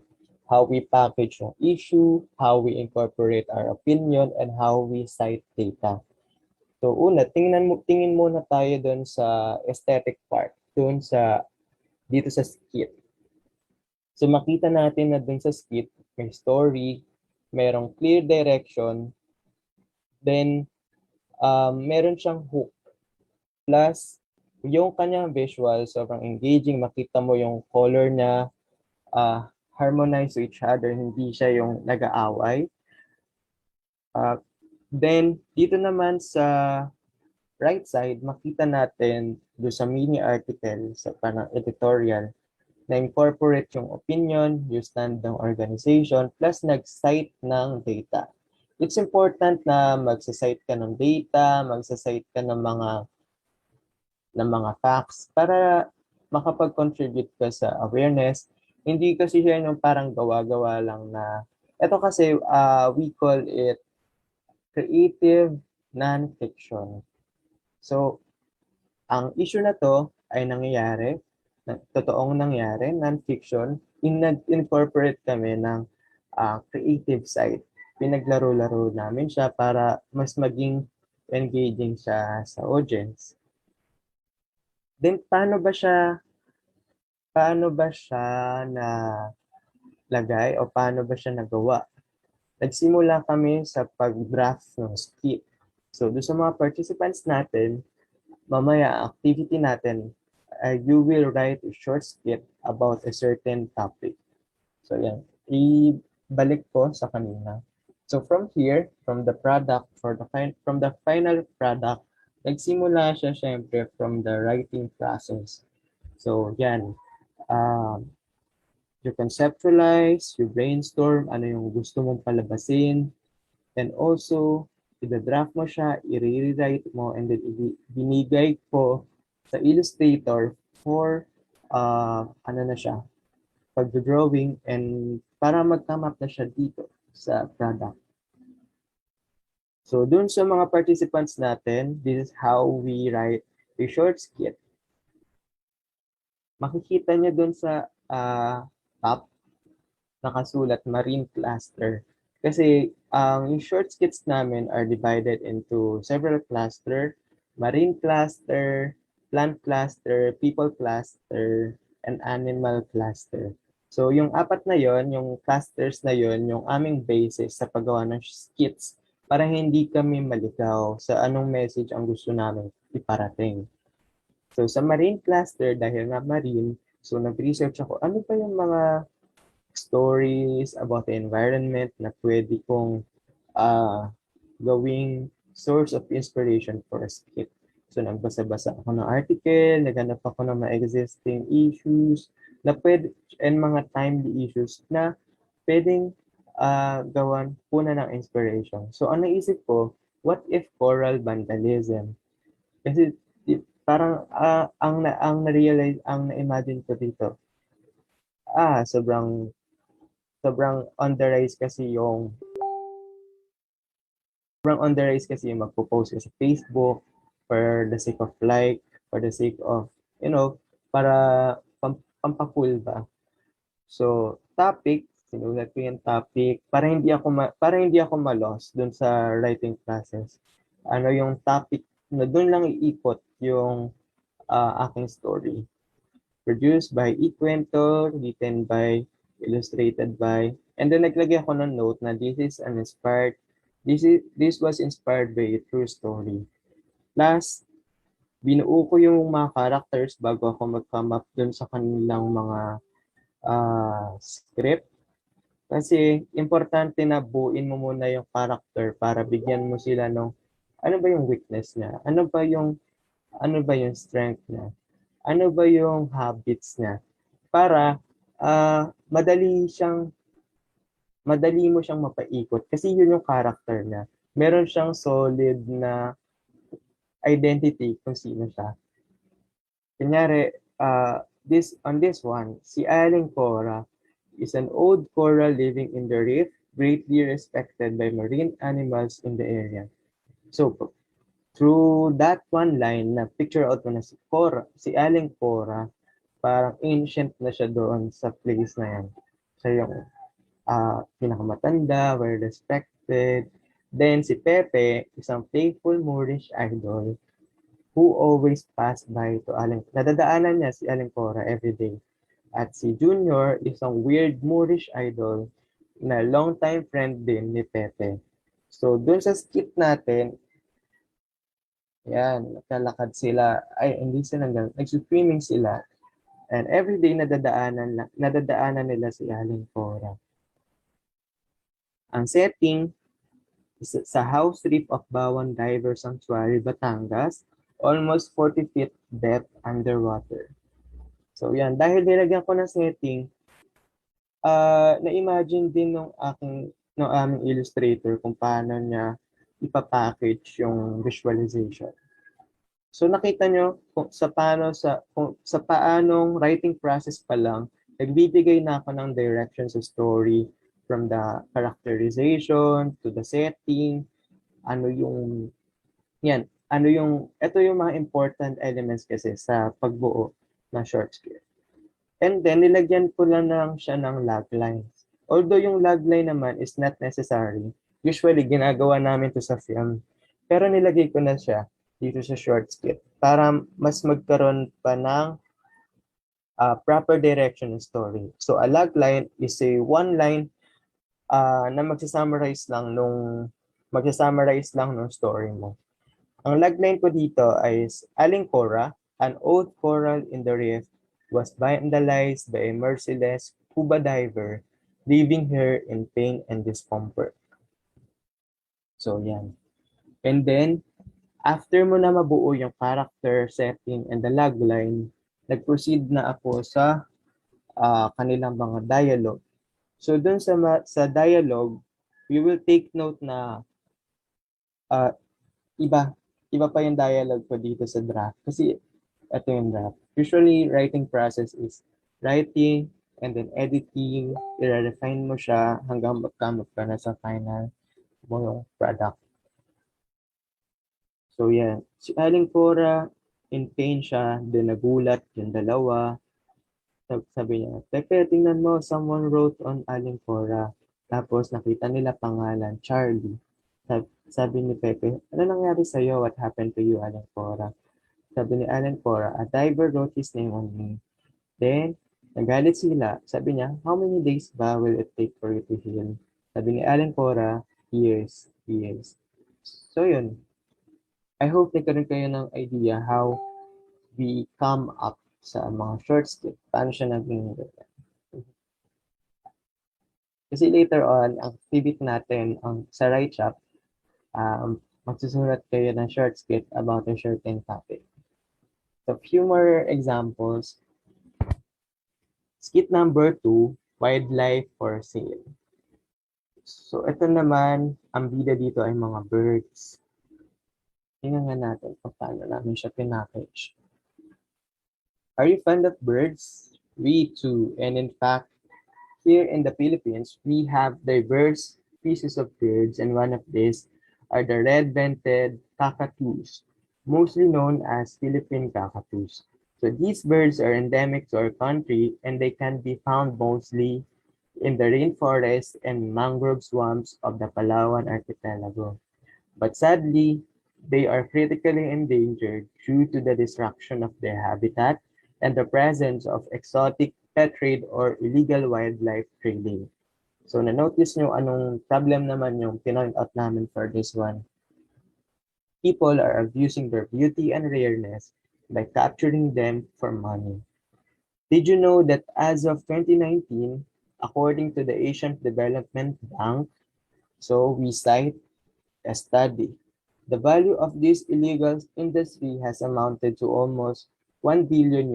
how we package yung issue, how we incorporate our opinion, and how we cite data. So una, tingin muna tayo doon sa aesthetic part, dito sa skit. So makita natin na doon sa skit, may story, merong clear direction, then meron siyang hook. Plus, yung kanyang visual, sobrang engaging, makita mo yung color niya, harmonize to each other, hindi siya yung nag-aaway. Then, dito naman sa right side, makita natin do sa mini article, sa parang editorial, na incorporate yung opinion, yung stand ng organization, plus nag-cite ng data. It's important na magsa-cite ka ng data, magsa-cite ka ng mga facts para makapag-contribute ka sa awareness. Hindi kasi siya yung parang gawa-gawa lang na, ito kasi we call it creative non-fiction. So, ang issue na to ay nangyayari, totoong nangyari, non-fiction, nag-incorporate kami ng creative side. Pinaglaro-laro namin siya para mas maging engaging siya sa audience. Then, paano ba siya na lagay o paano ba siya nagawa? Nagsimula kami sa pag-draft ng skit. So, doon sa mga participants natin, mamaya activity natin, you will write a short skit about a certain topic. So, yan. Ibalik ko sa kanina. So, from here, from the final product, nagsimula siya syempre from the writing process. So, yan. You conceptualize, you brainstorm, ano yung gusto mong palabasin, and also, i-draft mo siya, i-rewrite mo, and then binigay ko sa Illustrator for, pag-drawing, and para mag-come up na siya dito sa product. So, dun sa mga participants natin, this is how we write a short skit. Makikita niyo dun sa top, nakasulat Marine Cluster. Kasi yung short skits namin are divided into several cluster, Marine Cluster, Plant Cluster, People Cluster, and Animal Cluster. So yung apat na yon, yung clusters na yon, yung aming basis sa paggawa ng skits para hindi kami maligaw sa anong message ang gusto namin iparating. So sa Marine Cluster, dahil nga marine, so nag-research ako, ano pa yung mga stories about the environment na pwede kong gawing source of inspiration for a skit. So nagbasa-basa ako ng article, naghanap ako ng mga existing issues na pwede, and mga timely issues na pwedeng gawan puna ng inspiration. So ang naisip ko, what if coral vandalism? Kasi parang ang na-realize, ang na-imagine ko dito, sobrang on the rise kasi yung magpo-post ka sa Facebook for the sake of like, for the sake of, para pampakul ba. So, topic, sinulat ko yung topic para hindi ako ma-lost dun sa writing process. Ano yung topic na dun lang iikot yung aking story. Produced by Ikwento, written by, illustrated by, and then naglagay ako ng note na this was inspired by a true story. Plus, binuo ko yung mga characters bago ako mag-come up dun sa kanilang mga script. Kasi importante na buuin mo muna yung character para bigyan mo sila ng ano ba yung weakness niya, ano ba yung strength niya, ano ba yung habits niya, para madali mo siyang mapaikot kasi yun yung character niya. Meron siyang solid na identity kung sino siya. Kunyari, on this one, si Aling Cora is an old coral living in the reef, greatly respected by marine animals in the area. So, through that one line na picture out mo na si Aling Cora, parang ancient na siya doon sa place na yan. Siya yung pinakamatanda, well respected. Then si Pepe, isang faithful Moorish idol who always passed by to nadadaanan niya si Aling Cora every day. At si Junior, isang weird Moorish idol na long-time friend din ni Pepe. So, dun sa skit natin, yan, nakalakad sila, ay, hindi sila, nag-swimming sila. And everyday nadadaanan nila si Aling Cora. Ang setting is sa house reef of Bawan Diver Sanctuary, Batangas, almost 40 feet depth underwater. So yan, dahil nilagyan ko ng setting, na-imagine din ng aming illustrator kung paano niya ipapackage yung visualization. So nakita nyo kung sa paanong writing process pa lang, nagbibigay na ako ng direction sa story from the characterization to the setting, ito yung mga important elements kasi sa pagbuo ng short script. And then, nilagyan ko lang siya ng laglines. Although yung lagline naman is not necessary, usually ginagawa namin to sa film, pero nilagay ko na siya dito sa short script para mas magkaroon pa ng proper direction ng story. So, a lagline is a one line na magsa-summarize lang nung story mo. Ang lagline ko dito is Aling Cora, an old coral in the reef, was vandalized by a merciless scuba diver, leaving her in pain and discomfort. So, yan. And then, after mo na mabuo yung character, setting, and the logline, nag-proceed na ako sa kanilang mga dialogue. So, dun sa dialogue, we will take note na iba pa yung dialogue ko dito sa draft. Kasi, ito yung draft. Usually, writing process is writing and then editing, i-refine mo siya hanggang magkamot ka na sa final mo yung product. So, yan. Si Aling Cora, in pain siya, then nagulat yung dalawa. Sabi niya, Pepe, tingnan mo, someone wrote on Aling Cora. Tapos, nakita nila pangalan, Charlie. Sabi ni Pepe, ano nangyari sa'yo? What happened to you, Aling Cora? Sabi ni Aling Cora, a diver wrote his name on me. Then, nagalit sila. Sabi niya, how many days ba will it take for you to heal? Sabi ni Aling Cora, years. So, yun. I hope nagkaroon kayo ng idea how we come up sa mga short script. Paano siya naging kasi later on, ang activity natin sa write shop, magsusulat kayo ng short script about a certain topic. So, few more examples. Skit number 2, wildlife for sale. So, ito naman, ang bida dito ay mga birds. Tingnan nga natin kung paano namin siya pinackage. Are you fond of birds? We too. And in fact, here in the Philippines, we have diverse species of birds, and one of these are the red-vented cockatoos, mostly known as Philippine cockatoos. So these birds are endemic to our country, and they can be found mostly in the rainforest and mangrove swamps of the Palawan archipelago. But sadly, they are critically endangered due to the destruction of their habitat and the presence of exotic pet trade or illegal wildlife trading. So, na-notice nyo anong problem naman yung pinoint out namin for this one. People are abusing their beauty and rareness by capturing them for money. Did you know that as of 2019, according to the Asian Development Bank, so we cite a study, the value of this illegal industry has amounted to almost $1 billion,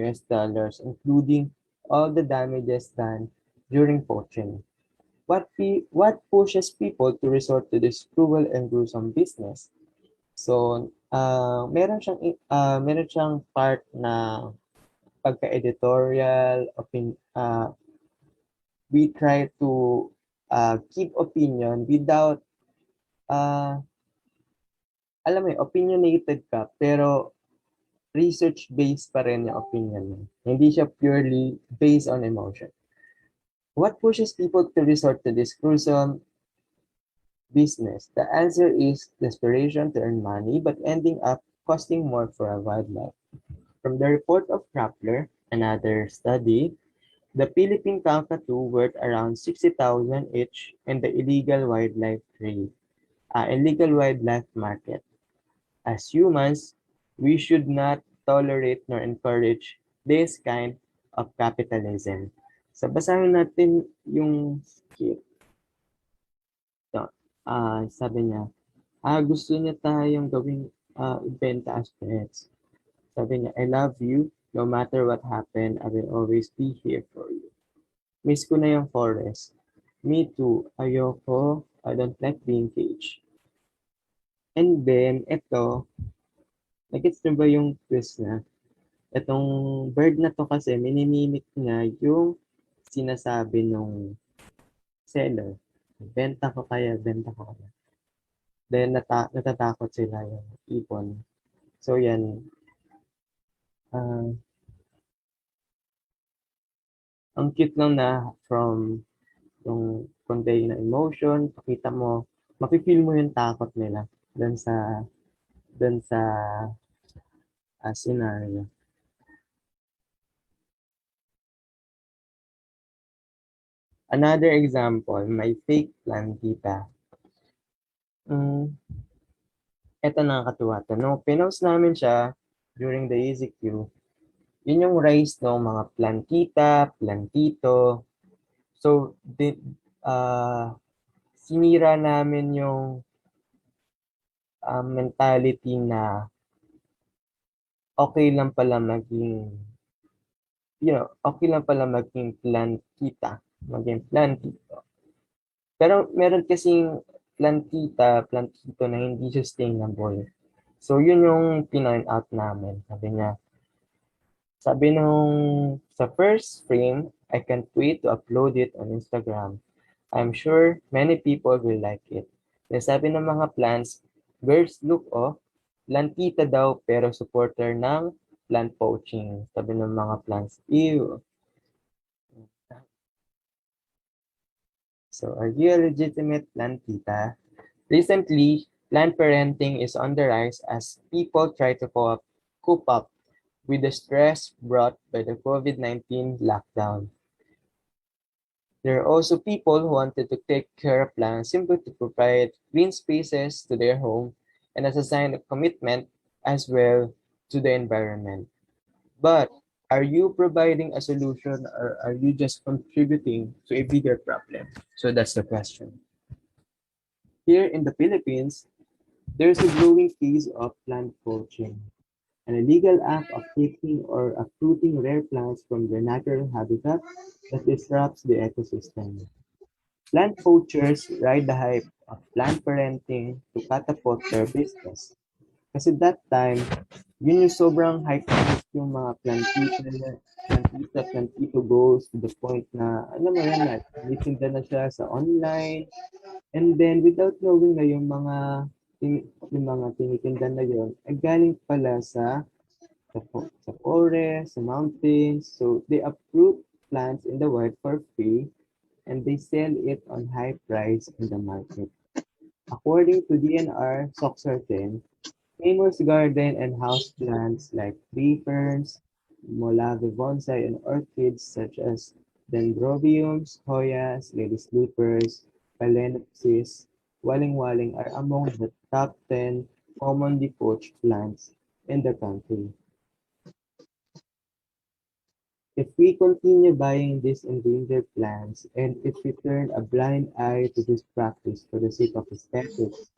including all the damages done during poaching. What pushes people to resort to this cruel and gruesome business? So, meron siyang part na pagka-editorial, we try to keep opinion without alam mo yun, opinionated ka, pero research-based pa rin yung opinion mo. Hindi siya purely based on emotion. What pushes people to resort to this gruesome business? The answer is desperation to earn money, but ending up costing more for a wildlife. From the report of Rappler, another study, the Philippine cockatoo worth around 60,000 each in the illegal wildlife market. As humans, we should not tolerate nor encourage this kind of capitalism. So basahin natin yung skit. So, sabi niya, gusto niya tayong gawing ibenta as pets. Sabi niya, I love you. No matter what happened, I will always be here for you. Miss ko na yung forest. Me too. Ayoko. I don't like being caged. And then, ito, nagets niyo ba yung twist na? Itong bird na to kasi, minimimik niya yung sinasabi nung seller. Benta ko kaya, benta ko kaya. Then, natatakot sila yung ibon. So, yan. Ang cute lang na from yung convey na emotion, pakita mo, mapipil mo yung takot nila dun sa scenario. Another example, may fake plantita. Ito nakakatuwa to. No, pinost namin siya during the EZQ. Yun yung rise ng mga plantita, plantito. So, sinira namin yung mentality na okay lang pala maging plantita, maging plantito. Pero meron kasing plantito na hindi sustainable. So, yun yung pinoint out namin. Sabi nung sa first frame, I can't wait to upload it on Instagram. I'm sure many people will like it. Then sabi ng mga plants, girls, look plantita daw pero supporter ng plant poaching. Sabi ng mga plants, ew. So, are you a legitimate plantita? Recently, plant parenting is on the rise as people try to cope up with the stress brought by the COVID-19 lockdown. There are also people who wanted to take care of plants simply to provide green spaces to their home and as a sign of commitment as well to the environment. But are you providing a solution or are you just contributing to a bigger problem? So that's the question. Here in the Philippines, there's a growing case of plant poaching, an illegal act of taking or uprooting rare plants from their natural habitat that disrupts the ecosystem. Plant poachers ride the hype of plant parenting to catapult their business. Kasi that time, yun yung sobrang hype yung mga plantito goes to the point na, alam mo yan, naitinda na siya sa online. And then, without knowing na yung mga tinitinda na yun, ay galing pala sa forest, sa mountains. So, they uproot plants in the wild for free and they sell it on high price in the market. According to DNR Soxarten, famous garden and house plants like tree ferns, Molave bonsai, and orchids such as dendrobiums, hoyas, lady sleepers, phalaenopsis, waling-waling are among the top 10 commonly poached plants in the country. If we continue buying these endangered plants and if we turn a blind eye to this practice for the sake of aesthetics,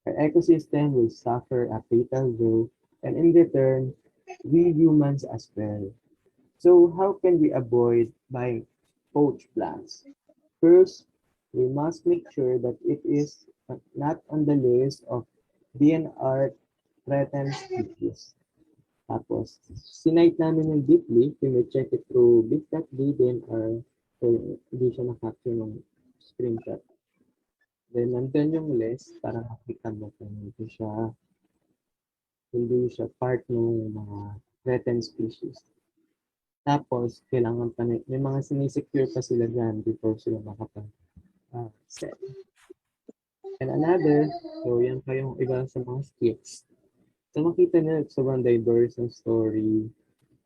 our ecosystem will suffer a fatal blow and in return, we humans as well. So how can we avoid buying poached plants? First, we must make sure that it is not on the list of DNR threatened species. Tapos, sinite namin yung deeply, check it through bit.ly, then so hindi siya na-capture ng screenshot. Then, nandun yung list para makita mo kung hindi siya hindi siya part ng mga threatened species. Tapos, kailangan pa may mga sinisecure pa sila dyan before sila makapag-set. And another, so yan pa yung iba sa mga skits. So makita niyo, sobrang diverse ng story.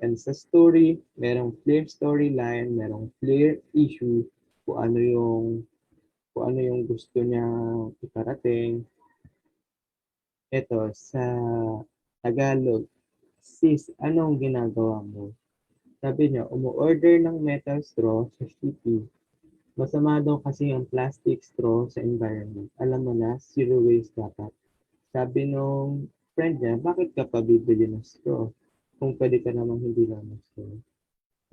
And sa story, merong clear storyline, merong clear issue, kung ano yung gusto niya iparating. Ito, sa Tagalog, sis, anong ginagawa mo? Sabi niya, umu-order ng metal straw sa Shopee. Masama daw kasi ang plastic straw sa environment. Alam mo na, zero waste dapat. Sabi nung friend niya, bakit ka pa bibili ng straw? Kung pwede ka namang hindi lang ng straw.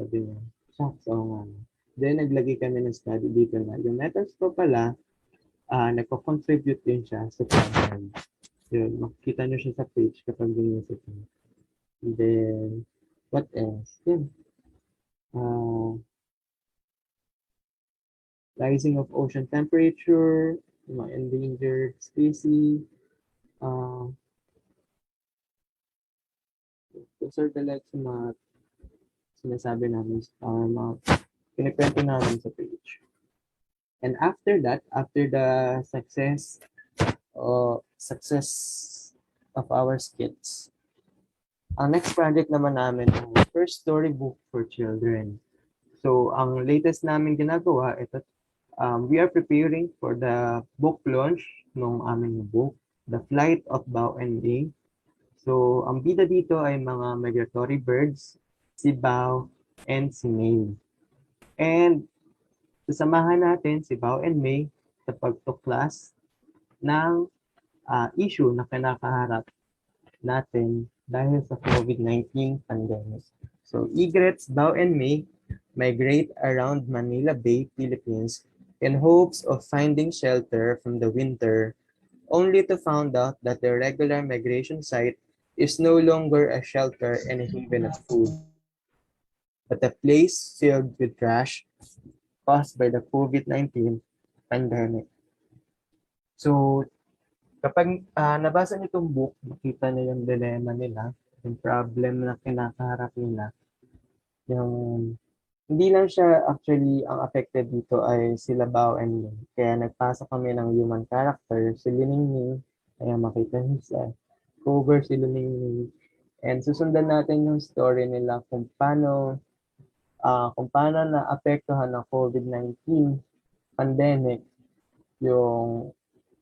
Sabi niya, shucks, oo nga. Then, naglagay kami ng study dito na yung metal straw pala, nagko-contribute din siya sa problem. Yun, makikita nyo siya sa page kapag ginisip nyo. And then, what else? Yun. Rising of ocean temperature, mga endangered species, those are the like mga sinasabi namin, mga pinikwento namin sa page. And after that, after the success of our skits, ang next project naman namin ang first storybook for children. So, ang latest namin ginagawa, ito, we are preparing for the book launch ng aming book, The Flight of Bao and May. So, ang bida dito ay mga migratory birds, si Bao and si May. And sasamahan natin si Bao and May sa pagtuklas ng issue na kinakaharap natin dahil sa COVID-19 pandemic. So, egrets, Bao and May migrate around Manila Bay, Philippines in hopes of finding shelter from the winter, only to find out that their regular migration site is no longer a shelter and a haven of food, but a place filled with trash caused by the COVID-19 pandemic. So, kapag nabasa niyo itong book, makita niyo yung dilemma nila, yung problem na kinakaharap nila. Yung hindi lang siya actually ang affected dito ay sila Bao and Ling. Kaya nagpasa kami ng human character, si Liningning, kaya makita niyo sa cover si Liningning. And susundan natin yung story nila kung paano na-apektuhan ng COVID-19 pandemic yung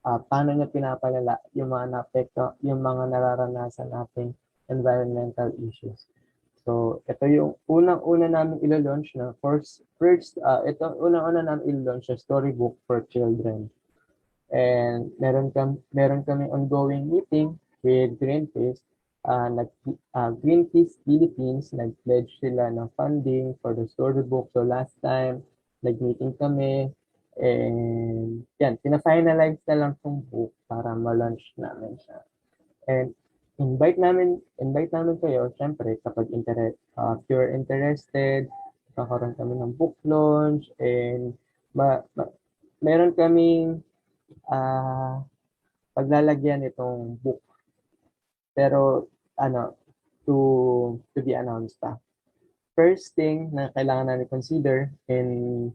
paano niya pinapalala yung mga nararanasan nating environmental issues. So, ito yung unang-una namin ilo-launch na ito unang-una namin ilo-launch na storybook for children. And meron kami ongoing meeting with Greenpeace. Greenpeace Philippines, nag-pledge sila ng funding for the storybook. So last time, nag-meeting kami. And yan, pina-finalize na lang itong book para ma-launch namin siya. And invite namin kayo, syempre, kapag if you're interested, kakaroon kami ng book launch, and meron kaming paglalagyan itong book. Pero, to be announced pa. First thing na kailangan namin consider in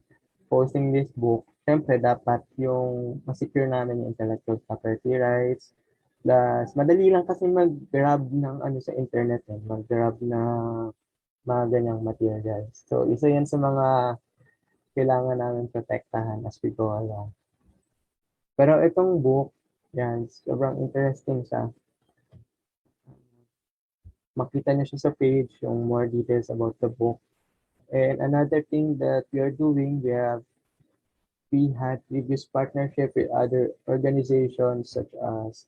posting this book, syempre, dapat yung masecure namin yung intellectual property rights. Plus, madali lang kasi mag-grab ng sa internet, mag-grab na mga ganyang materials. So, isa yan sa mga kailangan namin protektahan as we go along. Pero itong book, yan, sobrang interesting siya. Makita niyo siya sa page, yung more details about the book. And another thing that we are doing, we had previous partnership with other organizations such as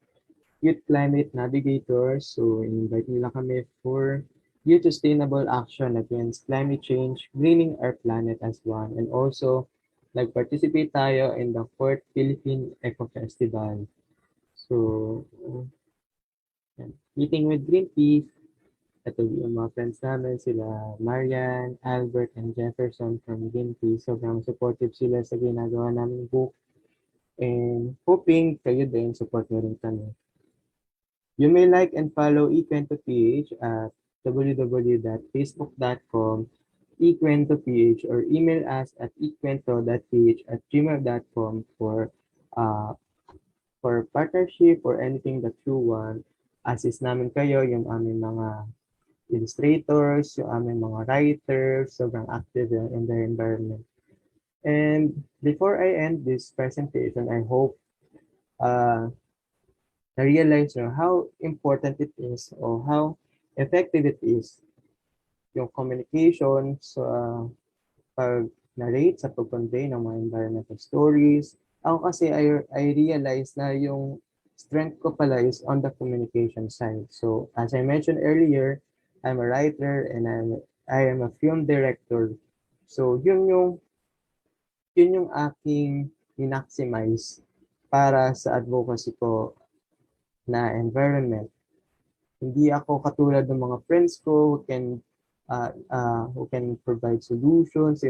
Youth Climate Navigators. So, invite nila kami for Youth Sustainable Action Against Climate Change, Greening Our Planet as One. And also, nag-participate tayo in the 4th Philippine Eco Festival. So, meeting with Greenpeace, ito yung mga friends namin, sila Marian, Albert, and Jefferson from Greenpeace. Sobrang supportive sila sa ginagawa namin book. And hoping kayo din, support nyo rin kami. You may like and follow eQuentoPH at www.facebook.com eQuentoPH or email us at equento.ph@gmail.com uh, for partnership or anything that you want. Assist namin kayo, yung aming mga illustrators, yung aming mga writers, sobrang active in the environment. And before I end this presentation, I hope na realize nyo how important it is or how effective it is yung communication sa pag-narrate, sa pag-convey ng mga environmental stories. Ako kasi I realize na yung strength ko pala is on the communication side. So as I mentioned earlier, I'm a writer and I am a film director. So yun yung aking maximize para sa advocacy ko na environment. Hindi ako katulad ng mga friends ko who can provide solutions.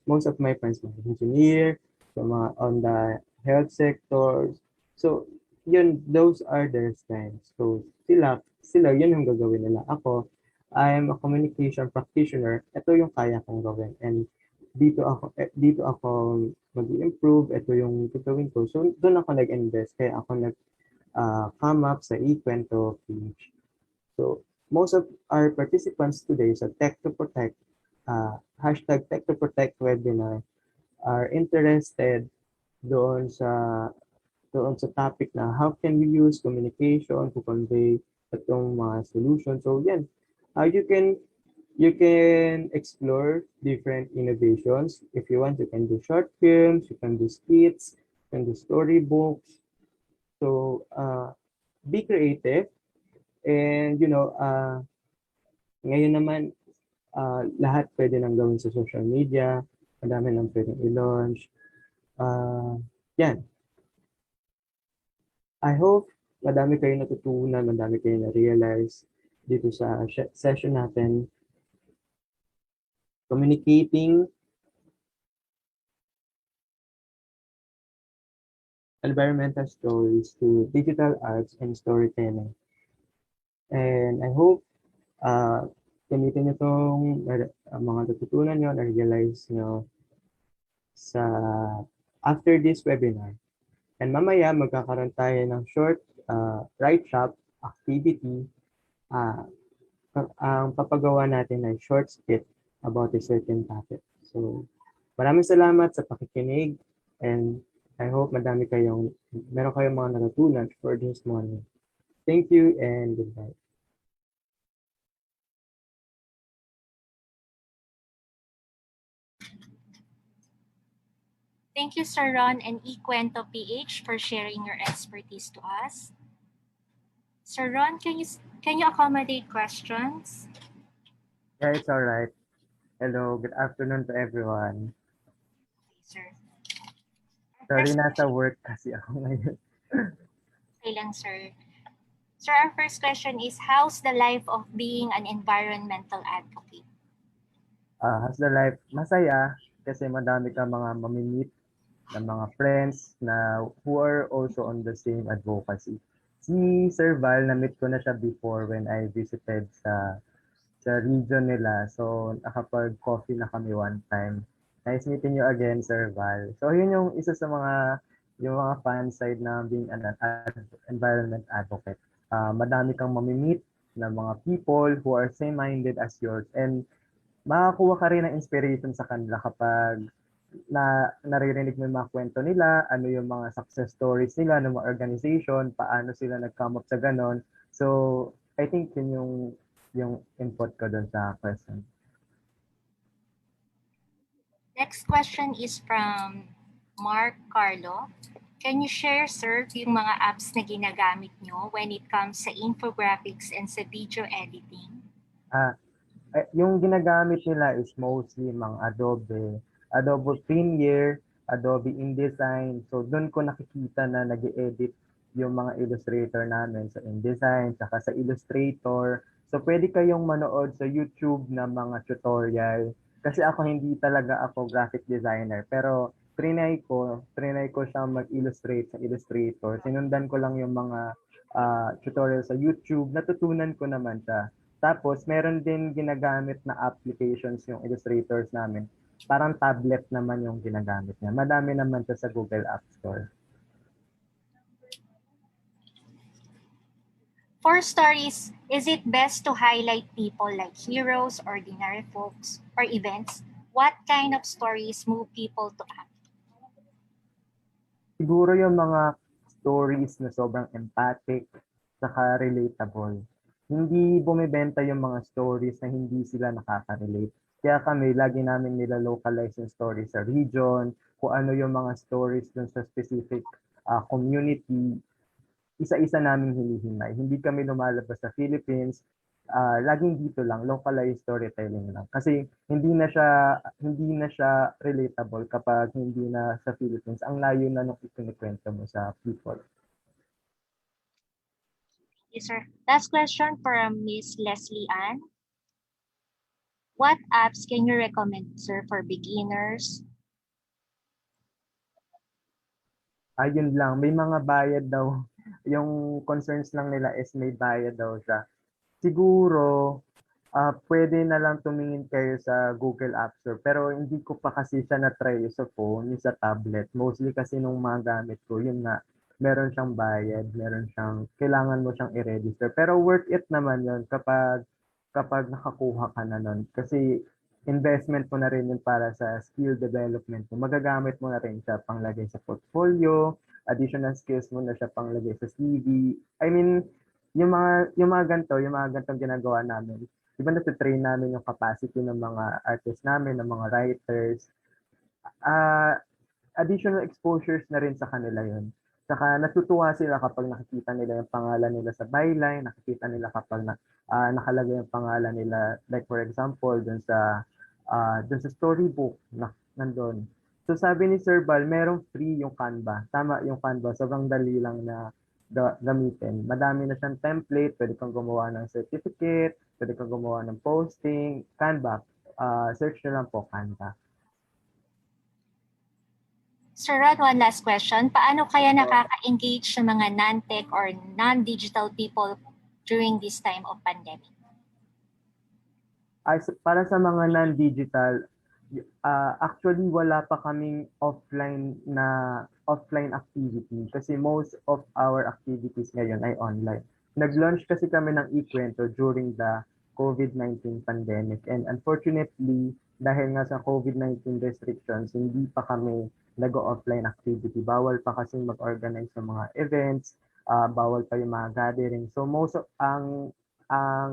Most of my friends mga engineer, so mga on the health sector. So those are their strengths. So sila yun yung gagawin nila. Ako, I am a communication practitioner. Ito yung kaya kong gawin. And dito ako mag-improve. Ito yung gagawin ko. So doon ako nag-invest. Kaya ako come up sa eQuento page. So most of our participants today sa Tech to Protect, hashtag Tech to Protect webinar are interested doon sa topic na how can we use communication to convey itong mga solutions. So yan, you can explore different innovations. If you want, you can do short films, you can do skits, you can do storybooks. So be creative, and ngayon naman lahat pwede nang gawin sa social media, madami nang pwedeng i-launch. Yan. I hope madami kayo natutunan, madami kayo na-realize dito sa session natin. Communicating environmental stories to digital arts and storytelling. And I hope gamitin nyo itong mga natutunan nyo, na-realize nyo after this webinar. And mamaya, magkakaroon tayo ng short write shop activity. Ang papagawa natin ay short skit about a certain topic. So, maraming salamat sa pakikinig, and I hope meron kayong mga natutunan for this morning. Thank you and goodbye. Thank you, Sir Ron and eQuento PH for sharing your expertise to us. Sir Ron, can you accommodate questions? Yeah, it's all right. Hello, good afternoon to everyone. Sir. Sorry, nasa work kasi ako ngayon. Okay lang, sir. Sir, our first question is, how's the life of being an environmental advocate? How's the life? Masaya kasi madami kang mga mamimit ng mga friends who are also on the same advocacy. Si Sir Val, na-meet ko na siya before when I visited sa region nila. So, nakapag-coffee na kami one time. Nice meeting you again, Sir Val. So, yun yung isa sa mga fan side na being an environment advocate. Madami kang mamimit ng mga people who are same-minded as yours, and makakuha ka rin ng inspiration sa kanila kapag naririnig mo yung mga kwento nila, ano yung mga success stories nila ng mga organization, paano sila nag-come up sa ganon. So, I think yun yung input ko dun sa question. Next question is from Mark Carlo. Can you share, sir, yung mga apps na ginagamit nyo when it comes sa infographics and sa video editing? Yung ginagamit nila is mostly mga Adobe Premiere, Adobe InDesign. So doon ko nakikita na nag-edit yung mga illustrator namin sa InDesign, saka sa Illustrator. So pwede kayong manood sa YouTube na mga tutorial. Kasi hindi talaga ako graphic designer. Pero trinay ko siyang mag-illustrate sa Illustrator. Sinundan ko lang yung mga tutorial sa YouTube. Natutunan ko naman siya. Tapos, meron din ginagamit na applications yung illustrators namin. Parang tablet naman yung ginagamit niya. Madami naman siya sa Google App Store. For stories, is it best to highlight people like heroes, ordinary folks, or events? What kind of stories move people to act? Siguro yung mga stories na sobrang empathic, saka relatable. Hindi bumibenta yung mga stories na hindi sila nakaka-relate. Kaya kami, lagi namin nila-localize yung stories sa region, kung ano yung mga stories dun sa specific community, isa-isa namin hinihimay. Hindi kami lumalabas sa Philippines, laging dito lang, localized storytelling lang. Kasi hindi na siya relatable kapag hindi na sa Philippines. Ang layo na nung ikinikwento mo sa people. Yes, sir. Last question from Miss Leslie Ann. What apps can you recommend, sir, for beginners? Ayun lang, may mga bayad daw. Yung concerns lang nila is may bayad daw siya. Siguro, pwede na lang tumingin kayo sa Google App Store. Pero hindi ko pa kasi siya na-try sa phone, sa tablet. Mostly kasi nung mga gamit ko, yun nga, meron siyang bayad, kailangan mo siyang i-register. Pero worth it naman yun kapag nakakuha ka na nun. Kasi investment mo na rin yun para sa skill development mo. Magagamit mo na rin siya panglagay sa portfolio, additional skills mo na siya panglagay sa CV. I mean, yung mga gantong ginagawa namin. Di ba natitrain namin yung capacity ng mga artists namin, ng mga writers. Additional exposures na rin sa kanila yun. Saka natutuwa sila kapag nakikita nila yung pangalan nila sa byline, nakikita nila kapag nakalagay yung pangalan nila, like for example, dun sa storybook na nandun. So sabi ni Sir Bal, merong free yung Canva. Tama yung Canva, sobrang dali lang na gamitin. Madami na siyang template, pwede kang gumawa ng certificate, pwede kang gumawa ng posting, Canva. Search na lang po Canva. Sir Rod, one last question. Paano kaya nakaka-engage sa mga non-tech or non-digital people during this time of pandemic? Para sa mga non-digital, actually wala pa kaming offline activity kasi most of our activities ngayon ay online. Nag-launch kasi kami ng eKwento during the COVID-19 pandemic, and unfortunately, dahil nga sa COVID-19 restrictions, hindi pa kami nag-offline activity. Bawal pa kasi mag-organize ng mga events, bawal pa yung mga gathering. So most of ang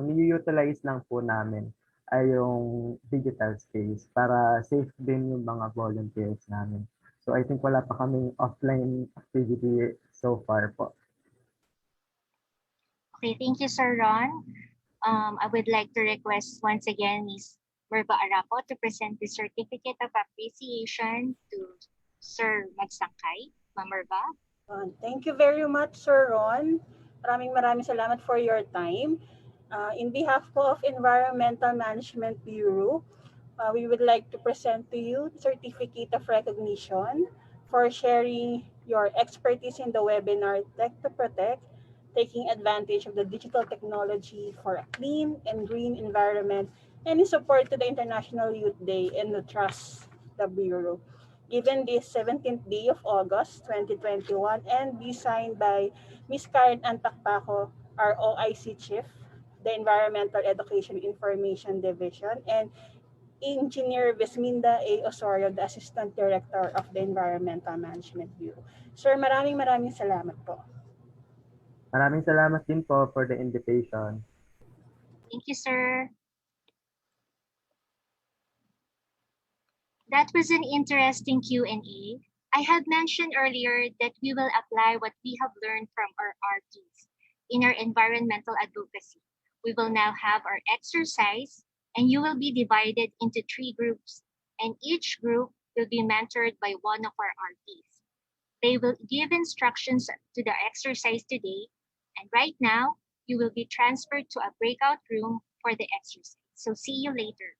ni-utilize lang po namin ay yung digital space para safe din yung mga volunteers namin. So I think wala pa kaming offline activity so far po. Okay, thank you, Sir Ron. I would like to request once again Ms. Merva Arapo to present the Certificate of Appreciation to Sir Magsangkay. Ma'am Merva. Thank you very much, Sir Ron. Maraming salamat for your time. In behalf of Environmental Management Bureau, we would like to present to you the Certificate of Recognition for sharing your expertise in the webinar Tech to Protect, taking advantage of the digital technology for a clean and green environment, and in support to the International Youth Day and the Trust the Bureau. Given this 17th day of August 2021 and be signed by Ms. Karen Antakpaco, our OIC Chief, the Environmental Education Information Division, and Engineer Vesminda A. Osorio, the Assistant Director of the Environmental Management Bureau. Sir, maraming salamat po. Maraming salamat din po for the invitation. Thank you, sir. That was an interesting Q&A. I had mentioned earlier that we will apply what we have learned from our RTs in our environmental advocacy. We will now have our exercise, and you will be divided into 3 groups, and each group will be mentored by one of our RTs. They will give instructions to the exercise today, and right now, you will be transferred to a breakout room for the exercise. So see you later.